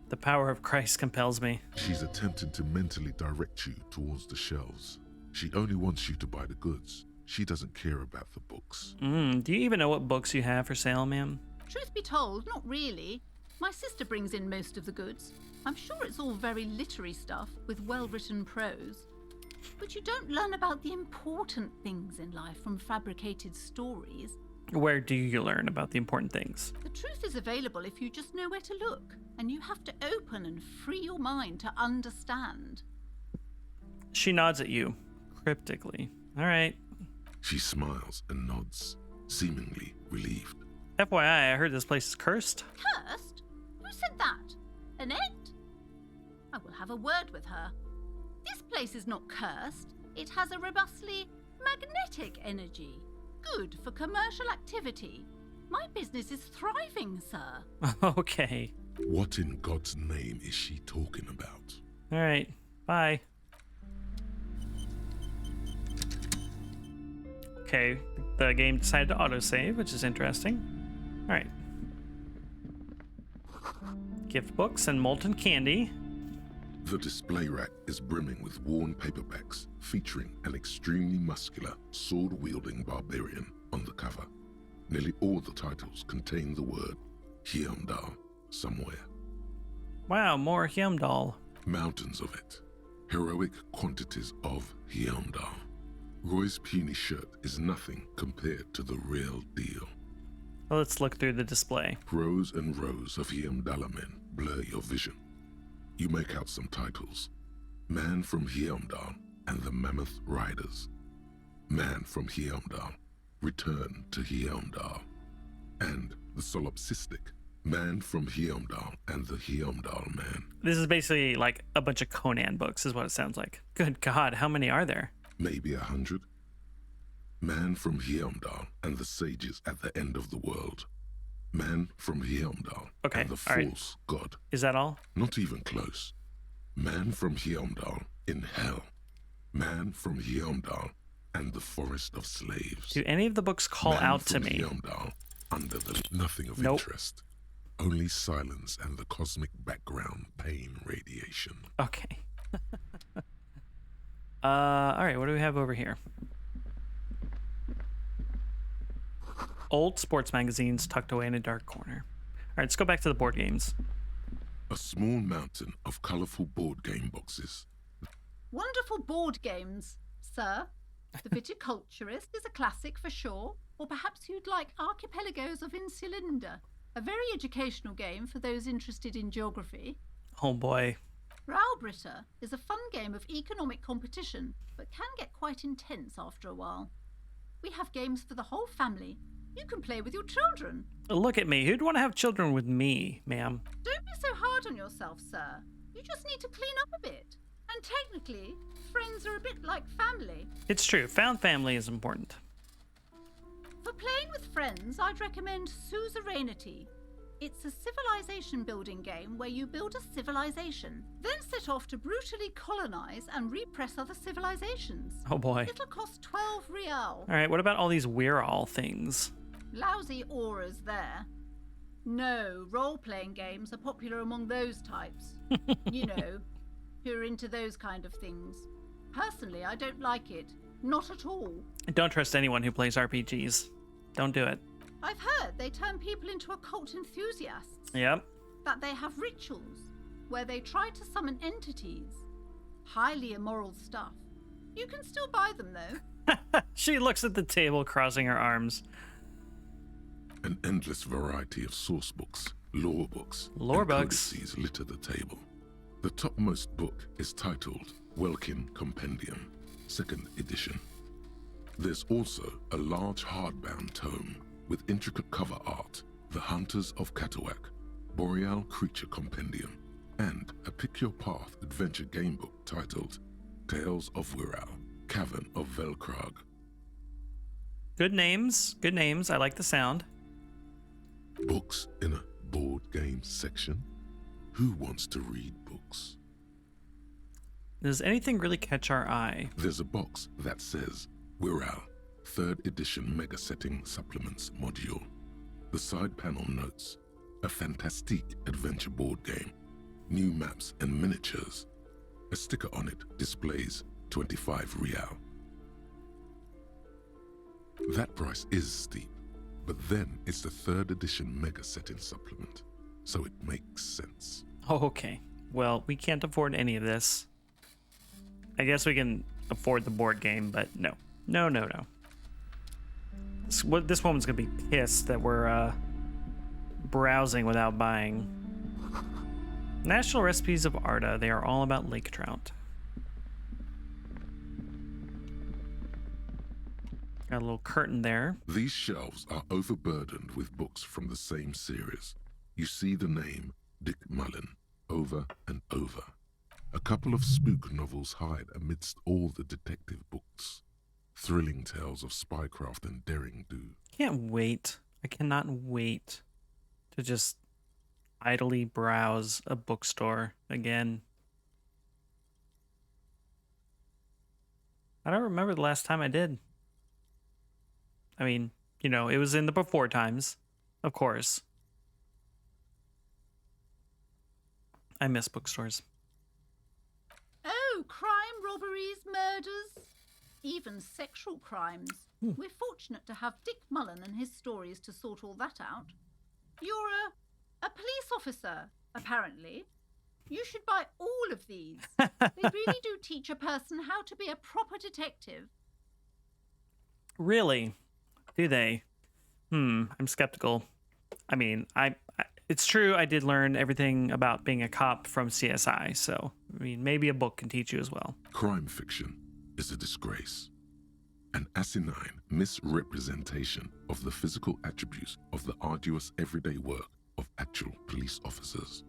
The power of Christ compels me. She's attempting to mentally direct you towards the shelves. She only wants you to buy the goods. She doesn't care about the books. Do you even know what books you have for sale, ma'am? Truth be told, not really. My sister brings in most of the goods. I'm sure it's all very literary stuff with well-written prose. But you don't learn about the important things in life from fabricated stories. Where do you learn about the important things? The truth is available if you just know where to look, and you have to open and free your mind to understand. She nods at you, cryptically. All right. She smiles and nods, seemingly relieved. FYI, I heard this place is cursed. Cursed? Who said that? Annette? I will have a word with her. This place is not cursed. It has a robustly magnetic energy. Good for commercial activity. My business is thriving, sir. Okay. What in God's name is she talking about? All right. Bye. Okay. The game decided to autosave, which is interesting. All right. Gift books and molten candy. The display rack is brimming with worn paperbacks featuring an extremely muscular, sword-wielding barbarian on the cover. Nearly all the titles contain the word Heimdall somewhere. Wow, more Heimdall. Mountains of it. Heroic quantities of Heimdall. Roy's puny shirt is nothing compared to the real deal. Well, let's look through the display. Rows and rows of Heimdall men blur your vision. You make out some titles. Man from Heimdall and the Mammoth Riders. Man from Heimdall, Return to Heimdall. And the solipsistic Man from Heimdall and the Heimdall Man. This is basically like a bunch of Conan books, is what it sounds like. Good God, how many are there? Maybe 100. Man from Heimdall and the sages at the end of the world. Man from Heimdall and the false god. Is that all? Not even close. Man from Heimdall in hell. Man from Heimdall and the forest of slaves. Do any of the books call out to me? Heimdall under the nothing of interest. Only silence and the cosmic background pain radiation. Okay. All right, what do we have over here? Old sports magazines tucked away in a dark corner. All right, let's go back to the board games. A small mountain of colorful board game boxes. Wonderful board games, sir. The Viticulturist is a classic for sure, or perhaps you'd like Archipelagos of Insulinda, a very educational game for those interested in geography. Oh boy. Raubritter is a fun game of economic competition, but can get quite intense after a while. We have games for the whole family. You can play with your children. Look at me. Who'd want to have children with me, ma'am? Don't be so hard on yourself, sir. You just need to clean up a bit. And technically, friends are a bit like family. It's true. Found family is important. For playing with friends, I'd recommend Suzerainty. It's a civilization building game where you build a civilization, then set off to brutally colonize and repress other civilizations. Oh boy. It'll cost 12 real. All right, what about all these We're All things? Lousy auras there. No, role-playing games are popular among those types. You know, who are into those kind of things. Personally, I don't like it. Not at all. Don't trust anyone who plays RPGs. Don't do it. I've heard they turn people into occult enthusiasts. Yep. That they have rituals where they try to summon entities. Highly immoral stuff. You can still buy them, though. She looks at the table, crossing her arms. An endless variety of source books, lore books, and codices litter the table. The topmost book is titled Welkin Compendium, 2nd edition. There's also a large hardbound tome with intricate cover art, The Hunters of Katawak, Boreal Creature Compendium, and a Pick Your Path adventure game book titled Tales of Wirral, Cavern of Velkrag. Good names. Good names. I like the sound. Books in a board game section? Who wants to read books? Does anything really catch our eye? There's a box that says Wirral, 3rd edition Mega Setting Supplements module. The side panel notes, a fantastique adventure board game, new maps and miniatures. A sticker on it displays 25 real. That price is steep, but then it's the 3rd edition Mega Setting Supplement, so it makes sense. Oh, okay. Well, we can't afford any of this. I guess we can afford the board game, but no. No. This woman's gonna be pissed that we're browsing without buying. National Recipes of Arda. They are all about lake trout. Got a little curtain there. These shelves are overburdened with books from the same series. You see the name Dick Mullen over and over. A couple of spook novels hide amidst all the detective books. Thrilling tales of spycraft and daring do. Can't wait. I cannot wait to just idly browse a bookstore again. I don't remember the last time I did. I mean, you know, it was in the before times, of course. I miss bookstores. Oh, crime, robberies, murders, even sexual crimes. We're fortunate to have Dick Mullen and his stories to sort all that out. You're a police officer, apparently. You should buy all of these. They really do teach a person how to be a proper detective. Really? Do they? I'm skeptical. I mean, it's true I did learn everything about being a cop from CSI, so, I mean, maybe a book can teach you as well. Crime fiction is a disgrace. An asinine misrepresentation of the physical attributes of the arduous everyday work of actual police officers.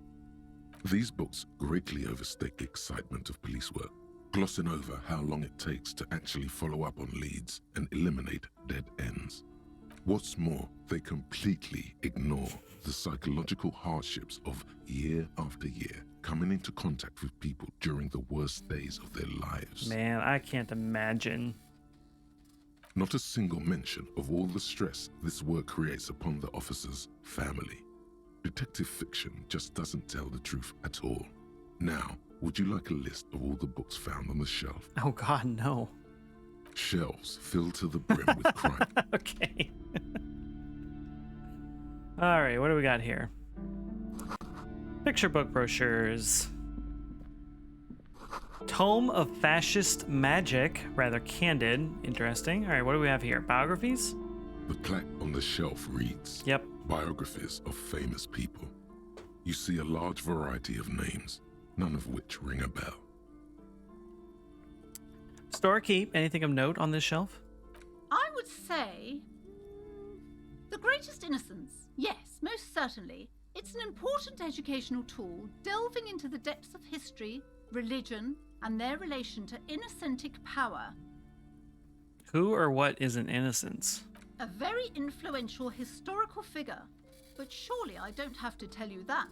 These books greatly overstate the excitement of police work, glossing over how long it takes to actually follow up on leads and eliminate dead ends. What's more, they completely ignore the psychological hardships of year after year coming into contact with people during the worst days of their lives. Man, I can't imagine. Not a single mention of all the stress this work creates upon the officer's family. Detective fiction just doesn't tell the truth at all. Now, would you like a list of all the books found on the shelf? Oh God, no. Shelves filled to the brim with crime. Okay. All right, what do we got here? Picture book brochures. Tome of Fascist Magic, rather candid, interesting. All right, what do we have here? Biographies? The plaque on the shelf reads, Yep. Biographies of famous people. You see a large variety of names, none of which ring a bell. Store keep, anything of note on this shelf? I would say The Greatest Innocence. Yes, most certainly. It's an important educational tool delving into the depths of history, religion, and their relation to innocentic power. Who or what is an innocence? A very influential historical figure. But surely I don't have to tell you that.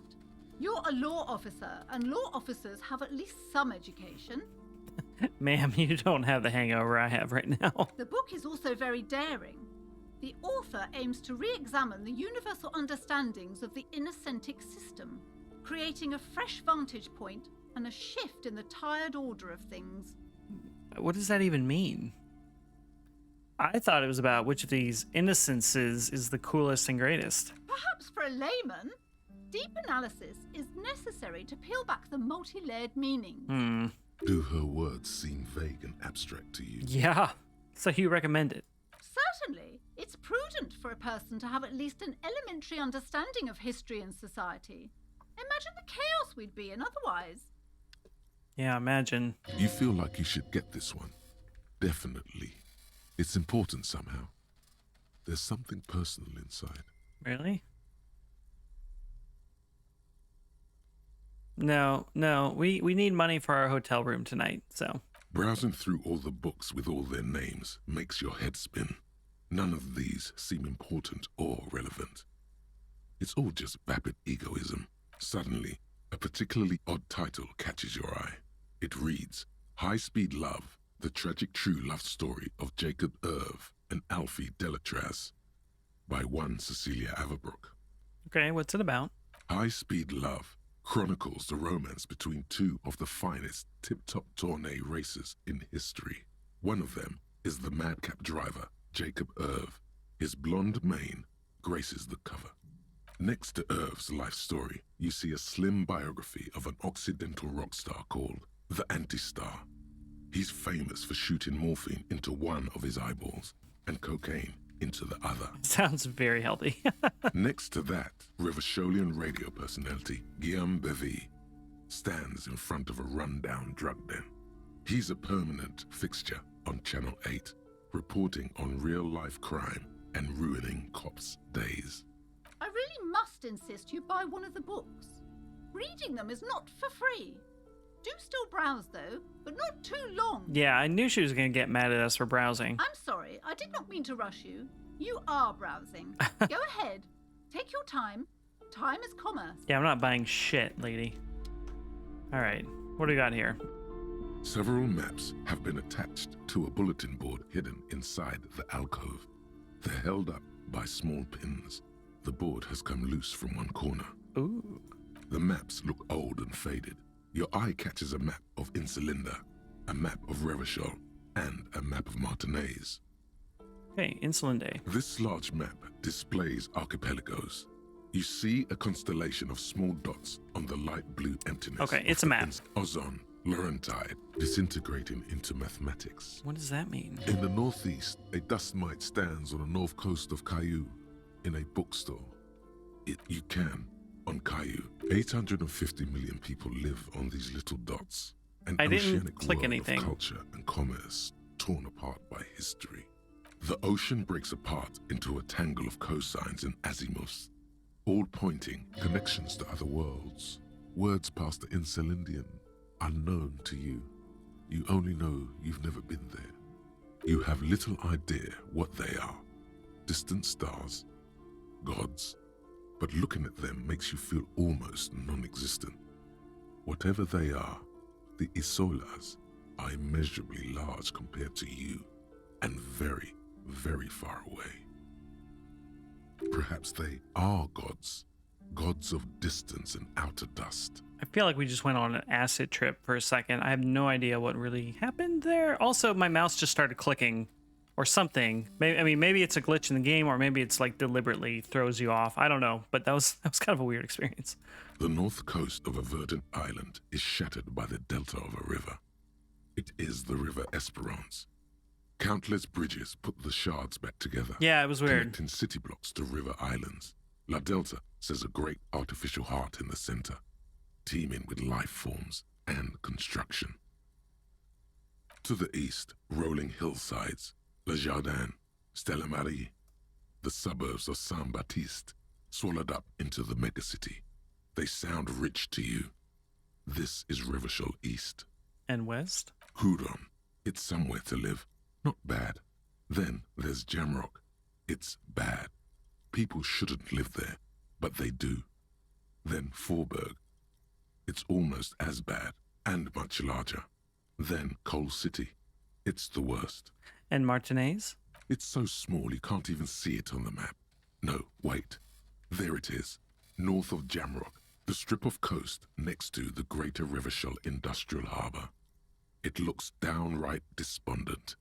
You're a law officer, and law officers have at least some education. Ma'am, you don't have the hangover I have right now. The book is also very daring. The author aims to re-examine the universal understandings of the innocentic system, creating a fresh vantage point and a shift in the tired order of things. What does that even mean? I thought it was about which of these innocences is the coolest and greatest. Perhaps for a layman, deep analysis is necessary to peel back the multi-layered meaning. Do her words seem vague and abstract to you? Yeah, so you recommend it? Certainly. It's prudent for a person to have at least an elementary understanding of history and society. Imagine the chaos we'd be in otherwise. Yeah, imagine. You feel like you should get this one. Definitely. It's important somehow. There's something personal inside. Really? No, we need money for our hotel room tonight, so. Browsing through all the books with all their names makes your head spin. None of these seem important or relevant. It's all just vapid egoism. Suddenly, a particularly odd title catches your eye. It reads, High Speed Love, the tragic true love story of Jacob Irv and Alfie Delatraz by one Cecilia Averbrook. Okay, what's it about? High-Speed Love chronicles the romance between two of the finest tip-top tourney racers in history. One of them is the madcap driver, Jacob Irv. His blonde mane graces the cover. Next to Irv's life story, you see a slim biography of an Occidental rock star called the Anti-Star. He's famous for shooting morphine into one of his eyeballs and cocaine into the other. Sounds very healthy. Next to that, Rivasholian radio personality Guillaume Bevy stands in front of a rundown drug den. He's a permanent fixture on Channel 8, reporting on real-life crime and ruining cops' days. I really must insist you buy one of the books. Reading them is not for free. Do still browse, though, but not too long. Yeah, I knew she was going to get mad at us for browsing. I'm sorry, I did not mean to rush you. You are browsing. Go ahead. Take your time. Time is commerce. Yeah, I'm not buying shit, lady. All right, what do we got here? Several maps have been attached to a bulletin board hidden inside the alcove. They're held up by small pins. The board has come loose from one corner. Ooh. The maps look old and faded. Your eye catches a map of Insulinda, a map of Revachol, and a map of Martinez. Okay, Insulin Day. This large map displays archipelagos. You see a constellation of small dots on the light blue emptiness. Okay, it's a map. Ozon, Laurentide, disintegrating into mathematics. What does that mean? In the northeast, a dust mite stands on the north coast of Caillou in a bookstore. You can. On Caillou, 850 million people live on these little dots. An I didn't oceanic click world anything. Of culture and commerce torn apart by history. The ocean breaks apart into a tangle of cosines and azimuths, all pointing connections to other worlds. Words past the Insulindian, unknown to you. You only know you've never been there. You have little idea what they are. Distant stars, gods. But looking at them makes you feel almost non-existent. Whatever they are, the Isolas are immeasurably large compared to you, and very, very far away. Perhaps they are gods, gods of distance and outer dust. I feel like we just went on an acid trip for a second. I have no idea what really happened there. Also, my mouse just started clicking or something. Maybe it's a glitch in the game, or maybe it's like deliberately throws you off. I don't know, but that was kind of a weird experience. The north coast of a verdant island is shattered by the delta of a river. It is the River Esperance. Countless bridges put the shards back together. Yeah, it was weird. Connecting city blocks to river islands. La Delta says a great artificial heart in the center, teeming with life forms and construction. To the east, rolling hillsides, Le Jardin, Stella Marie, the suburbs of Saint-Baptiste, swallowed up into the megacity. They sound rich to you. This is Revachol East. And west? Hudon. It's somewhere to live. Not bad. Then there's Jamrock. It's bad. People shouldn't live there, but they do. Then Forberg. It's almost as bad, and much larger. Then Coal City. It's the worst. And Martinez? It's so small you can't even see it on the map. No, wait. There it is. North of Jamrock, the strip of coast next to the Greater Revachol Industrial Harbour. It looks downright despondent.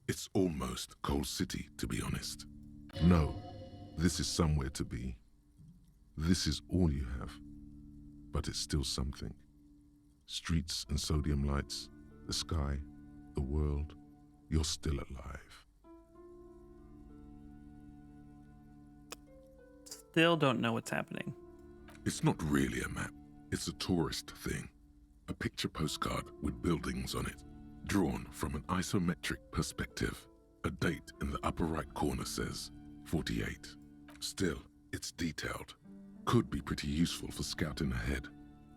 It's almost Coal City, to be honest. No, this is somewhere to be. This is all you have. But it's still something. Streets and sodium lights, the sky, the world. You're still alive. Still don't know what's happening. It's not really a map. It's a tourist thing. A picture postcard with buildings on it, drawn from an isometric perspective. A date in the upper right corner says 48. Still, it's detailed. Could be pretty useful for scouting ahead.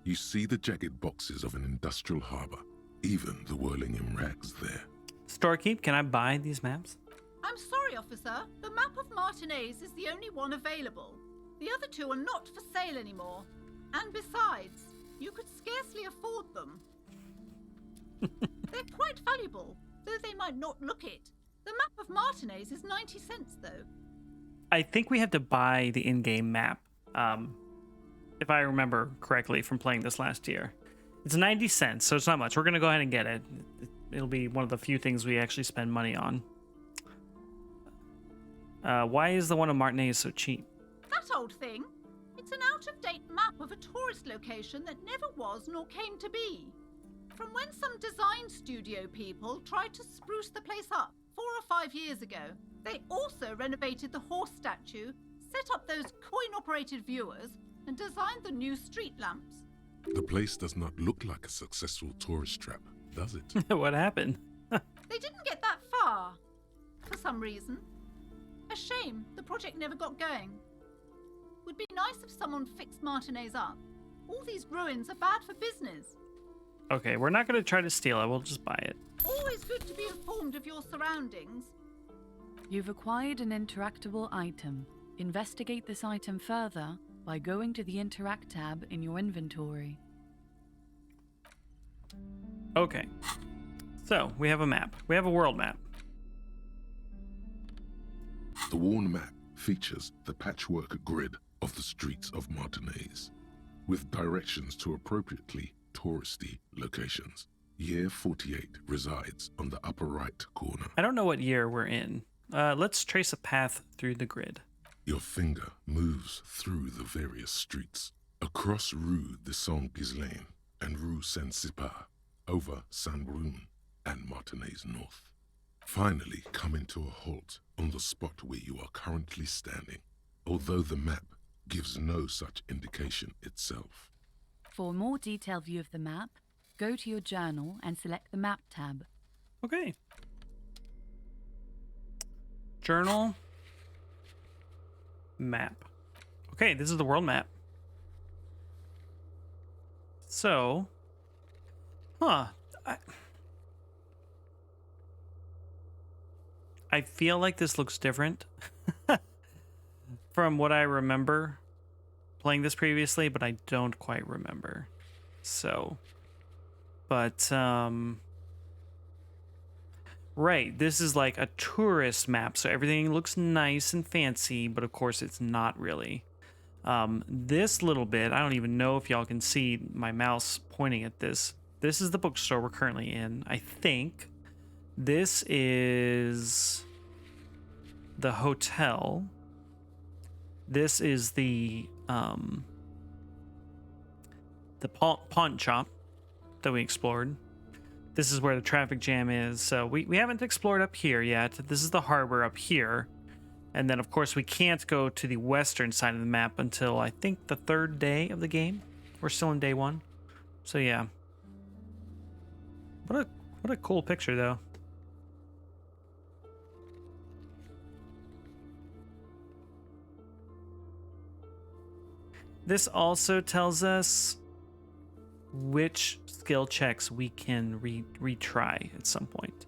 You see the jagged boxes of an industrial harbor, even the whirling in rags there. Storekeep, can I buy these maps? I'm sorry, officer. The map of Martinez is the only one available. The other two are not for sale anymore. And besides, you could scarcely afford them. They're quite valuable, though they might not look it. The map of Martinez is 90 cents, though. I think we have to buy the in-game map, if I remember correctly from playing this last year. It's 90 cents, so it's not much. We're going to go ahead and get it. It'll be one of the few things we actually spend money on. Why is the one on Martinez so cheap? That old thing. It's an out-of-date map of a tourist location that never was nor came to be. From when some design studio people tried to spruce the place up 4 or 5 years ago. They also renovated the horse statue, set up those coin-operated viewers, and designed the new street lamps. The place does not look like a successful tourist trap, does it? What happened? They didn't get that far, for some reason. A shame the project never got going. Would be nice if someone fixed Martinez up. All these ruins are bad for business. Okay, we're not going to try to steal it. We'll just buy it. Always good to be informed of your surroundings. You've acquired an interactable item. Investigate this item further by going to the Interact tab in your inventory. Okay, so we have a map. We have a world map. The worn map features the patchwork grid of the streets of Martinez, with directions to appropriately touristy locations. Year 48 resides on the upper right corner. I don't know what year we're in. Let's trace a path through the grid. Your finger moves through the various streets, across Rue de Saint-Ghislain and Rue Saint-Sipar, over Saint-Brun and Martinez North. Finally coming to a halt on the spot where you are currently standing, although the map gives no such indication itself. For a more detailed view of the map, go to your journal and select the Map tab. Okay. Journal. Map. Okay, this is the world map. So, I feel like this looks different from what I remember playing this previously, but I don't quite remember. So, but, right, this is like a tourist map, so everything looks nice and fancy, but of course it's not really. This little bit, I don't even know if y'all can see my mouse pointing at this. This is the bookstore we're currently in, I think. This is the hotel. This is the pawn shop that we explored. This is where the traffic jam is. So we haven't explored up here yet. This is the harbor up here. And then, of course, we can't go to the western side of the map until, I think, the 3rd day of the game. We're still in day 1. So, yeah. What a cool picture, though. This also tells us which skill checks we can retry at some point.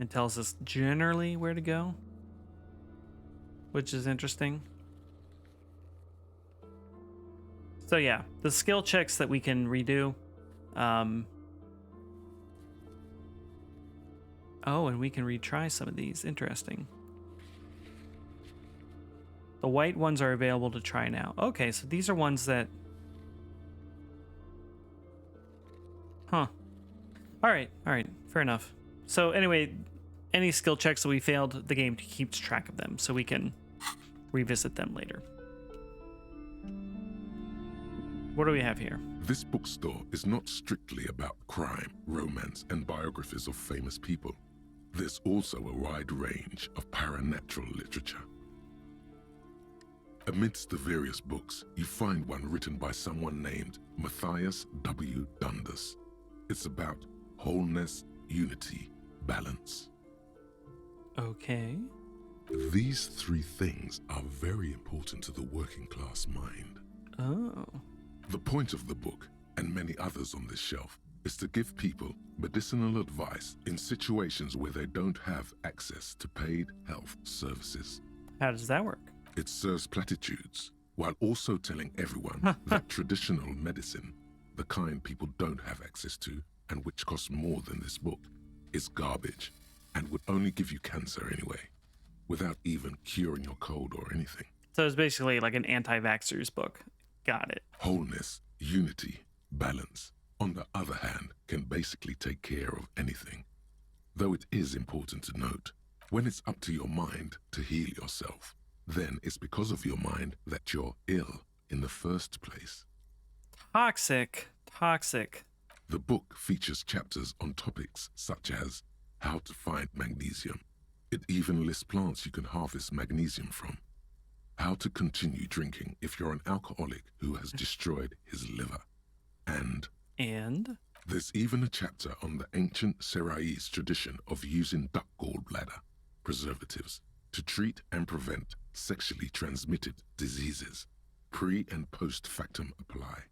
It tells us generally where to go, which is interesting. So yeah, the skill checks that we can redo. Oh, and we can retry some of these. Interesting. The white ones are available to try now. Okay, so these are ones that... Huh. Alright, fair enough. So anyway, any skill checks that we failed, the game keeps track of them, so we can revisit them later. What do we have here? This bookstore is not strictly about crime, romance, and biographies of famous people. There's also a wide range of paranatural literature. Amidst the various books, you find one written by someone named Matthias W. Dundas. It's about wholeness, unity, balance. Okay. These 3 things are very important to the working class mind. Oh. The point of the book, and many others on this shelf, is to give people medicinal advice in situations where they don't have access to paid health services. How does that work? It serves platitudes, while also telling everyone that traditional medicine, the kind people don't have access to, and which costs more than this book, is garbage and would only give you cancer anyway, without even curing your cold or anything. So it's basically like an anti-vaxxer's book. Got it. Wholeness, unity, balance, on the other hand, can basically take care of anything. Though it is important to note, when it's up to your mind to heal yourself, then it's because of your mind that you're ill in the first place. Toxic. The book features chapters on topics such as how to find magnesium. It even lists plants you can harvest magnesium from. How to continue drinking if you're an alcoholic who has destroyed his liver. And there's even a chapter on the ancient Seraïs tradition of using duck gallbladder preservatives to treat and prevent sexually transmitted diseases. Pre and post factum apply.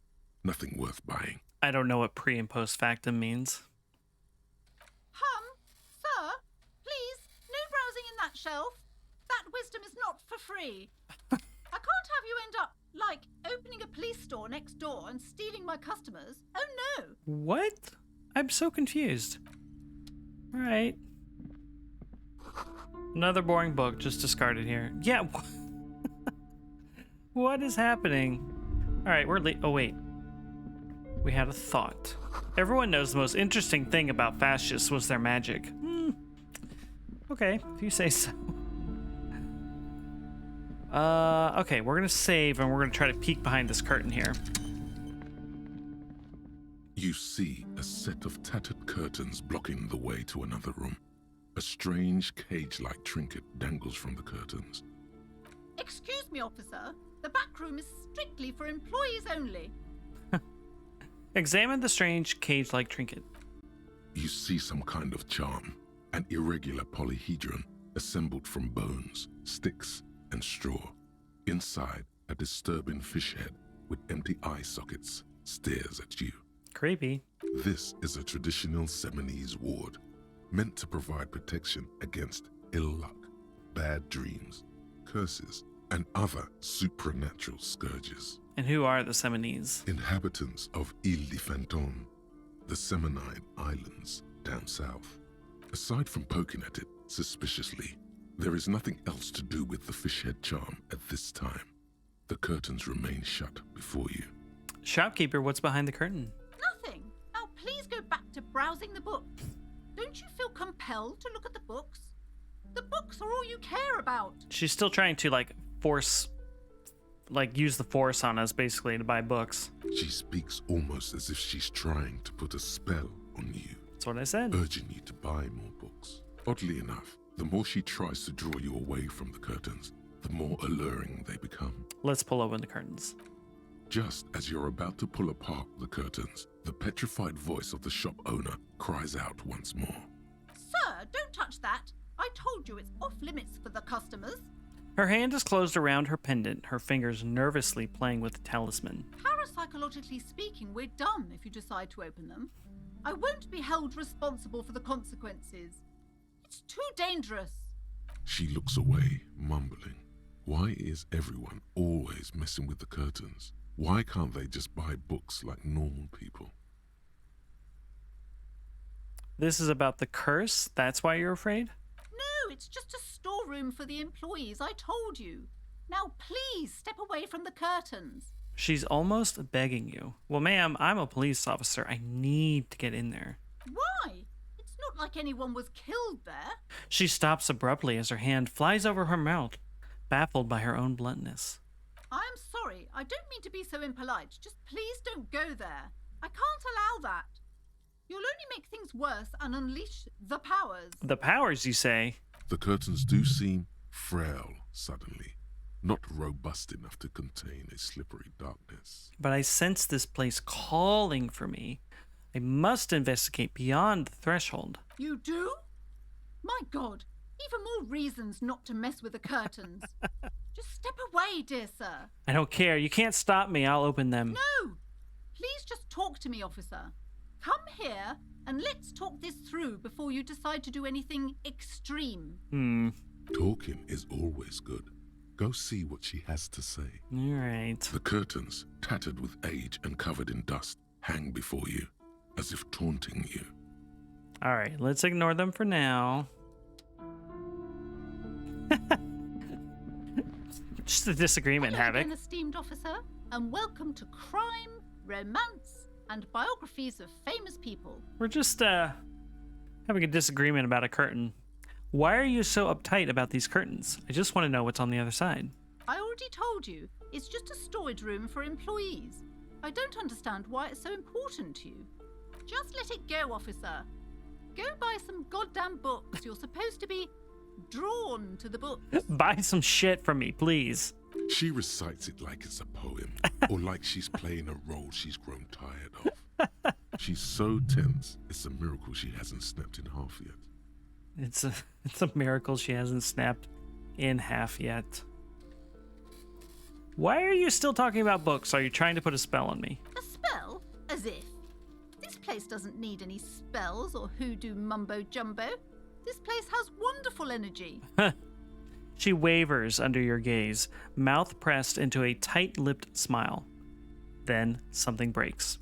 Nothing worth buying. I don't know what pre and post factum means. Sir, please, no browsing in that shelf. That wisdom is not for free. I can't have you end up, like, opening a police store next door and stealing my customers. Oh no. What? I'm so confused. All right. Another boring book just discarded here. Yeah. What is happening? All right, we're late. Oh, wait. We had a thought. Everyone knows the most interesting thing about fascists was their magic. Okay, if you say so. Okay, we're gonna save and we're gonna try to peek behind this curtain here. You see a set of tattered curtains blocking the way to another room. A strange cage-like trinket dangles from the curtains. Excuse me, officer. The back room is strictly for employees only. Examine the strange cage-like trinket. You see some kind of charm, an irregular polyhedron assembled from bones, sticks, and straw. Inside, a disturbing fish head with empty eye sockets stares at you. Creepy. This is a traditional Seminese ward, meant to provide protection against ill luck, bad dreams, curses, and other supernatural scourges. And who are the Seminese? Inhabitants of Ile de Fantôme, the Seminide Islands down south. Aside from poking at it suspiciously, there is nothing else to do with the fish head charm at this time. The curtains remain shut before you. Shopkeeper, what's behind the curtain? Nothing. Now please go back to browsing the books. Don't you feel compelled to look at the books? The books are all you care about. She's still trying to, use the force on us, basically, to buy books. She speaks almost as if she's trying to put a spell on you. That's what I said. Urging you to buy more books. Oddly enough, the more she tries to draw you away from the curtains, the more alluring they become. Let's pull open the curtains. Just as you're about to pull apart the curtains, the petrified voice of the shop owner cries out once more. Sir, don't touch that. I told you it's off limits for the customers. Her hand is closed around her pendant, her fingers nervously playing with the talisman. Parapsychologically speaking, we're done if you decide to open them. I won't be held responsible for the consequences. It's too dangerous. She looks away, mumbling. Why is everyone always messing with the curtains? Why can't they just buy books like normal people? This is about the curse? That's why you're afraid? No, it's just a storeroom for the employees, I told you. Now please step away from the curtains. She's almost begging you. Well, ma'am, I'm a police officer. I need to get in there. Why? It's not like anyone was killed there. She stops abruptly as her hand flies over her mouth, baffled by her own bluntness. I'm sorry, I don't mean to be so impolite. Just please don't go there. I can't allow that. You'll only make things worse and unleash the powers. The powers, you say? The curtains do seem frail suddenly, not robust enough to contain a slippery darkness. But I sense this place calling for me. I must investigate beyond the threshold. You do? My God, even more reasons not to mess with the curtains. Just step away, dear sir. I don't care. You can't stop me. I'll open them. No! Please just talk to me, officer. Come here and let's talk this through before you decide to do anything extreme. Talking is always good. Go see what she has to say. All right. The curtains, tattered with age and covered in dust, hang before you. as if taunting you. All right, let's ignore them for now. Just a disagreement, Hello Havoc. again, esteemed officer, and welcome to Crime, Romance, and Biographies of Famous People. We're just having a disagreement about a curtain. Why are you so uptight about these curtains? I just want to know what's on the other side. I already told you, it's just a storage room for employees. I don't understand why it's so important to you. Just let it go, officer. Go buy some goddamn books. You're supposed to be drawn to the books. Buy some shit from me, please. She recites it like it's a poem, or like she's playing a role she's grown tired of. She's so tense, it's a miracle she hasn't snapped in half yet. It's a miracle she hasn't snapped in half yet. Why are you still talking about books? Are you trying to put a spell on me? A spell? As if. This place doesn't need any spells or hoodoo mumbo jumbo. This place has wonderful energy. She wavers under your gaze, mouth pressed into a tight-lipped smile. Then something breaks.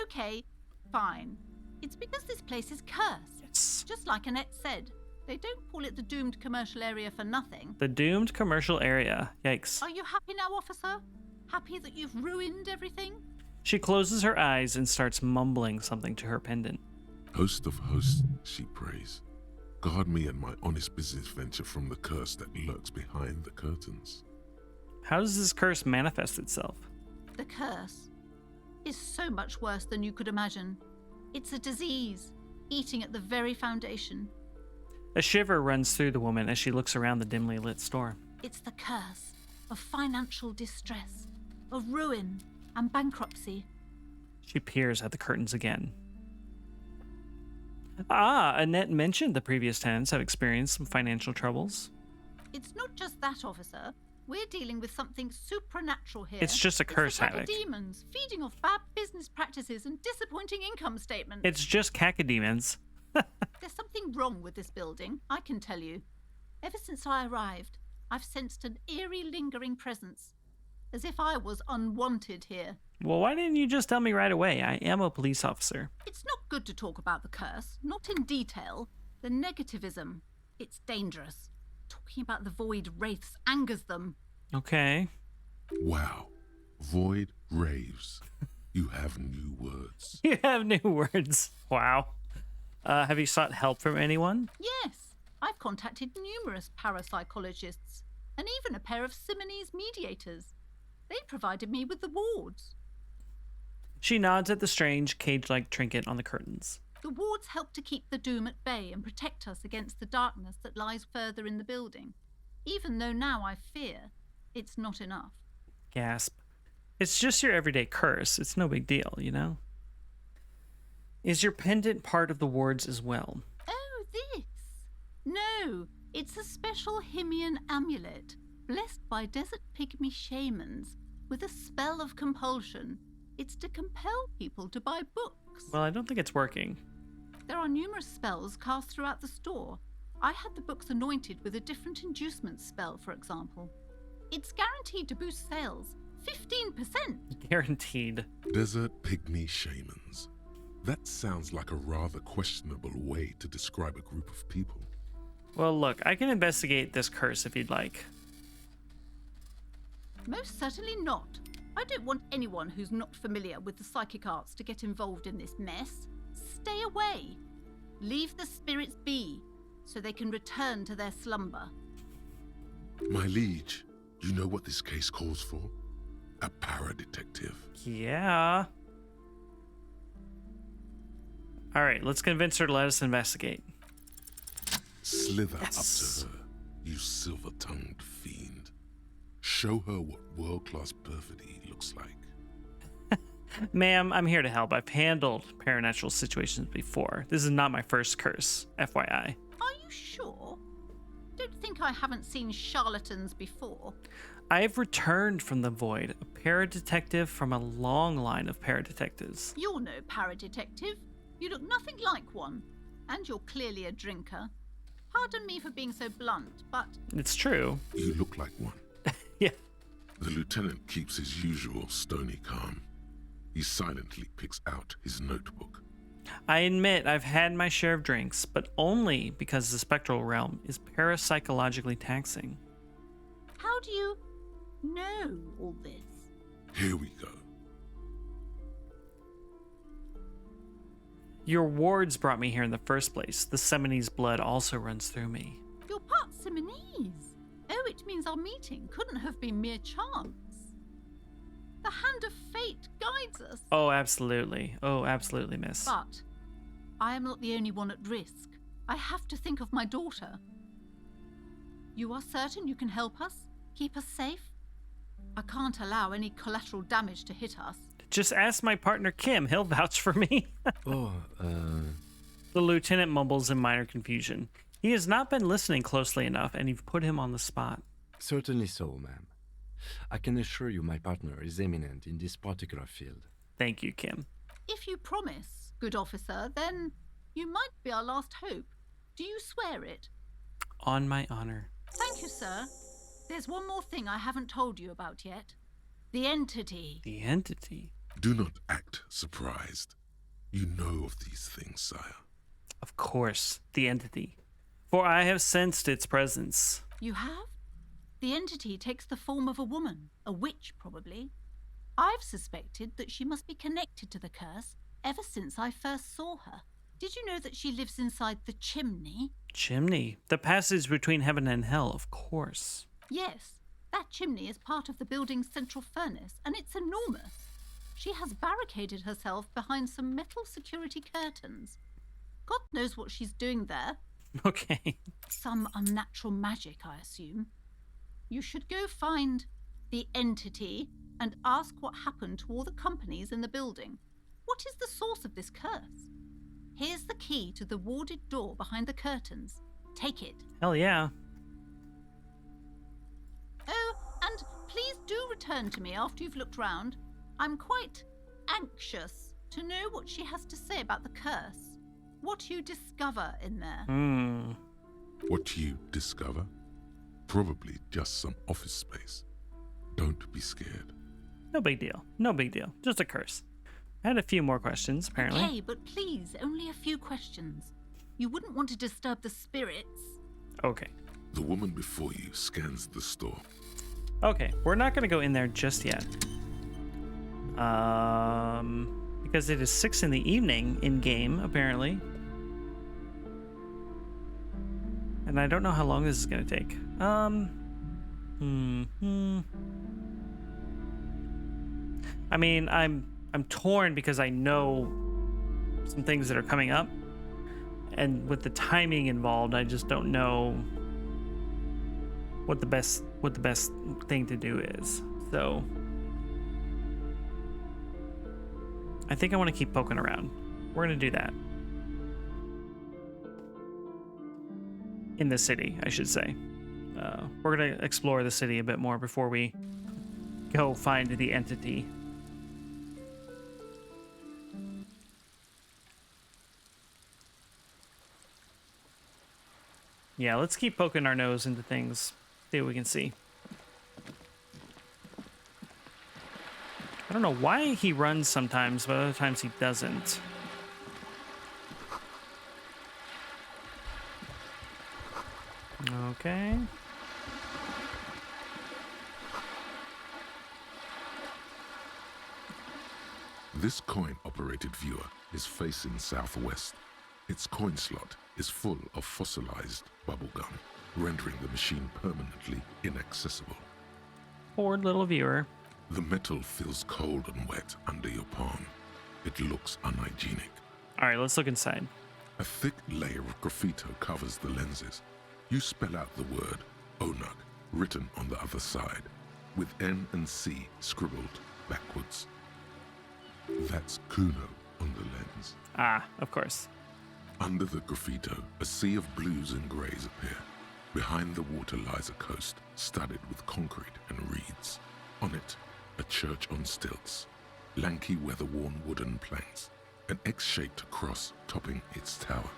Okay, fine. It's because this place is cursed. Yes. Just like Annette said, they don't call it the doomed commercial area for nothing. The doomed commercial area. Yikes. Are you happy now, officer? Happy that you've ruined everything? She closes her eyes and starts mumbling something to her pendant. Host of hosts, she prays. Guard me and my honest business venture from the curse that lurks behind the curtains. How does this curse manifest itself? The curse is so much worse than you could imagine. It's a disease, eating at the very foundation. A shiver runs through the woman as she looks around the dimly lit store. It's the curse of financial distress, of ruin and bankruptcy. She peers at the curtains again. Ah, Annette mentioned the previous tenants have experienced some financial troubles. It's not just that, officer. We're dealing with something supernatural here. It's just a curse, it's the Havoc. demons feeding off bad business practices and disappointing income statements. It's just cacodemons. There's something wrong with this building, I can tell you. Ever since I arrived, I've sensed an eerie, lingering presence, as if I was unwanted here. Well, why didn't you just tell me right away? I am a police officer. It's not good to talk about the curse, not in detail. The negativism, it's dangerous. Talking about the void wraiths angers them. Okay. Wow. Void raves. You have new words. You have new words. Wow. Have you sought help from anyone? Yes, I've contacted numerous parapsychologists and even a pair of Simonese mediators. They provided me with the wards. She nods at the strange cage-like trinket on the curtains. The wards help to keep the doom at bay and protect us against the darkness that lies further in the building, even though now I fear it's not enough. Gasp. It's just your everyday curse. It's no big deal, you know? Is your pendant part of the wards as well? Oh, this? No, it's a special Himian amulet, blessed by desert pygmy shamans, with a spell of compulsion. It's to compel people to buy books. Well, I don't think it's working. There are numerous spells cast throughout the store. I had the books anointed with a different inducement spell, for example. It's guaranteed to boost sales 15%. Guaranteed. Desert pygmy shamans. That sounds like a rather questionable way to describe a group of people. Well, look, I can investigate this curse if you'd like. Most certainly not. I don't want anyone who's not familiar with the psychic arts to get involved in this mess. Stay away. Leave the spirits be, so they can return to their slumber. My liege, you know what this case calls for? A para-detective. Yeah. All right, let's convince her to let us investigate. Slither Yes. up to her, you silver-tongued fiend. Show her what world-class perfidy looks like. Ma'am, I'm here to help. I've handled paranatural situations before. This is not my first curse, FYI. Are you sure? Don't think I haven't seen charlatans before. I've returned from the void, a paradetective from a long line of paradetectives. You're no paradetective. You look nothing like one. And you're clearly a drinker. Pardon me for being so blunt, but... It's true. You look like one. Yeah. The lieutenant keeps his usual stony calm. He silently picks out his notebook. I admit I've had my share of drinks, but only because the spectral realm is parapsychologically taxing. How do you know all this? Here we go. Your wards brought me here in the first place. The Seminese blood also runs through me. You're part Seminese. Oh, it means our meeting couldn't have been mere chance. The hand of fate guides us. Oh, absolutely. Oh, absolutely, miss. But I am not the only one at risk. I have to think of my daughter. You are certain you can help us? Keep us safe? I can't allow any collateral damage to hit us. Just ask my partner Kim. He'll vouch for me. The lieutenant mumbles in minor confusion. He has not been listening closely enough, and you've put him on the spot. Certainly so, ma'am. I can assure you my partner is eminent in this particular field. Thank you, Kim. If you promise, good officer, then you might be our last hope. Do you swear it? On my honor. Thank you, sir. There's one more thing I haven't told you about yet. The entity. The entity? Do not act surprised. You know of these things, sire. Of course, the entity. For I have sensed its presence. You have? The entity takes the form of a woman, a witch probably. I've suspected that she must be connected to the curse ever since I first saw her. Did you know that she lives inside the chimney? Chimney? The passage between heaven and hell, of course. Yes, that chimney is part of the building's central furnace, and it's enormous. She has barricaded herself behind some metal security curtains. God knows what she's doing there. Okay. Some unnatural magic, I assume. You should go find the entity and ask what happened to all the companies in the building. What is the source of this curse? Here's the key to the warded door behind the curtains. Take it. Hell yeah. Oh, and please do return to me after you've looked round. I'm quite anxious to know what she has to say about the curse. What you discover in there. What you discover? Probably just some office space. Don't be scared. No big deal. No big deal. Just a curse. I had a few more questions, apparently. Okay, but please, only a few questions. You wouldn't want to disturb the spirits. Okay. The woman before you scans the store. Okay, we're not going to go in there just yet. Because it is 6 in the evening in-game, apparently. And I don't know how long this is going to take. I mean, I'm torn because I know some things that are coming up. And with the timing involved, I just don't know what the best thing to do is. So I think I want to keep poking around. We're going to do that. In the city, I should say. We're going to explore the city a bit more before we go find the entity. Yeah, let's keep poking our nose into things. See what we can see. I don't know why he runs sometimes, but other times he doesn't. Okay. This coin-operated viewer is facing southwest. Its coin slot is full of fossilized bubblegum, rendering the machine permanently inaccessible. Poor little viewer. The metal feels cold and wet under your palm. It looks unhygienic. All right, let's look inside. A thick layer of graffito covers the lenses. You spell out the word Onug written on the other side, with N and C scribbled backwards. That's Kuno on the lens. Ah, of course. Under the graffito, a sea of blues and greys appear. Behind the water lies a coast studded with concrete and reeds. On it, a church on stilts, lanky weather-worn wooden planks, an X-shaped cross topping its tower.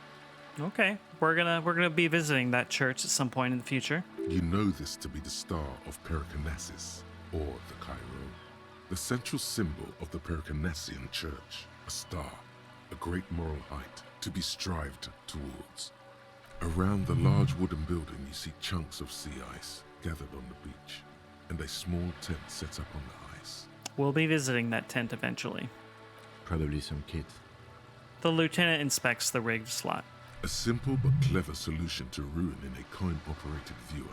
Okay, we're gonna be visiting that church at some point in the future. You know this to be the star of Periconesus, or the Cairo, the central symbol of the Periconesian church, a star. a great moral height to be strived towards. Around the large wooden building, you see chunks of sea ice gathered on the beach, and a small tent set up on the ice. We'll be visiting that tent eventually. Probably some kit. The lieutenant inspects the rigged slot. A simple but clever solution to ruin in a coin-operated viewer.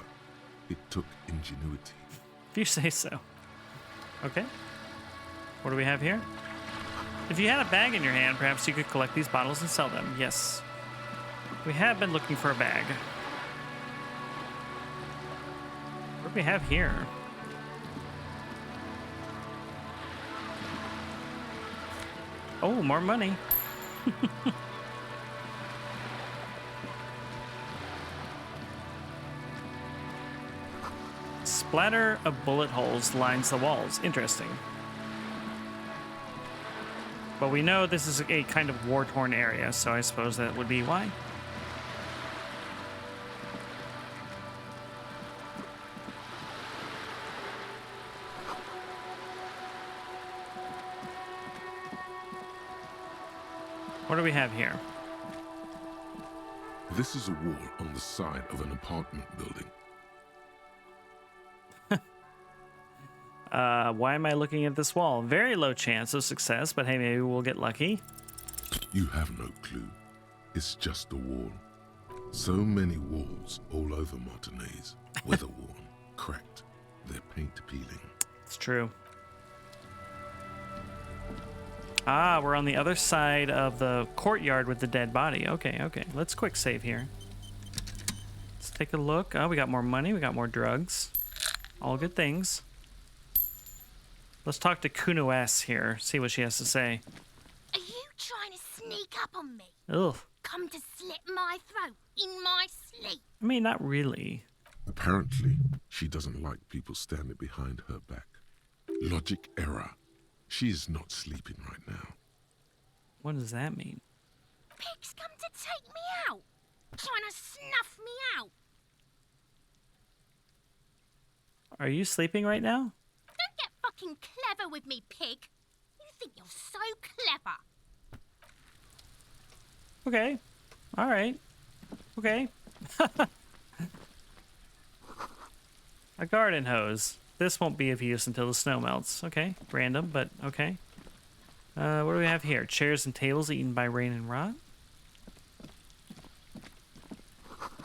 It took ingenuity. If you say so. Okay. What do we have here? If you had a bag in your hand, perhaps you could collect these bottles and sell them. Yes. We have been looking for a bag. What do we have here? Oh, more money. Splatter of bullet holes lines the walls. Interesting. But we know this is a kind of war-torn area, so I suppose that would be why. What do we have here? This is a wall on the side of an apartment building. Why am I looking at this wall? Very low chance of success, but hey, maybe we'll get lucky. You have no clue. It's just a wall. So many walls all over Martinez. Weather-worn, cracked, their paint peeling. It's true. Ah, we're on the other side of the courtyard with the dead body. Okay, okay. Let's quick save here. Let's take a look. Oh, we got more money. We got more drugs. All good things. Let's talk to Kuno S here. See what she has to say. Are you trying to sneak up on me? Ugh. Come to slit my throat in my sleep? I mean, not really. Apparently, she doesn't like people standing behind her back. Logic error. She is not sleeping right now. What does that mean? Pig's come to take me out. Trying to snuff me out. Are you sleeping right now? Don't get fucking clever with me, pig. You think you're so clever. Okay. All right. Okay. A garden hose. This won't be of use until the snow melts. Okay. Random, but okay. What do we have here? Chairs and tables eaten by rain and rot.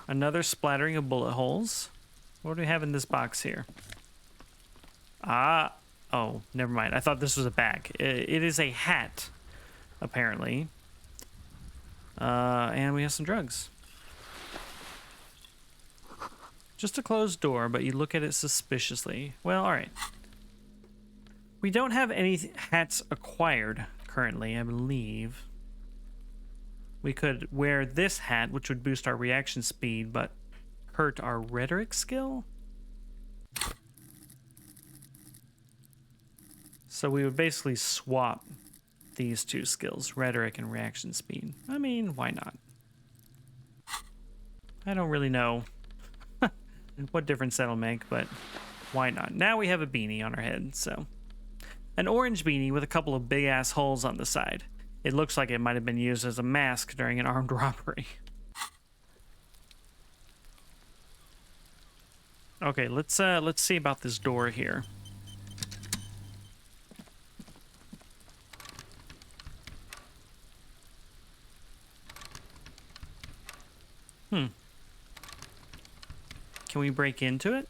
Another splattering of bullet holes. What do we have in this box here? Ah. Oh, never mind. I thought this was a bag. It is a hat, apparently. And we have some drugs. Just a closed door, but you look at it suspiciously. Well, all right. We don't have any hats acquired currently, I believe. We could wear this hat, which would boost our reaction speed, but hurt our rhetoric skill? So we would basically swap these two skills, rhetoric and reaction speed. I mean, why not? I don't really know what difference that'll make, but why not? Now we have a beanie on our head, so. An orange beanie with a couple of big-ass holes on the side. It looks like it might have been used as a mask during an armed robbery. Okay, let's see about this door here. Can we break into it?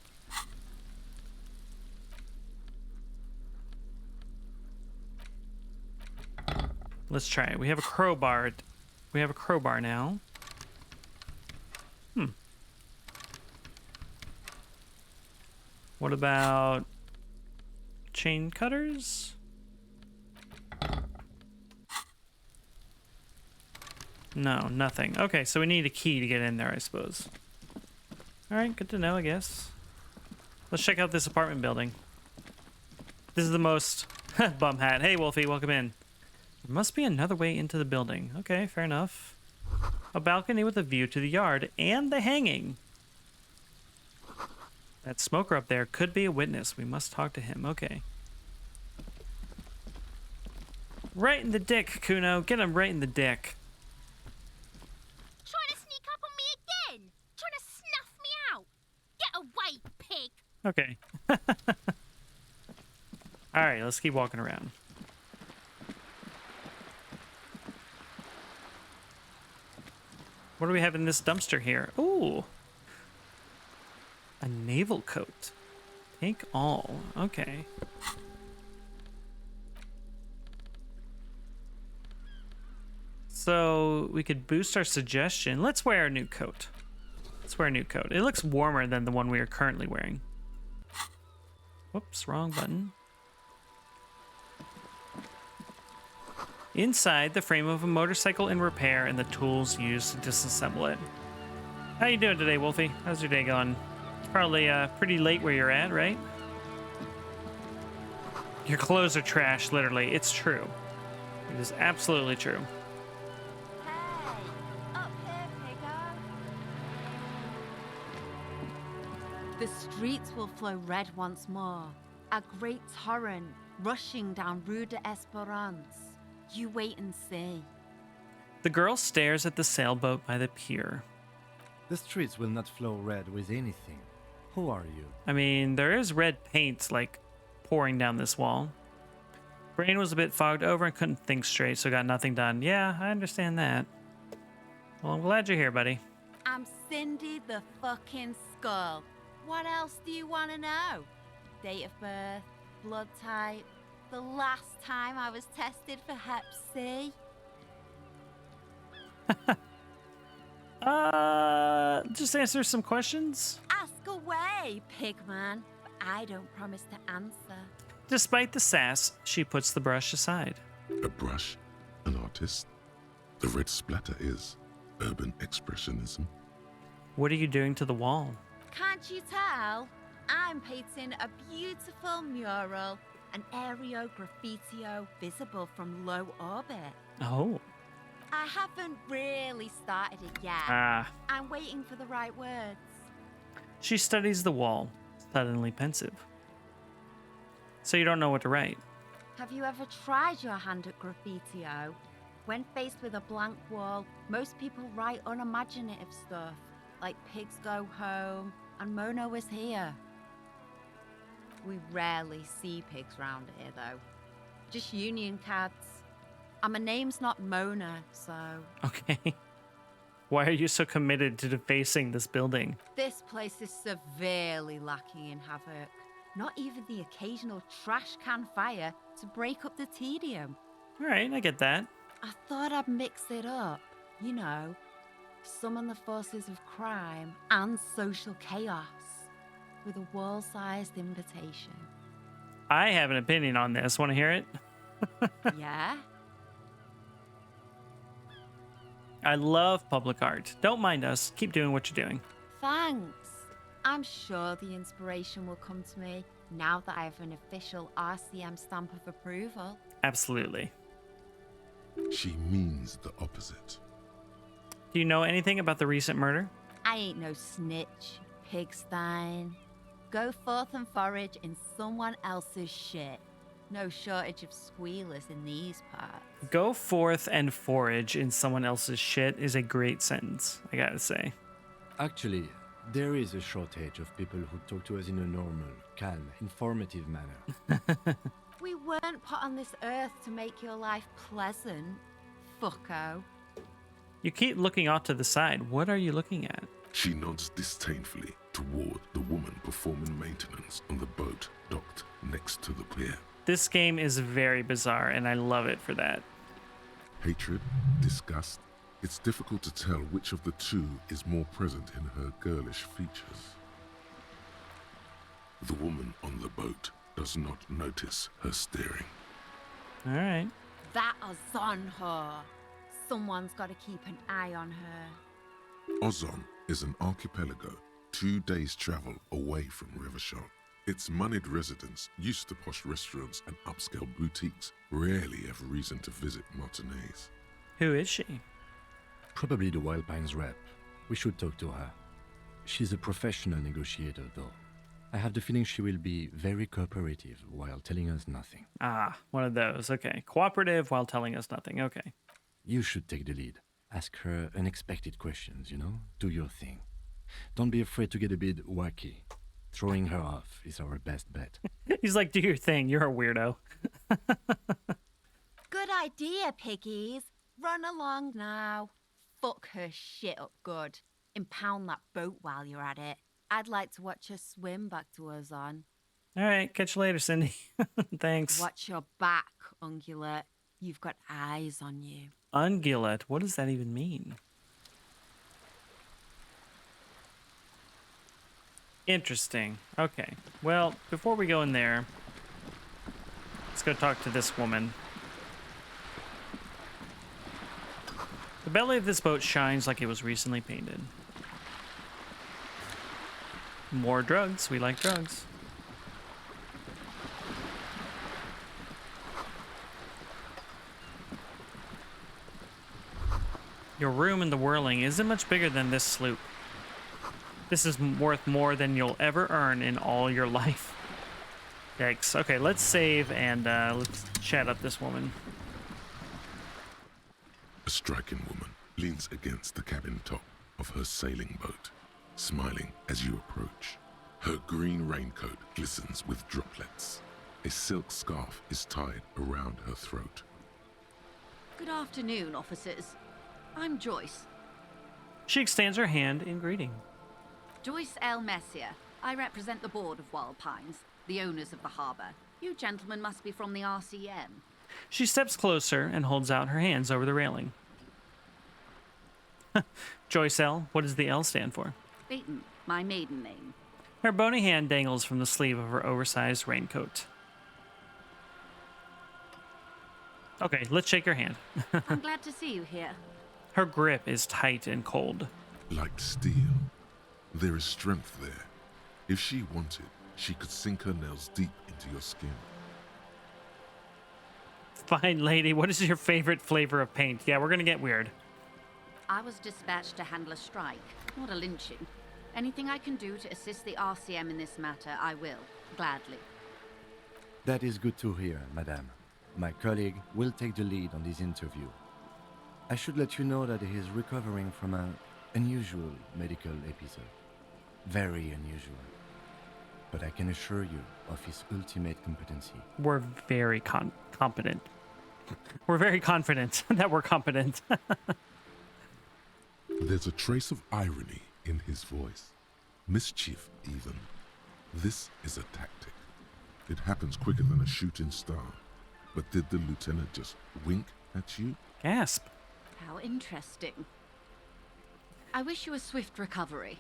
Let's try it. We have a crowbar. We have a crowbar now. What about chain cutters? No, nothing. Okay, so we need a key to get in there, I suppose. All right, good to know, I guess. Let's check out this apartment building. This is the most bum hat. Hey, Wolfie, welcome in. There must be another way into the building. Okay, fair enough. A balcony with a view to the yard and the hanging. That smoker up there could be a witness. We must talk to him. Okay. Right in the dick, Kuno. Get him right in the dick. Trying to sneak up on me again? Trying to snuff me out? Get away, pig! Okay. Alright, let's keep walking around. What do we have in this dumpster here? Ooh. A naval coat. Take all. Okay. So we could boost our suggestion. Let's wear a new coat. Let's wear a new coat. It looks warmer than the one we are currently wearing. Whoops, wrong button. Inside, the frame of a motorcycle in repair and the tools used to disassemble it. How you doing today, Wolfie? How's your day going? It's probably pretty late where you're at, right? Your clothes are trash, literally. It's true. It is absolutely true. The streets will flow red once more, a great torrent rushing down Rue de Esperance. You wait and see. The girl stares at the sailboat by the pier. The streets will not flow red with anything. Who are you? I mean, there is red paint, like, pouring down this wall. Brain was a bit fogged over and couldn't think straight, so got nothing done. Yeah, I understand that. Well, I'm glad you're here, buddy. I'm Cindy the fucking Skull. What else do you want to know? Date of birth, blood type, the last time I was tested for Hep C. Just answer some questions. Ask away, pigman, but I don't promise to answer. Despite the sass, she puts the brush aside. A brush? An artist? The red splatter is urban expressionism. What are you doing to the wall? Can't you tell? I'm painting a beautiful mural, an aereo graffitio visible from low orbit. Oh. I haven't really started it yet. Ah. I'm waiting for the right words. She studies the wall, suddenly pensive. So you don't know what to write. Have you ever tried your hand at graffitio? When faced with a blank wall, most people write unimaginative stuff, like pigs go home and Mona was here. We rarely see pigs round here, though. Just union cards. And my name's not Mona, so... Okay. Why are you so committed to defacing this building? This place is severely lacking in havoc. Not even the occasional trash can fire to break up the tedium. All right, I get that. I thought I'd mix it up. You know, summon the forces of crime and social chaos with a wall-sized invitation. I have an opinion on this. Want to hear it? Yeah? I love public art. Don't mind us. Keep doing what you're doing. Thanks. I'm sure the inspiration will come to me now that I have an official RCM stamp of approval. Absolutely. She means the opposite. Do you know anything about the recent murder? I ain't no snitch, pigstein. Go forth and forage in someone else's shit. No shortage of squealers in these parts. Go forth and forage in someone else's shit is a great sentence, I gotta say. Actually, there is a shortage of people who talk to us in a normal, calm, informative manner. We weren't put on this earth to make your life pleasant, fucko. You keep looking off to the side. What are you looking at? She nods disdainfully toward the woman performing maintenance on the boat docked next to the pier. This game is very bizarre, and I love it for that. Hatred, disgust. It's difficult to tell which of the two is more present in her girlish features. The woman on the boat does not notice her staring. All right. That is on her. Someone's got to keep an eye on her. Ozon is an archipelago 2 days' travel away from Rivershot. Its moneyed residents, used to posh restaurants and upscale boutiques, rarely have reason to visit Martinez. Who is she? Probably the Wild Pines rep. We should talk to her. She's a professional negotiator, though. I have the feeling she will be very cooperative while telling us nothing. Ah, one of those. Okay. Cooperative while telling us nothing. Okay. You should take the lead. Ask her unexpected questions, you know? Do your thing. Don't be afraid to get a bit wacky. Throwing her off is our best bet. He's like, do your thing. You're a weirdo. Good idea, piggies. Run along now. Fuck her shit up good. Impound that boat while you're at it. I'd like to watch her swim back to Ozon. All right. Catch you later, Cindy. Thanks. Watch your back, Ungulate. You've got eyes on you. Ungulate? What does that even mean? Interesting. Okay. Well, before we go in there, let's go talk to this woman. The belly of this boat shines like it was recently painted. More drugs. We like drugs. Your room in the Whirling isn't much bigger than this sloop. This is worth more than you'll ever earn in all your life. Yikes. Okay, let's save and let's chat up this woman. A striking woman leans against the cabin top of her sailing boat, smiling as you approach. Her green raincoat glistens with droplets. A silk scarf is tied around her throat. Good afternoon, officers. I'm Joyce. She extends her hand in greeting. Joyce L. Messier. I represent the board of Wild Pines, the owners of the harbour. You gentlemen must be from the RCM. She steps closer and holds out her hands over the railing. Joyce L. What does the L stand for? Beaton, my maiden name. Her bony hand dangles from the sleeve of her oversized raincoat. Okay, let's shake her hand. I'm glad to see you here. Her grip is tight and cold. Like steel. There is strength there. If she wanted, she could sink her nails deep into your skin. Fine lady, what is your favorite flavor of paint? Yeah, we're gonna get weird. I was dispatched to handle a strike, not a lynching. Anything I can do to assist the RCM in this matter, I will, gladly. That is good to hear, madame. My colleague will take the lead on this interview. I should let you know that he is recovering from an unusual medical episode. Very unusual. But I can assure you of his ultimate competency. We're very competent. We're very confident that we're competent. There's a trace of irony in his voice. Mischief, even. This is a tactic. It happens quicker than a shooting star. But did the lieutenant just wink at you? Gasp. How interesting. I wish you a swift recovery.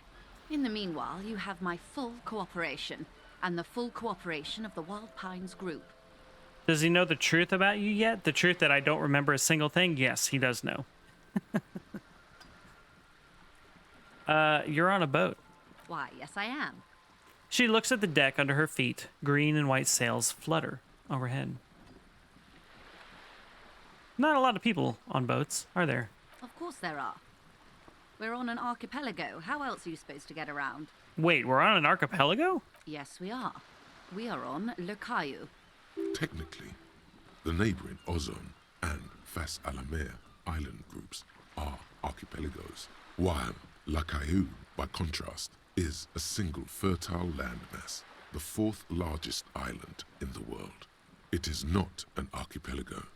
In the meanwhile, you have my full cooperation, and the full cooperation of the Wild Pines group. Does he know the truth about you yet? The truth that I don't remember a single thing? Yes, he does know. You're on a boat. Why, yes I am. She looks at the deck under her feet. Green and white sails flutter overhead. Not a lot of people on boats, are there? Of course there are. We're on an archipelago. How else are you supposed to get around? Wait, we're on an archipelago? Yes, we are. We are on Le Caillou. Technically, the neighboring Ozon and Fas Alamer island groups are archipelagos, while La Caillou, by contrast, is a single fertile landmass, the fourth largest island in the world. It is not an archipelago.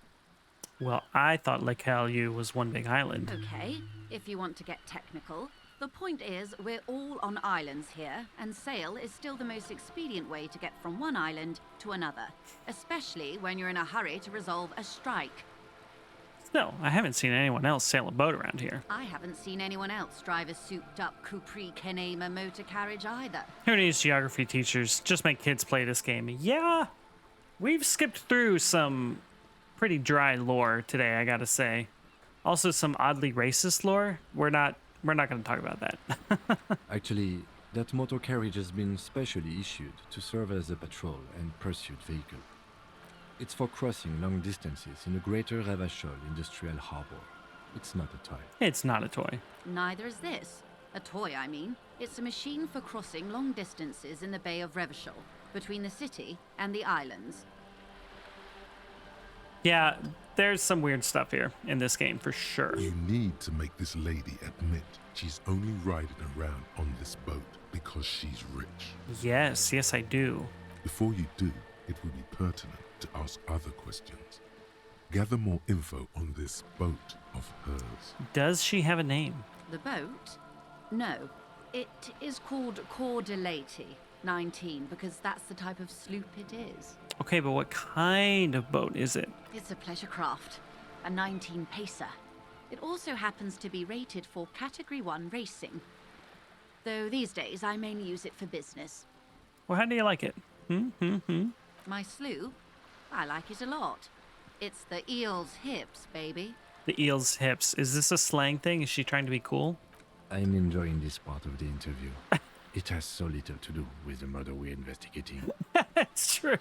Well, I thought Le Caillou was one big island. Okay, if you want to get technical. The point is, we're all on islands here, and sail is still the most expedient way to get from one island to another, especially when you're in a hurry to resolve a strike. Still, I haven't seen anyone else sail a boat around here. I haven't seen anyone else drive a souped-up Capri Kenema motor carriage either. Who needs geography teachers? Just make kids play this game. Yeah, we've skipped through some pretty dry lore today, I gotta say. Also, some oddly racist lore. We're not going to talk about that. Actually, that motor carriage has been specially issued to serve as a patrol and pursuit vehicle. It's for crossing long distances in the greater Ravachol industrial harbor. It's not a toy. It's not a toy. Neither is this. A toy, I mean. It's a machine for crossing long distances in the Bay of Revachol, between the city and the islands. Yeah, there's some weird stuff here in this game for sure. You need to make this lady admit she's only riding around on this boat because she's rich. Yes, I do. Before you do, it would be pertinent to ask other questions. Gather more info on this boat of hers. Does she have a name? The boat? No. It is called Cordelati 19 because that's the type of sloop it is. Okay, but what kind of boat is it? It's a pleasure craft, a 19 pacer. It also happens to be rated for Category 1 racing. Though these days I mainly use it for business. Well, how do you like it? My sloop? I like it a lot. It's the eel's hips, baby. The eel's hips. Is this a slang thing? Is she trying to be cool? I'm enjoying this part of the interview. It has so little to do with the murder we're investigating. It's true.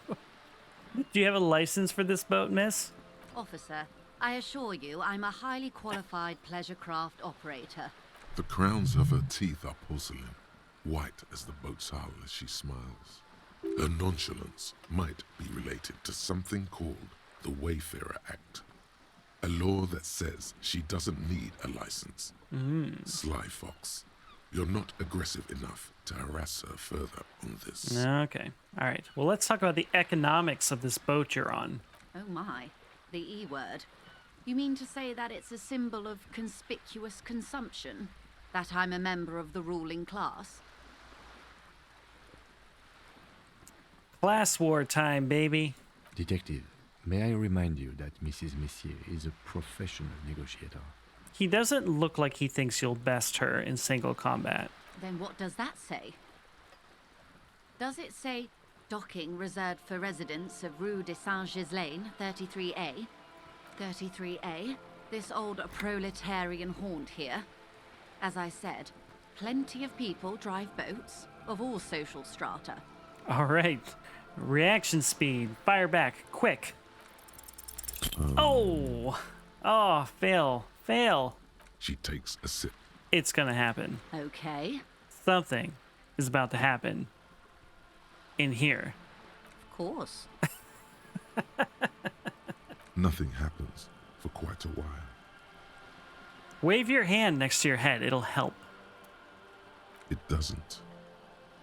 Do you have a license for this boat, miss? Officer, I assure you I'm a highly qualified pleasure craft operator. The crowns of her teeth are porcelain, white as the boat's hull as she smiles. Her nonchalance might be related to something called the Wayfarer Act, a law that says she doesn't need a license. Sly fox, you're not aggressive enough to harass her further on this. Okay, all right. Well, let's talk about the economics of this boat you're on. Oh my, the E word. You mean to say that it's a symbol of conspicuous consumption? That I'm a member of the ruling class? Class war time, baby. Detective, may I remind you that Mrs. Messier is a professional negotiator? He doesn't look like he thinks you'll best her in single combat. Then what does that say? Does it say docking reserved for residents of Rue de Saint-Ghislain, 33A? 33A, this old proletarian haunt here. As I said, plenty of people drive boats of all social strata. All right. Reaction speed. Fire back. Quick. Oh, fail. She takes a sip. It's gonna happen. Okay. Something is about to happen in here. Of course. Nothing happens for quite a while. Wave your hand next to your head. It'll help. It doesn't.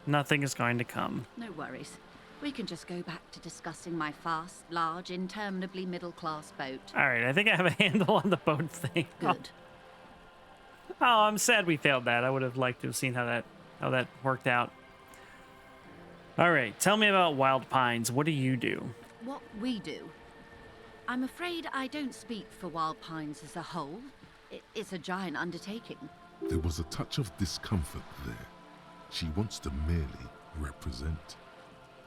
Nothing is going to come. No worries. We can just go back to discussing my fast, large, interminably middle-class boat. All right, I think I have a handle on the boat thing. Good. Oh, I'm sad we failed that. I would have liked to have seen how that worked out. All right, tell me about Wild Pines. What do you do? What we do? I'm afraid I don't speak for Wild Pines as a whole. It's a giant undertaking. There was a touch of discomfort there. She wants to merely represent.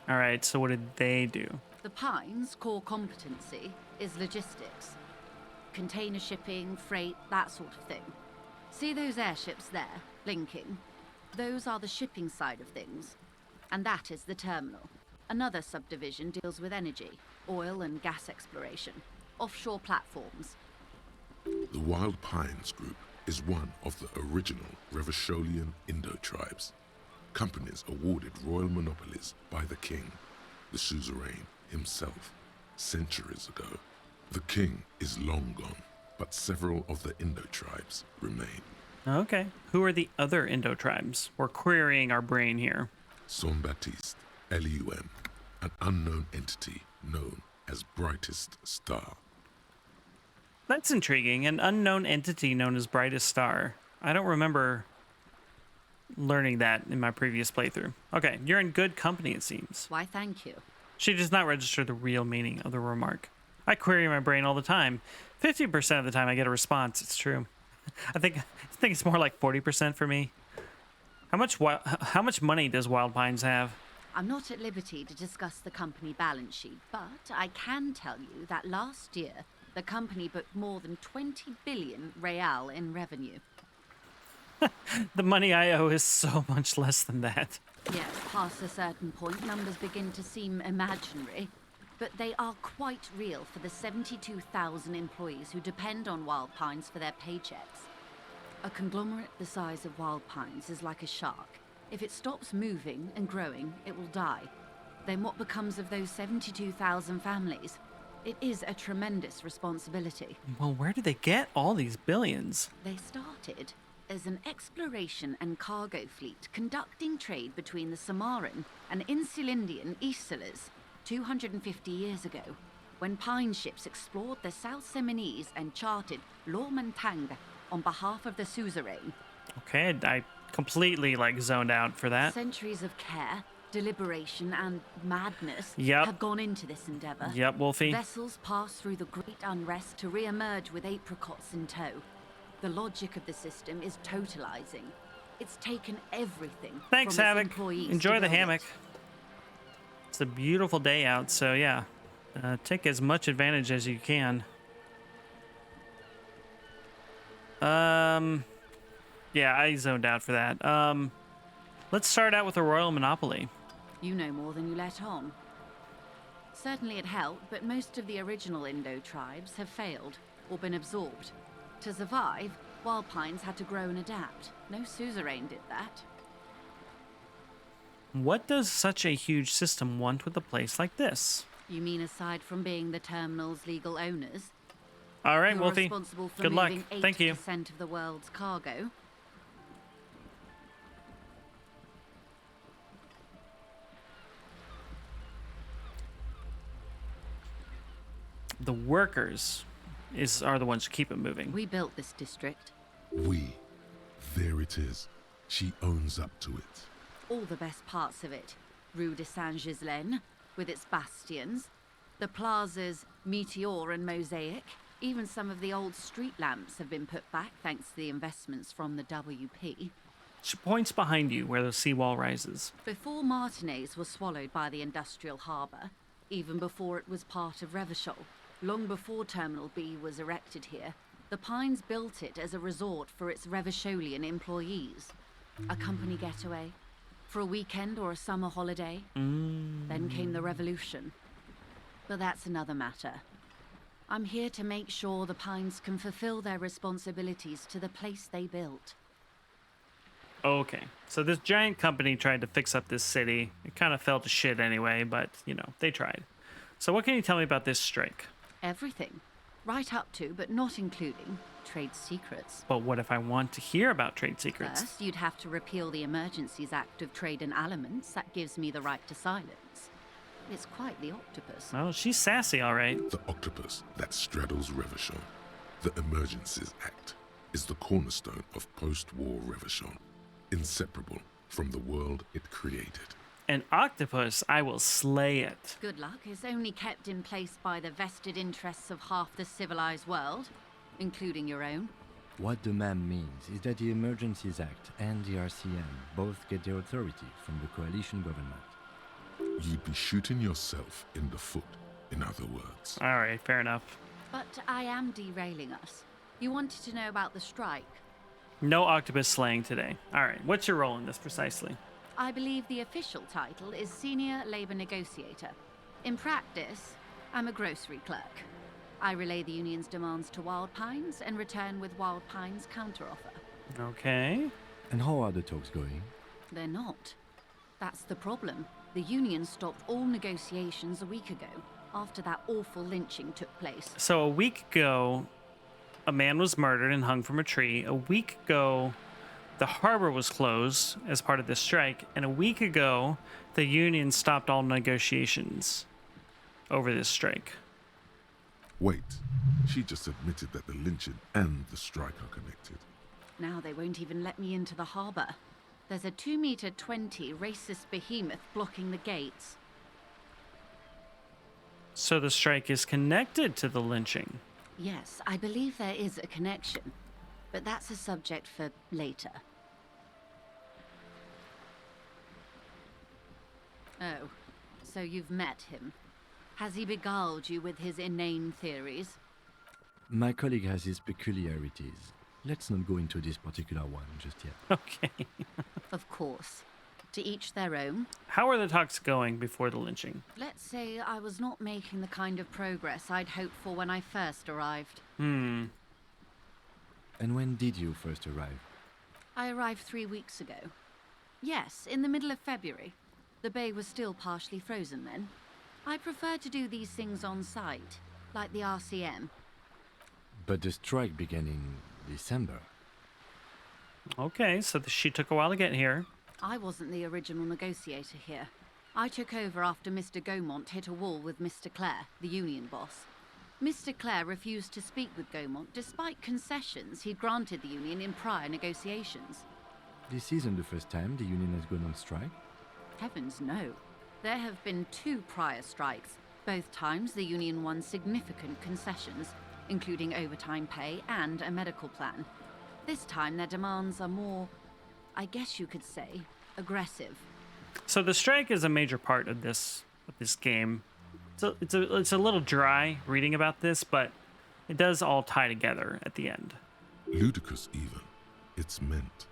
All right, so what did they do? The Pines' core competency is logistics. Container shipping, freight, that sort of thing. See those airships there, blinking? Those are the shipping side of things. And that is the terminal. Another subdivision deals with energy, oil and gas exploration, offshore platforms. The Wild Pines Group is one of the original Revacholian Indo-tribes. Companies awarded royal monopolies by the king, the suzerain himself, centuries ago. The king is long gone, but several of the Indo-tribes remain. Okay. Who are the other Indo-tribes? We're querying our brain here. Saint-Baptiste, Elysium, an unknown entity known as Brightest Star. That's intriguing. An unknown entity known as Brightest Star. I don't remember learning that in my previous playthrough. Okay, you're in good company, it seems. Why, thank you. She does not register the real meaning of the remark. I query my brain all the time. 50% of the time I get a response. It's true. I think it's more like 40% for me. How much money does Wild Pines have? I'm not at liberty to discuss the company balance sheet, but I can tell you that last year the company booked more than 20 billion real in revenue. The money I owe is so much less than that. Yes, past a certain point, numbers begin to seem imaginary, but they are quite real for the 72,000 employees who depend on Wild Pines for their paychecks. A conglomerate the size of wild pines is like a shark. If it stops moving and growing, it will die. Then what becomes of those 72,000 families? It is a tremendous responsibility. Well, where do they get all these billions? They started as an exploration and cargo fleet conducting trade between the Samaran and Insulindian Isolas 250 years ago, when pine ships explored the South Seminese and charted Lomantang on behalf of the suzerain. Okay, I completely zoned out for that. Centuries of care, deliberation, and madness Yep. have gone into this endeavor. Yep, Wolfie. Vessels pass through the great unrest to re-emerge with apricots in tow. The logic of the system is totalizing. It's taken everything. Thanks, from its Havoc. employees Enjoy to the build it. hammock. It's a beautiful day out, so yeah. Take as much advantage as you can. Yeah, I zoned out for that. Let's start out with a royal monopoly. You know more than you let on. Certainly it helped, but most of the original Indo tribes have failed or been absorbed. To survive, wild pines had to grow and adapt. No suzerain did that. What does such a huge system want with a place like this? You mean aside from being the terminal's legal owners? All right, You're Wolfie. responsible for Good luck. moving 80% Thank you. of the world's cargo. The workers are the ones who keep it moving. We built this district. We. There it is. She owns up to it. All the best parts of it. Rue de Saint-Ghislain, with its bastions. The plazas Meteor and Mosaic. Even some of the old street lamps have been put back thanks to the investments from the WP. She points behind you where the seawall rises. Before Martinez was swallowed by the industrial harbour, even before it was part of Revachol, long before Terminal B was erected here, the Pines built it as a resort for its Revacholian employees. A company getaway, for a weekend or a summer holiday. Then came the revolution. But that's another matter. I'm here to make sure the Pines can fulfill their responsibilities to the place they built. Okay, so this giant company tried to fix up this city. It kind of fell to shit anyway, but, they tried. So what can you tell me about this strike? Everything. Right up to, but not including, trade secrets. But what if I want to hear about trade secrets? First, you'd have to repeal the Emergencies Act of Trade and Aliments. That gives me the right to silence. It's quite the octopus. Oh, she's sassy, all right. The octopus that straddles Revachol. The Emergencies Act is the cornerstone of post-war Revachol, inseparable from the world it created. An octopus, I will slay it. Good luck is only kept in place by the vested interests of half the civilized world, including your own. What the ma'am means is that the Emergencies Act and the RCM both get their authority from the coalition government. You'd be shooting yourself in the foot, in other words. All right, fair enough. But I am derailing us. You wanted to know about the strike. No octopus slaying today. All right, what's your role in this precisely? I believe the official title is Senior Labor Negotiator. In practice, I'm a grocery clerk. I relay the union's demands to Wild Pines and return with Wild Pines' counteroffer. Okay. And how are the talks going? They're not. That's the problem. The union stopped all negotiations a week ago, after that awful lynching took place. So a week ago, a man was murdered and hung from a tree. A week ago, the harbor was closed as part of this strike. And a week ago, the union stopped all negotiations over this strike. Wait, she just admitted that the lynching and the strike are connected. Now they won't even let me into the harbor. There's a 2-meter 20 racist behemoth blocking the gates. So the strike is connected to the lynching. Yes, I believe there is a connection, but that's a subject for later. Oh, so you've met him. Has he beguiled you with his inane theories? My colleague has his peculiarities. Let's not go into this particular one just yet. Okay. Of course. To each their own. How are the talks going before the lynching? Let's say I was not making the kind of progress I'd hoped for when I first arrived. And when did you first arrive? I arrived 3 weeks ago. Yes, in the middle of February. The bay was still partially frozen then. I prefer to do these things on site, like the RCM. But the strike began in December. Okay, so she took a while to get here. I wasn't the original negotiator here. I took over after Mr. Gaumont hit a wall with Mr. Clare, the union boss. Mr. Clare refused to speak with Gaumont despite concessions he'd granted the union in prior negotiations. This isn't the first time the union has gone on strike? Heavens no. There have been 2 prior strikes. Both times the union won significant concessions, including overtime pay and a medical plan. This time their demands are more, I guess you could say, aggressive. So the strike is a major part of this game. It's a little dry reading about this, but it does all tie together at the end. Ludicrous even. It's meant.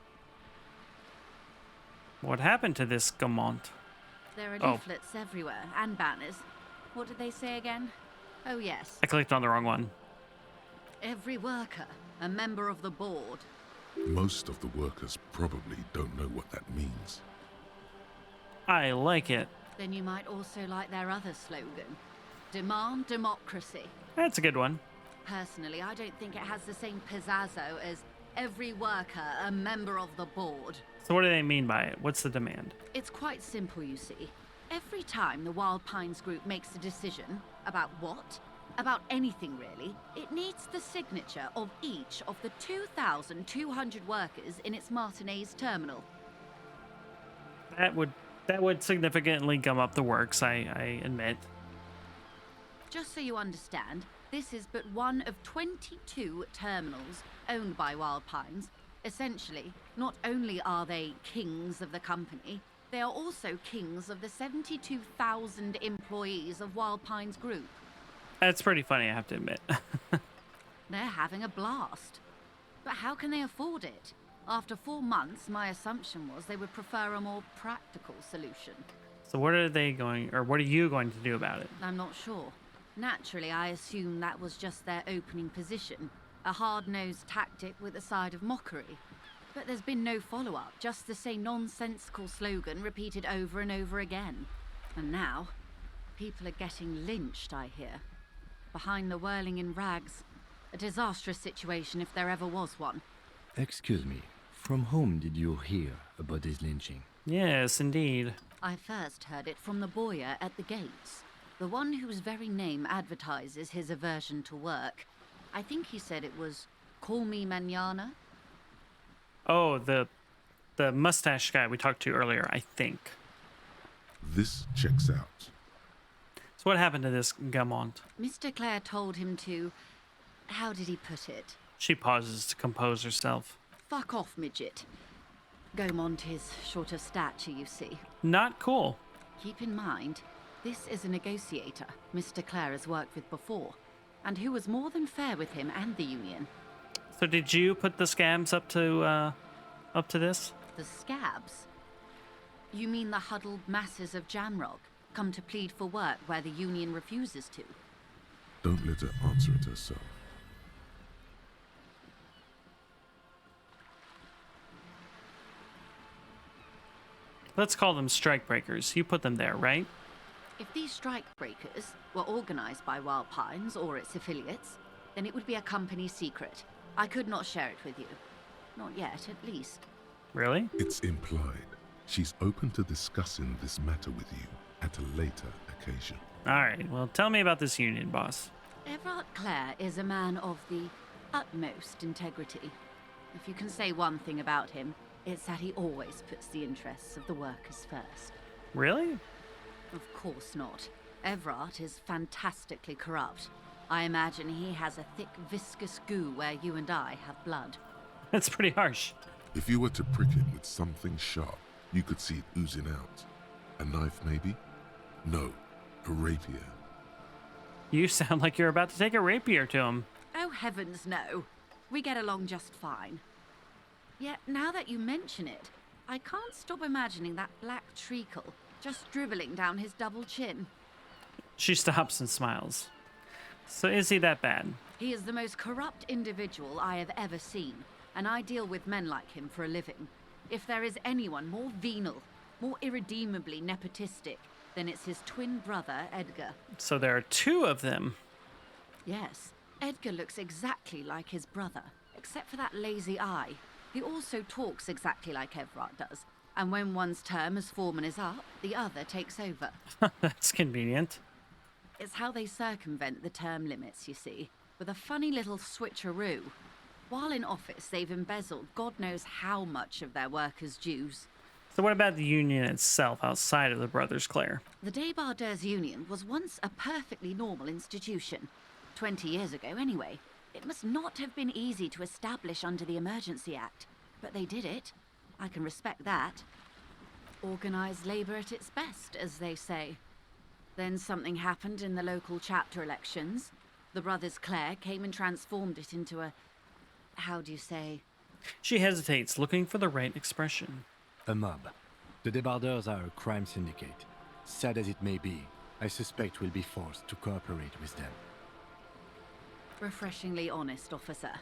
What happened to this Gaumont? There are leaflets everywhere, and banners. What did they say again? Oh yes. I clicked on the wrong one. Every worker, a member of the board. Most of the workers probably don't know what that means. I like it. Then you might also like their other slogan. Demand democracy. That's a good one. Personally, I don't think it has the same pizzazzo as every worker, a member of the board. So what do they mean by it? What's the demand? It's quite simple, you see. Every time the Wild Pines group makes a decision about what? About anything really, it needs the signature of each of the 2,200 workers in its Martinez terminal. That would significantly gum up the works, I admit. Just so you understand, this is but one of 22 terminals owned by Wild Pines. Essentially, not only are they kings of the company, they are also kings of the 72,000 employees of Wild Pines Group. That's pretty funny, I have to admit. They're having a blast. But how can they afford it? After 4 months, my assumption was they would prefer a more practical solution. So what are you going to do about it? I'm not sure. Naturally, I assume that was just their opening position, a hard-nosed tactic with a side of mockery. But there's been no follow-up, just the same nonsensical slogan repeated over and over again. And now, people are getting lynched, I hear. Behind the whirling in rags, a disastrous situation if there ever was one. Excuse me, from whom did you hear about this lynching? Yes, indeed. I first heard it from the boyer at the gates, the one whose very name advertises his aversion to work. I think he said it was, "Call me mañana." Oh, the mustache guy we talked to earlier, I think. This checks out. So what happened to this Gaumont? Mr. Clare told him to... How did he put it? She pauses to compose herself. Fuck off, midget. Gaumont is short of stature, you see. Not cool. Keep in mind, this is a negotiator Mr. Clare has worked with before, and who was more than fair with him and the union. So did you put the scabs up to this? The scabs? You mean the huddled masses of Jamrog, come to plead for work where the union refuses to? Don't let her answer it herself. Let's call them strikebreakers. You put them there, right? If these strikebreakers were organized by Wild Pines or its affiliates, then it would be a company secret. I could not share it with you. Not yet, at least. Really? It's implied. She's open to discussing this matter with you at a later occasion. All right, well, tell me about this union boss. Everard Clare is a man of the utmost integrity. If you can say one thing about him, it's that he always puts the interests of the workers first. Really? Of course not. Everard is fantastically corrupt. I imagine he has a thick, viscous goo where you and I have blood. That's pretty harsh. If you were to prick him with something sharp, you could see it oozing out. A knife, maybe? No, a rapier. You sound like you're about to take a rapier to him. Oh, heavens no. We get along just fine. Yet, now that you mention it, I can't stop imagining that black treacle just dribbling down his double chin. She stops and smiles. So is he that bad? He is the most corrupt individual I have ever seen, and I deal with men like him for a living. If there is anyone more venal, more irredeemably nepotistic, then it's his twin brother, Edgar. So there are two of them. Yes, Edgar looks exactly like his brother, except for that lazy eye. He also talks exactly like Everard does, and when one's term as foreman is up, the other takes over. That's convenient. It's how they circumvent the term limits, you see, with a funny little switcheroo. While in office, they've embezzled God knows how much of their workers' dues. So what about the union itself outside of the Brothers Clare? The Débardeurs Union was once a perfectly normal institution. 20 years ago, anyway. It must not have been easy to establish under the Emergency Act, but they did it. I can respect that. Organised labour at its best, as they say. Then something happened in the local chapter elections. The Brothers Clare came and transformed it into a... how do you say? She hesitates, looking for the right expression. A mob. The Débardeurs are a crime syndicate. Sad as it may be, I suspect we'll be forced to cooperate with them. Refreshingly honest, officer.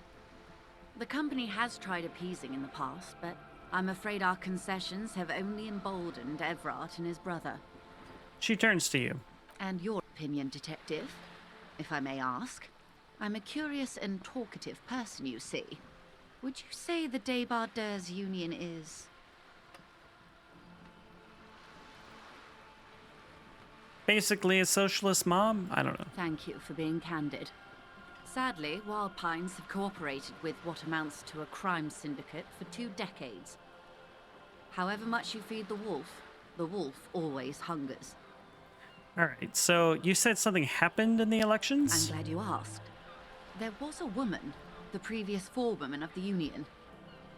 The company has tried appeasing in the past, but I'm afraid our concessions have only emboldened Everard and his brother. She turns to you. And your opinion, detective, if I may ask? I'm a curious and talkative person, you see. Would you say the Débardeurs Union is... basically a socialist mob? I don't know. Thank you for being candid. Sadly, Wild Pines have cooperated with what amounts to a crime syndicate for 2 decades. However much you feed the wolf always hungers. Alright, so you said something happened in the elections? I'm glad you asked. There was a woman, the previous forewoman of the Union.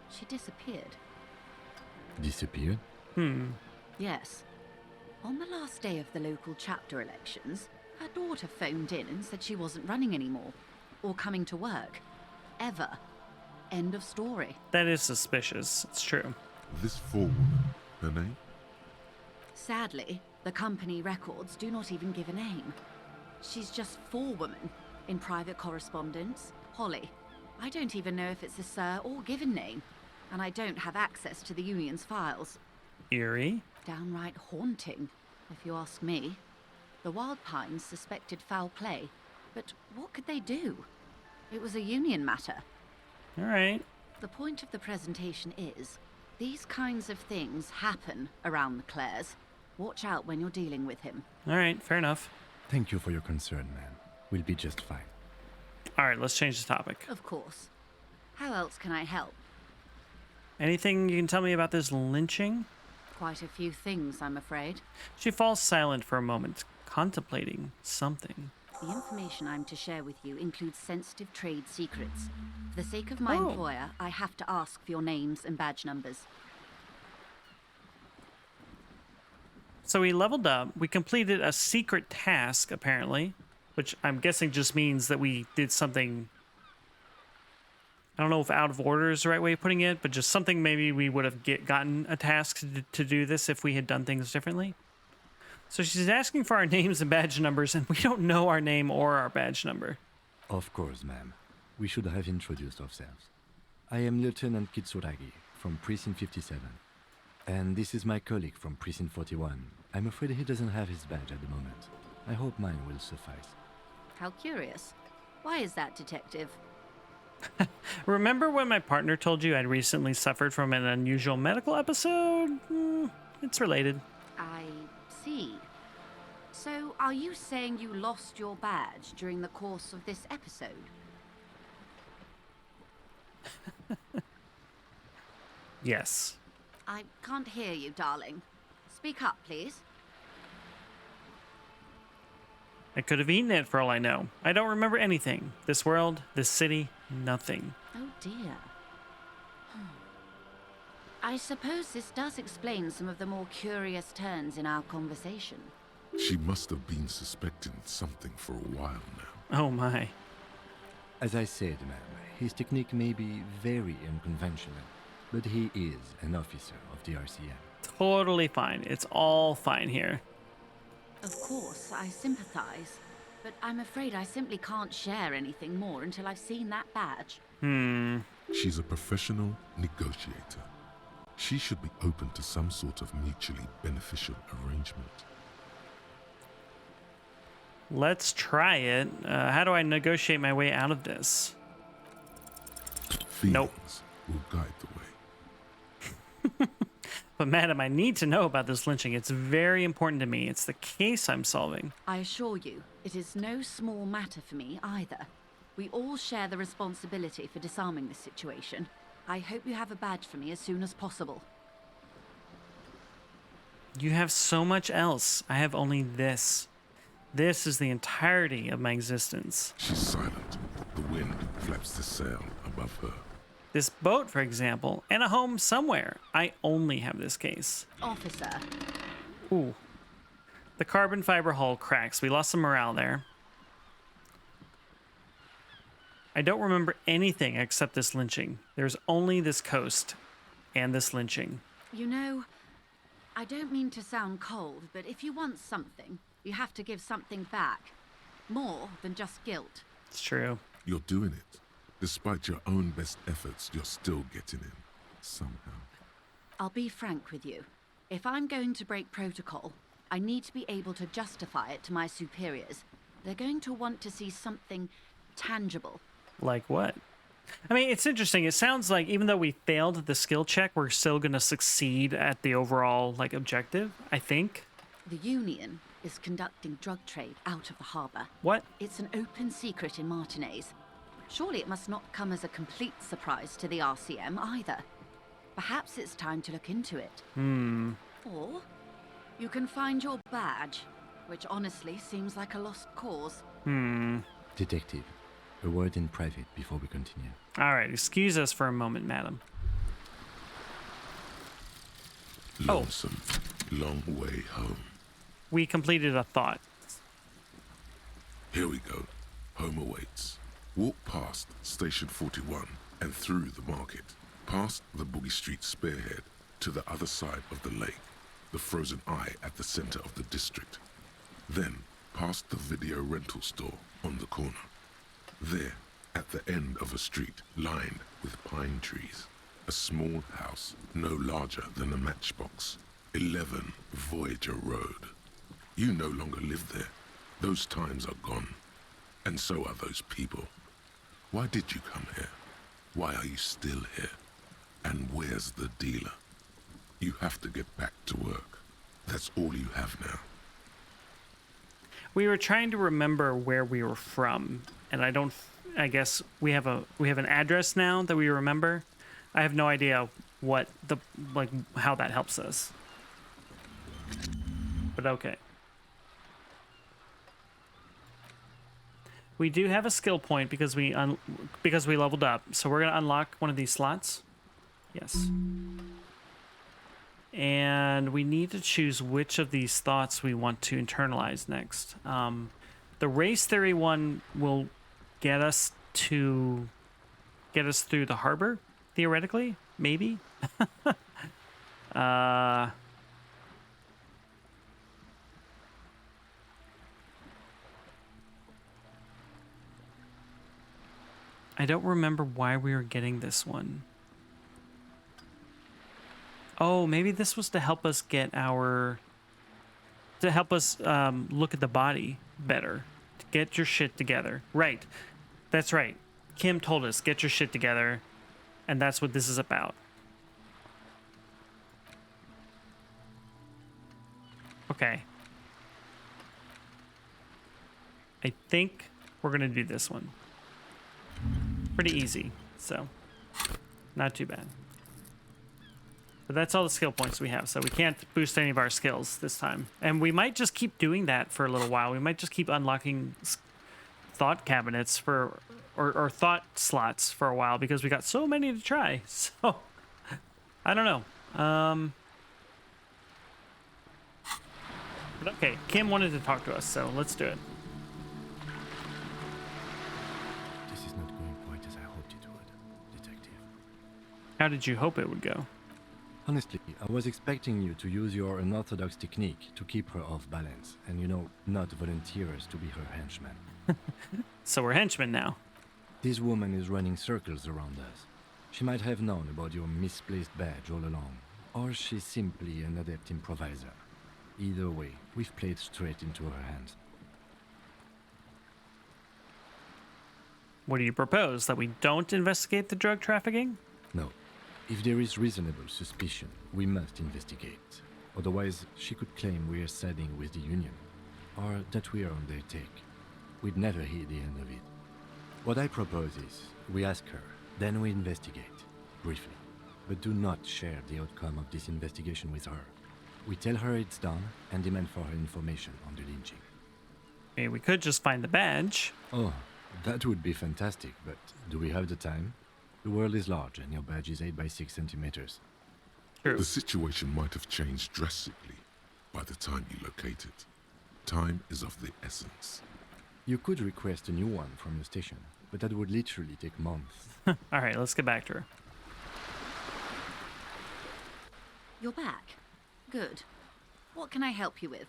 She disappeared. Disappeared? Yes. On the last day of the local chapter elections, her daughter phoned in and said she wasn't running anymore. Or coming to work. Ever. End of story. That is suspicious. It's true. This forewoman, her name? Sadly, the company records do not even give a name. She's just forewoman in private correspondence. Holly. I don't even know if it's a sir or given name. And I don't have access to the union's files. Eerie? Downright haunting, if you ask me. The Wild Pines suspected foul play, but what could they do? It was a union matter. Alright. The point of the presentation is, these kinds of things happen around the Clares. Watch out when you're dealing with him. Alright, fair enough. Thank you for your concern, man. We'll be just fine. Alright, let's change the topic. Of course. How else can I help? Anything you can tell me about this lynching? Quite a few things, I'm afraid. She falls silent for a moment, contemplating something. The information I'm to share with you includes sensitive trade secrets. For the sake of my employer, I have to ask for your names and badge numbers. So we leveled up. We completed a secret task, apparently, which I'm guessing just means that we did something... I don't know if out of order is the right way of putting it, but just something maybe we would have gotten a task to do this if we had done things differently. So she's asking for our names and badge numbers, and we don't know our name or our badge number. Of course, ma'am. We should have introduced ourselves. I am Lieutenant Kitsuragi from Precinct 57. And this is my colleague from Precinct 41. I'm afraid he doesn't have his badge at the moment. I hope mine will suffice. How curious. Why is that, detective? Remember when my partner told you I'd recently suffered from an unusual medical episode? It's related. I see. So, are you saying you lost your badge during the course of this episode? Yes. I can't hear you, darling. Speak up, please. I could have eaten it for all I know. I don't remember anything. This world, this city, nothing. Oh dear. I suppose this does explain some of the more curious turns in our conversation. She must have been suspecting something for a while now. Oh my. As I said, ma'am, his technique may be very unconventional, but he is an officer of the RCM. Totally fine. It's all fine here. Of course, I sympathize. but I'm afraid I simply can't share anything more until I've seen that badge. She's a professional negotiator. She should be open to some sort of mutually beneficial arrangement. Let's try it. How do I negotiate my way out of this? Feelings will guide the way. But madam, I need to know about this lynching. It's very important to me. It's the case I'm solving. I assure you, it is no small matter for me either. We all share the responsibility for disarming this situation. I hope you have a badge for me as soon as possible. You have so much else. I have only this. This is the entirety of my existence. She's silent. The wind flaps the sail above her. This boat, for example, and a home somewhere. I only have this case. Officer. Ooh. The carbon fiber hull cracks. We lost some morale there. I don't remember anything except this lynching. There's only this coast and this lynching. You know, I don't mean to sound cold, but if you want something, you have to give something back. More than just guilt. It's true. You're doing it. Despite your own best efforts, you're still getting in. Somehow. I'll be frank with you. If I'm going to break protocol, I need to be able to justify it to my superiors. They're going to want to see something tangible. Like what? I mean, it's interesting. It sounds like even though we failed the skill check, we're still going to succeed at the overall, like, objective, I think. The Union is conducting drug trade out of the harbor. What? It's an open secret in Martinez. Surely it must not come as a complete surprise to the RCM either. Perhaps it's time to look into it. Or you can find your badge, which honestly seems like a lost cause. Detective, a word in private before we continue. All right, excuse us for a moment, madam. Lonesome, long way home. We completed a thought. Here we go. Home awaits. Walk past Station 41 and through the market, past the Boogie Street spearhead to the other side of the lake, the frozen eye at the center of the district. Then past the video rental store on the corner. There, at the end of a street lined with pine trees, a small house no larger than a matchbox, 11 Voyager Road. You no longer live there. Those times are gone. And so are those people. Why did you come here? Why are you still here? And where's the dealer? You have to get back to work. That's all you have now. We were trying to remember where we were from, and I guess we have an address now that we remember. I have no idea what how that helps us. But okay. We do have a skill point because we leveled up, so we're gonna unlock one of these slots. Yes. And we need to choose which of these thoughts we want to internalize next. The race theory one will get us through the harbor, theoretically, maybe. I don't remember why we were getting this one. Oh, maybe this was to help us look at the body better. To get your shit together. Right. That's right. Kim told us, get your shit together. And that's what this is about. Okay. I think we're going to do this one. Pretty easy, so not too bad. But that's all the skill points we have, so we can't boost any of our skills this time. And we might just keep doing that for a little while. We might just keep unlocking thought cabinets or thought slots for a while because we got so many to try. So, I don't know. But okay, Kim wanted to talk to us, so let's do it. This is not going quite as I hoped it would, Detective. How did you hope it would go? Honestly, I was expecting you to use your unorthodox technique to keep her off balance, and not volunteer us to be her henchmen. So we're henchmen now. This woman is running circles around us. She might have known about your misplaced badge all along, or she's simply an adept improviser. Either way, we've played straight into her hands. What do you propose? That we don't investigate the drug trafficking? No. If there is reasonable suspicion, we must investigate. Otherwise, she could claim we are siding with the Union, or that we are on their take. We'd never hear the end of it. What I propose is, we ask her, then we investigate, briefly. But do not share the outcome of this investigation with her. We tell her it's done, and demand for her information on the lynching. Maybe we could just find the badge. Oh, that would be fantastic, but do we have the time? The world is large, and your badge is 8 by 6 centimeters. True. The situation might have changed drastically by the time you locate it. Time is of the essence. You could request a new one from the station, but that would literally take months. All right, let's get back to her. You're back. Good. What can I help you with?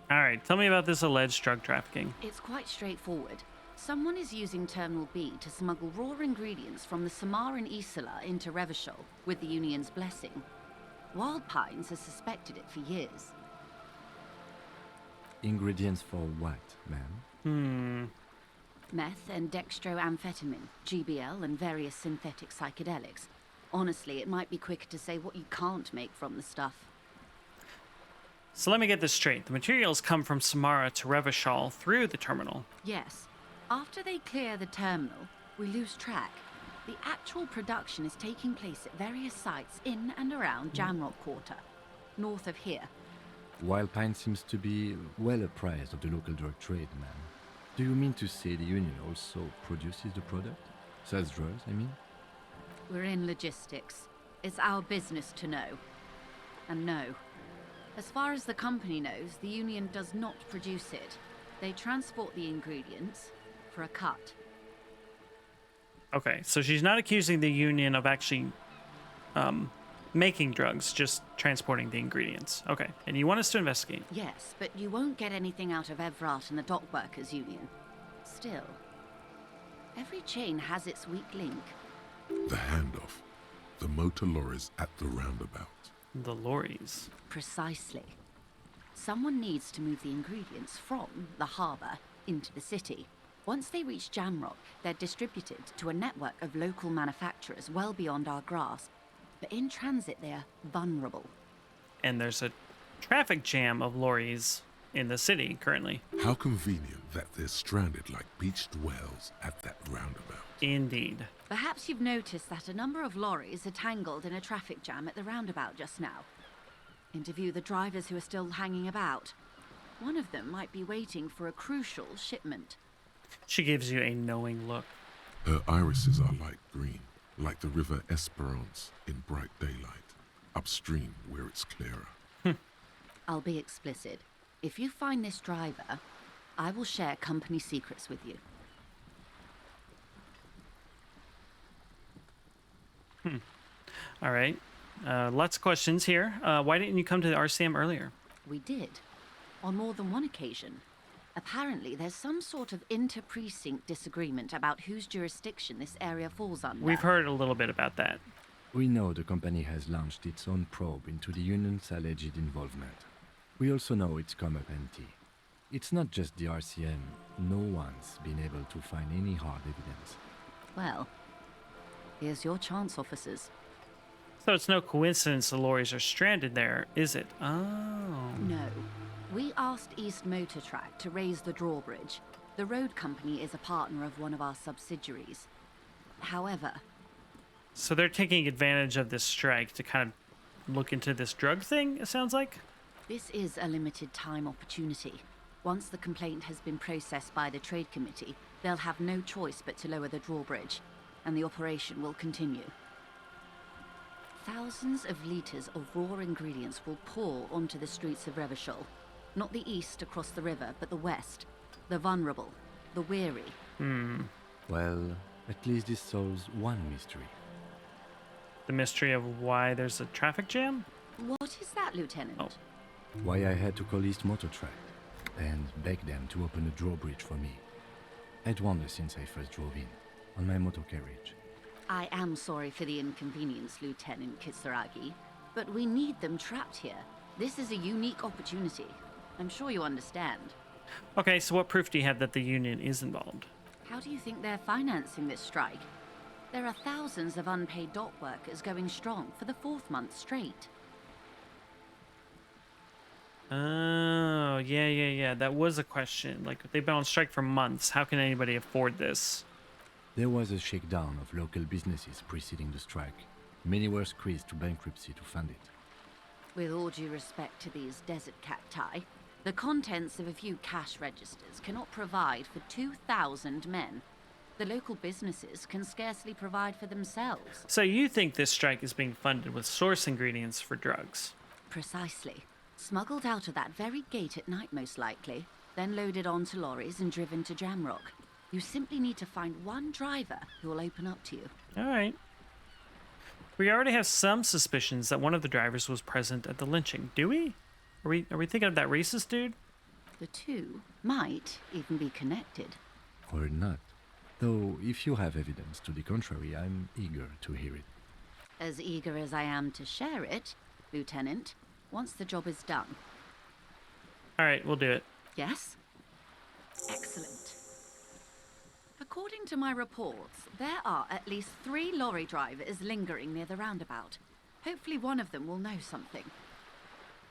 All right, tell me about this alleged drug trafficking. It's quite straightforward. Someone is using Terminal B to smuggle raw ingredients from the Samar and Isola into Revachol with the Union's blessing. Wild Pines has suspected it for years. Ingredients for what, ma'am? Meth and dextroamphetamine, GBL, and various synthetic psychedelics. Honestly, it might be quicker to say what you can't make from the stuff. So let me get this straight. The materials come from Samara to Revachol through the terminal. Yes. After they clear the terminal, we lose track. The actual production is taking place at various sites in and around Jamrock Quarter, north of here. Wild Pine seems to be well apprised of the local drug trade, ma'am. Do you mean to say the Union also produces the product? Sells drugs, I mean? We're in logistics. It's our business to know. And no. As far as the company knows, the Union does not produce it. They transport the ingredients for a cut. Okay, so she's not accusing the Union of actually making drugs, just transporting the ingredients. Okay, and you want us to investigate? Yes, but you won't get anything out of Evrat and the Dock Workers Union. Still, every chain has its weak link. The handoff. The motor lorries at the roundabout. The lorries. Precisely. Someone needs to move the ingredients from the harbour into the city. Once they reach Jamrock, they're distributed to a network of local manufacturers well beyond our grasp. But in transit, they're vulnerable. And there's a traffic jam of lorries in the city currently. How convenient that they're stranded like beached whales at that roundabout. Indeed. Perhaps you've noticed that a number of lorries are tangled in a traffic jam at the roundabout just now. Interview the drivers who are still hanging about. One of them might be waiting for a crucial shipment. She gives you a knowing look. Her irises are light green, like the river Esperance in bright daylight, upstream where it's clearer. I'll be explicit. If you find this driver, I will share company secrets with you. All right. Lots of questions here. Why didn't you come to the RCM earlier? We did. On more than one occasion. Apparently, there's some sort of inter-precinct disagreement about whose jurisdiction this area falls under. We've heard a little bit about that. We know the company has launched its own probe into the Union's alleged involvement. We also know it's come up empty. It's not just the RCM. No one's been able to find any hard evidence. Well, here's your chance, officers. So it's no coincidence the lorries are stranded there, is it? Oh. No. We asked East Motor Track to raise the drawbridge. The road company is a partner of one of our subsidiaries. However... So they're taking advantage of this strike to kind of look into this drug thing, it sounds like? This is a limited time opportunity. Once the complaint has been processed by the Trade Committee, they'll have no choice but to lower the drawbridge, and the operation will continue. Thousands of litres of raw ingredients will pour onto the streets of Revachol. Not the east across the river, but the west. The vulnerable, the weary. Well, at least this solves one mystery. the mystery of why there's a traffic jam? What is that, Lieutenant? Oh. Why I had to call East Motor Track and beg them to open a drawbridge for me. I'd wandered since I first drove in, on my motor carriage. I am sorry for the inconvenience, Lieutenant Kisaragi, but we need them trapped here. This is a unique opportunity. I'm sure you understand. Okay, so what proof do you have that the Union is involved? How do you think they're financing this strike? There are thousands of unpaid dock workers going strong for the 4th month straight. Oh, yeah. That was a question. Like, they've been on strike for months. How can anybody afford this? There was a shakedown of local businesses preceding the strike. Many were squeezed to bankruptcy to fund it. With all due respect to these desert cacti, the contents of a few cash registers cannot provide for 2,000 men. The local businesses can scarcely provide for themselves. So you think this strike is being funded with source ingredients for drugs? Precisely. Smuggled out of that very gate at night, most likely, then loaded onto lorries and driven to Jamrock. You simply need to find one driver who will open up to you. All right. We already have some suspicions that one of the drivers was present at the lynching. Do we? Are we thinking of that racist dude? The two might even be connected. Or not. Though, if you have evidence to the contrary, I'm eager to hear it. As eager as I am to share it, Lieutenant, once the job is done. All right, we'll do it. Yes? Excellent. According to my reports, there are at least 3 lorry drivers lingering near the roundabout. Hopefully one of them will know something.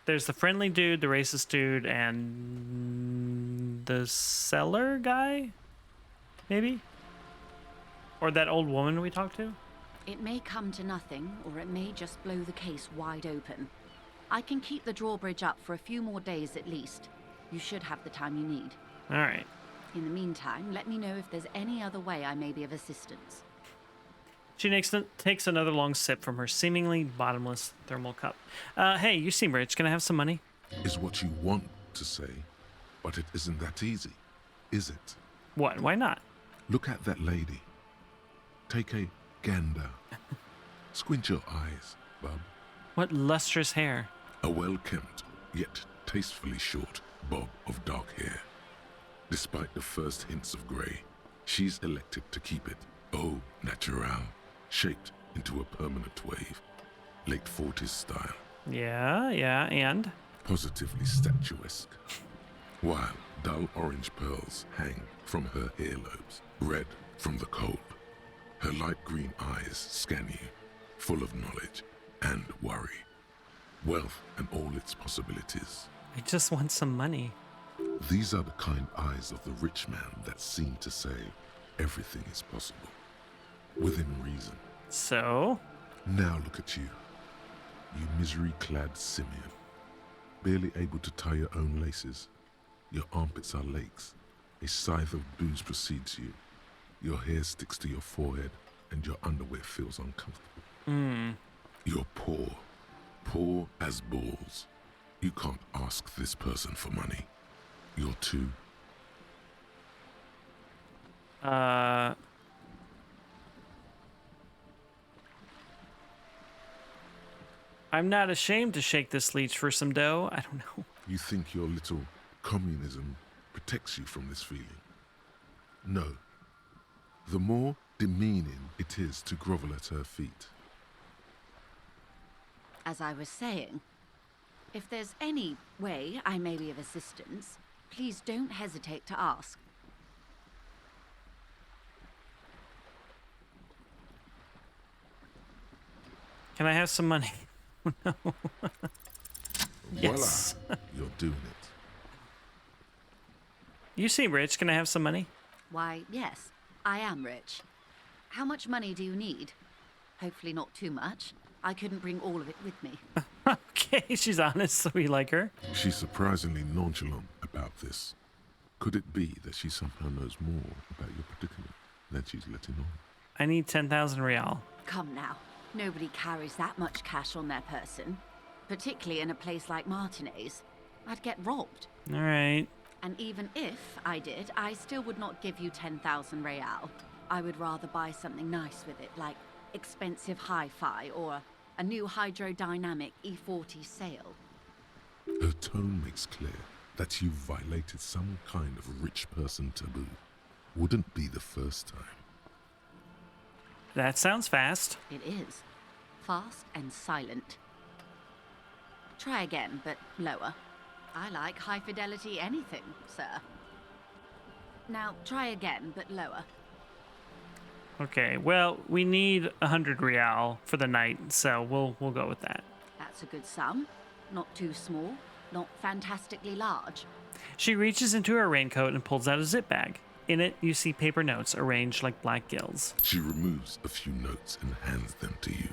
There's the friendly dude, the racist dude, and the seller guy? Maybe? Or that old woman we talked to? It may come to nothing, or it may just blow the case wide open. I can keep the drawbridge up for a few more days at least. You should have the time you need. All right. In the meantime, let me know if there's any other way I may be of assistance. She takes another long sip from her seemingly bottomless thermal cup. Hey, you seem rich. Can I have some money? Is what you want to say, but it isn't that easy, is it? What? Why not? Look at that lady. Take a gander. Squint your eyes, bub. What lustrous hair. A well-kempt, yet tastefully short bob of dark hair. Despite the first hints of grey, she's elected to keep it au naturel, shaped into a permanent wave. Late 40s style. Yeah, and? Positively statuesque. While dull orange pearls hang from her earlobes, red from the cold. Her light green eyes scan you, full of knowledge and worry. Wealth and all its possibilities. I just want some money. These are the kind eyes of the rich man that seem to say everything is possible. Within reason. So? Now look at you. You misery-clad simian. Barely able to tie your own laces. Your armpits are lakes. A scythe of booze precedes you. Your hair sticks to your forehead and your underwear feels uncomfortable. You're poor. Poor as balls. You can't ask this person for money. You're too... I'm not ashamed to shake this leech for some dough. I don't know. You think your little communism protects you from this feeling? No. The more demeaning it is to grovel at her feet. As I was saying, if there's any way I may be of assistance, please don't hesitate to ask. Can I have some money? No. Yes. Voila, you're doing it. You seem rich. Can I have some money? Why, yes, I am rich. How much money do you need? Hopefully not too much. I couldn't bring all of it with me. Okay, she's honest, so we like her. She's surprisingly nonchalant about this. Could it be that she somehow knows more about your predicament than she's letting on? I need 10,000 real. Come now. Nobody carries that much cash on their person. Particularly in a place like Martinez. I'd get robbed. All right. And even if I did, I still would not give you 10,000 real. I would rather buy something nice with it, like expensive hi-fi or a new hydrodynamic E40 sail. Her tone makes clear that you've violated some kind of rich person taboo. Wouldn't be the first time. That sounds fast. It is. Fast and silent. Try again, but lower. I like high-fidelity anything, sir. Now, try again, but lower. Okay, well, we need 100 real for the night, so we'll go with that. That's a good sum. Not too small, not fantastically large. She reaches into her raincoat and pulls out a zip bag. In it, you see paper notes arranged like black gills. She removes a few notes and hands them to you.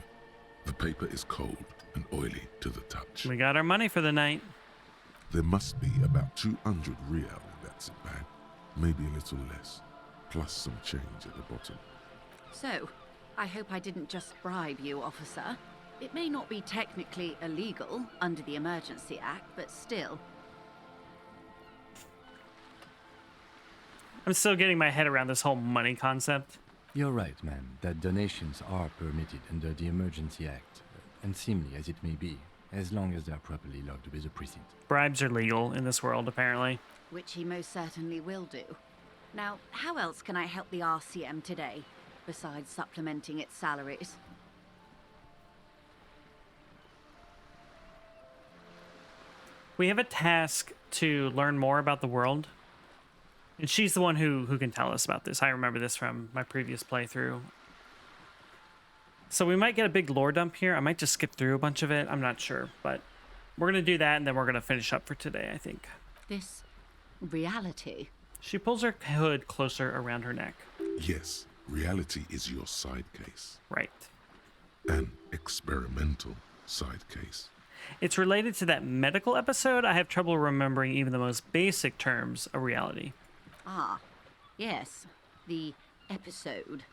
The paper is cold and oily to the touch. We got our money for the night. There must be about 200 real in that zip bag. Maybe a little less, plus some change at the bottom. So, I hope I didn't just bribe you, officer. It may not be technically illegal under the Emergency Act, but still. I'm still getting my head around this whole money concept. You're right, ma'am, that donations are permitted under the Emergency Act, unseemly as it may be, as long as they are properly logged with the precinct. Bribes are legal in this world, apparently. Which he most certainly will do. Now, how else can I help the RCM today, besides supplementing its salaries? We have a task to learn more about the world. And she's the one who can tell us about this. I remember this from my previous playthrough. So we might get a big lore dump here. I might just skip through a bunch of it. I'm not sure. But we're going to do that, and then we're going to finish up for today, I think. This reality. She pulls her hood closer around her neck. Yes, reality is your side case. Right. An experimental side case. It's related to that medical episode. I have trouble remembering even the most basic terms of reality. Ah, yes. The episode.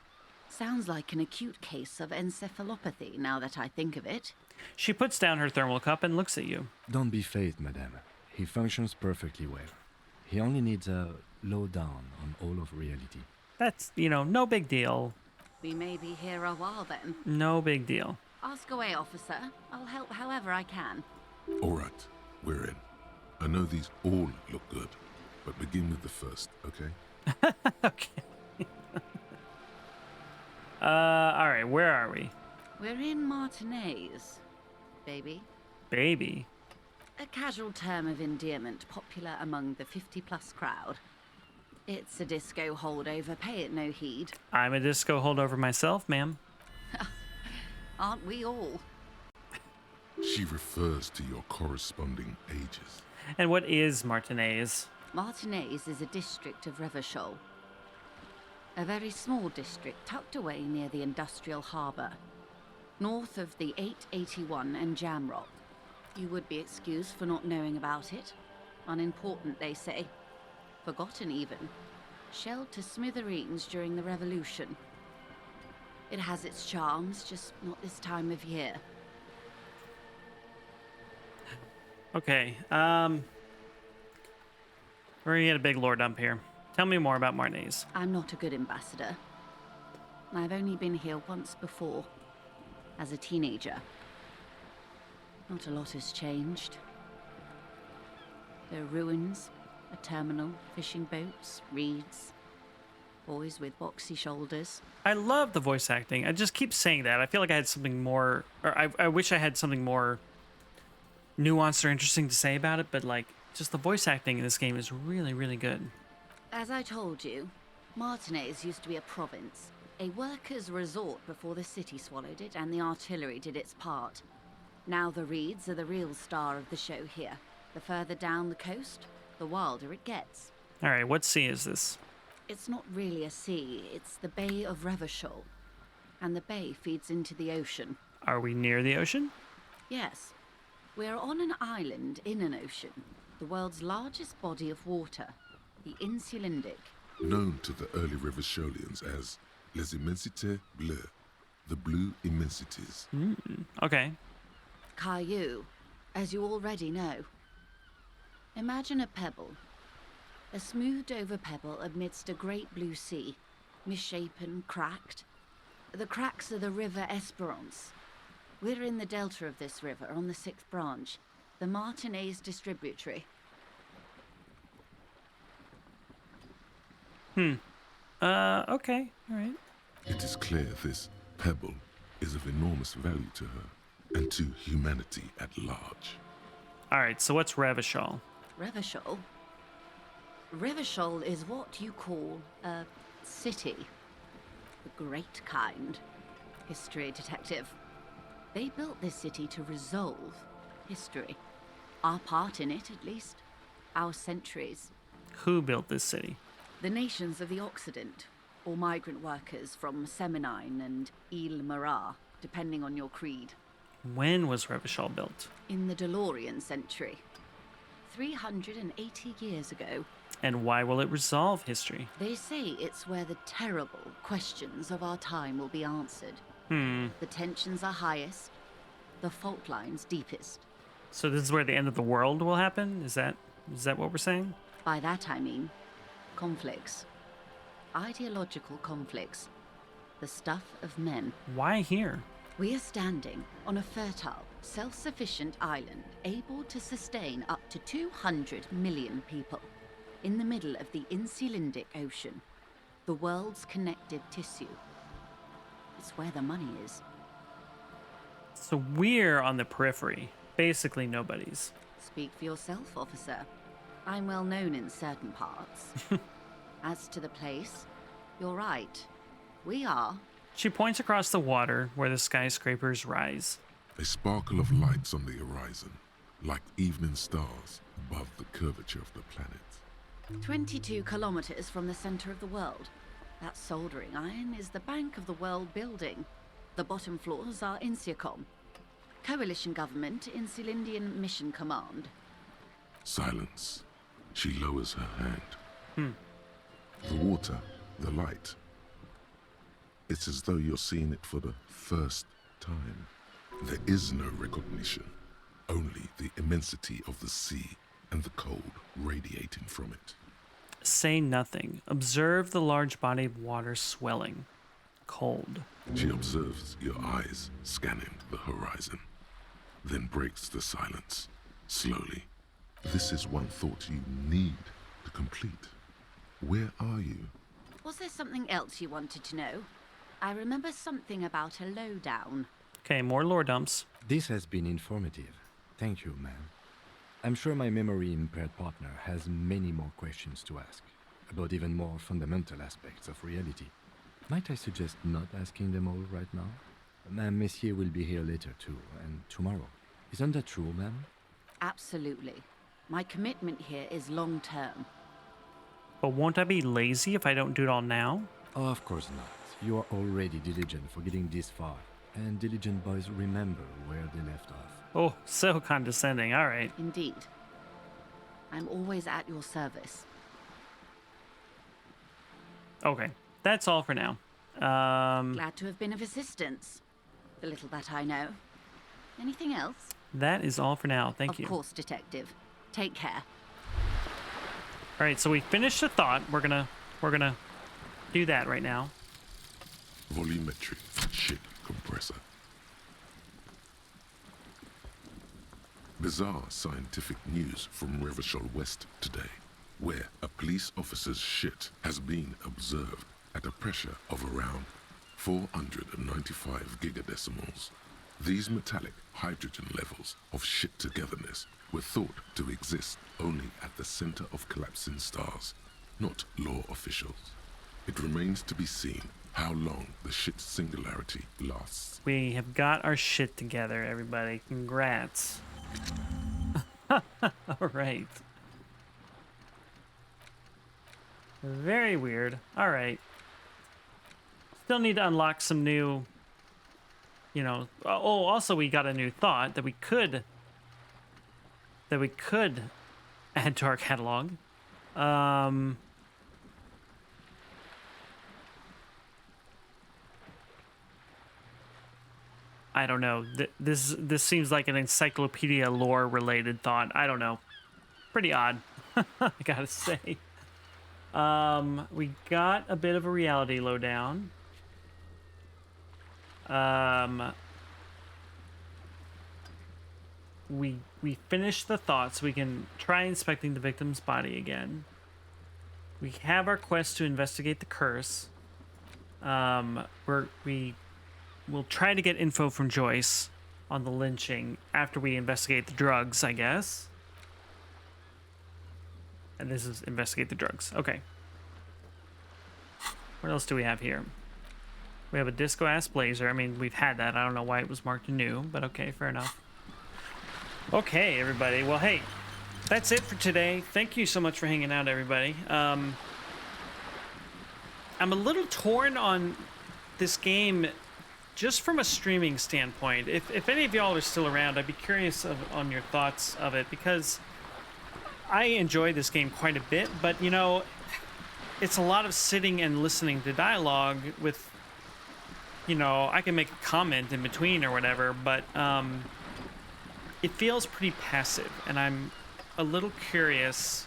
Sounds like an acute case of encephalopathy, now that I think of it. She puts down her thermal cup and looks at you. Don't be phased, madame. He functions perfectly well. He only needs a lowdown on all of reality. That's, no big deal. We may be here a while then. No big deal. Ask away, officer. I'll help however I can. All right, we're in. I know these all look good, but begin with the first, okay? Okay. All right, where are we? We're in Martinez, baby. Baby? A casual term of endearment popular among the 50-plus crowd. It's a disco holdover, pay it no heed. I'm a disco holdover myself, ma'am. Aren't we all? She refers to your corresponding ages. And what is Martinez? Martinez is a district of Revachol. A very small district tucked away near the industrial harbour, north of the 881 and Jamrock. You would be excused for not knowing about it. Unimportant, they say. Forgotten, even. Shelled to smithereens during the Revolution. It has its charms, just not this time of year. Okay, we're gonna get a big lore dump here. Tell me more about Martinez. I'm not a good ambassador. I've only been here once before, as a teenager. Not a lot has changed. There are ruins, a terminal, fishing boats, reeds, boys with boxy shoulders. I love the voice acting. I just keep saying that. I feel like I had something more, or I wish I had something more nuanced or interesting to say about it, but just the voice acting in this game is really, really good. As I told you, Martinez used to be a province, a workers' resort before the city swallowed it and the artillery did its part. Now the reeds are the real star of the show here. The further down the coast, the wilder it gets. All right, what sea is this? It's not really a sea, it's the Bay of Revachol. And the bay feeds into the ocean. Are we near the ocean? Yes. We're on an island in an ocean, the world's largest body of water, the Insulindic. Known to the early Revacholians as Les Immensités Bleues, the blue immensities. Okay. Caillou, as you already know. Imagine a pebble. A smoothed over pebble amidst a great blue sea, misshapen, cracked. The cracks of the River Esperance. We're in the delta of this river, on the 6th branch. The Martinez Distributary. Okay, all right. It is clear this pebble is of enormous value to her and to humanity at large. All right, so what's Revachol? Revachol? Revachol is what you call a city. The great kind. History detective. They built this city to resolve history. Our part in it, at least. Our centuries. Who built this city? The nations of the Occident, or migrant workers from Seminine and Ile Marat, depending on your creed. When was Revachol built? In the DeLorean century. 380 years ago. And why will it resolve history? They say it's where the terrible questions of our time will be answered. The tensions are highest, the fault lines deepest. So this is where the end of the world will happen? Is that what we're saying? By that I mean conflicts. Ideological conflicts. The stuff of men. Why here? We are standing on a fertile, self-sufficient island able to sustain up to 200 million people. In the middle of the Insulindic Ocean, the world's connective tissue. It's where the money is. So we're on the periphery. Basically nobody's. Speak for yourself, officer. I'm well known in certain parts. As to the place, you're right. We are. She points across the water where the skyscrapers rise. A sparkle of lights on the horizon, like evening stars above the curvature of the planet. 22 kilometers from the center of the world. That soldering iron is the Bank of the World building. The bottom floors are Insiacom. Coalition government, Insulindian Mission Command. Silence. She lowers her hand. The water, the light. It's as though you're seeing it for the first time. There is no recognition, only the immensity of the sea and the cold radiating from it. Say nothing. Observe the large body of water swelling. Cold. She observes your eyes scanning the horizon, then breaks the silence, slowly. This is one thought you need to complete. Where are you? Was there something else you wanted to know? I remember something about a lowdown. Okay, more lore dumps. This has been informative. Thank you, ma'am. I'm sure my memory-impaired partner has many more questions to ask, about even more fundamental aspects of reality. Might I suggest not asking them all right now? Ma'am, Messier will be here later too, and tomorrow. Isn't that true, ma'am? Absolutely. My commitment here is long-term. But won't I be lazy if I don't do it all now? Oh, of course not. You are already diligent for getting this far, and diligent boys remember where they left off. Oh, so condescending. All right. Indeed. I'm always at your service. Okay, that's all for now. Glad to have been of assistance. The little that I know. Anything else? That is all for now. Thank you. Of course, detective. Take care. All right, so we finished the thought. We're gonna do that right now. Volumetric ship compressor. Bizarre scientific news from Revachol West today, where a police officer's shit has been observed at a pressure of around 495 gigadecimals. These metallic hydrogen levels of shit togetherness were thought to exist only at the center of collapsing stars, not law officials. It remains to be seen how long the shit singularity lasts. We have got our shit together, everybody. Congrats. All right. Very weird. All right. Still need to unlock some new, oh, also we got a new thought that we could add to our catalog. I don't know. This seems like an encyclopedia lore related thought. I don't know. Pretty odd, I gotta say. We got a bit of a reality lowdown. We finished the thoughts. We can try inspecting the victim's body again. We have our quest to investigate the curse. We will try to get info from Joyce on the lynching after we investigate the drugs, I guess. And this is investigate the drugs. Okay. What else do we have here? We have a disco-ass blazer. I mean, we've had that. I don't know why it was marked new, but okay, fair enough. Okay, everybody. Well, hey, that's it for today. Thank you so much for hanging out, everybody. I'm a little torn on this game just from a streaming standpoint. If any of y'all are still around, I'd be curious on your thoughts of it, because I enjoy this game quite a bit, but, you know, it's a lot of sitting and listening to dialogue with, you know, I can make a comment in between or whatever, but it feels pretty passive, and I'm a little curious.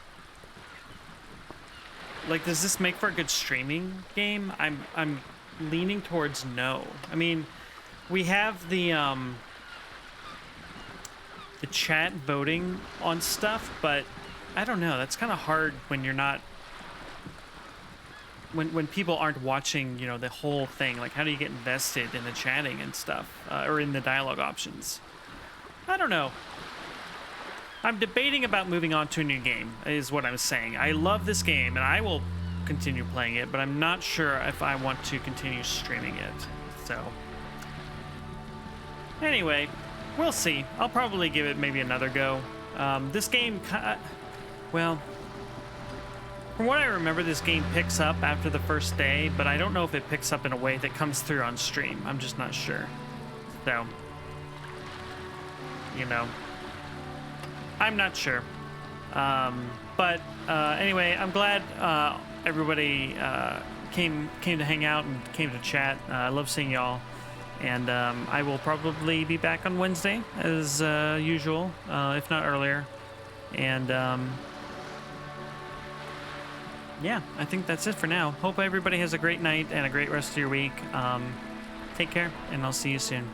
Like, does this make for a good streaming game? I'm leaning towards no. I mean, we have the chat voting on stuff, but I don't know. That's kind of hard when you're not, when people aren't watching, you know, the whole thing. Like, how do you get invested in the chatting and stuff, or in the dialogue options? I don't know. I'm debating about moving on to a new game, is what I'm saying. I love this game, and I will continue playing it, but I'm not sure if I want to continue streaming it. So, anyway, we'll see. I'll probably give it maybe another go. This game, well, from what I remember, this game picks up after the first day, but I don't know if it picks up in a way that comes through on stream. I'm just not sure. So, you know, I'm not sure. But anyway, I'm glad everybody came to hang out and came to chat. I love seeing y'all. And I will probably be back on Wednesday as usual, if not earlier. And yeah, I think that's it for now. Hope everybody has a great night and a great rest of your week. Take care, and I'll see you soon.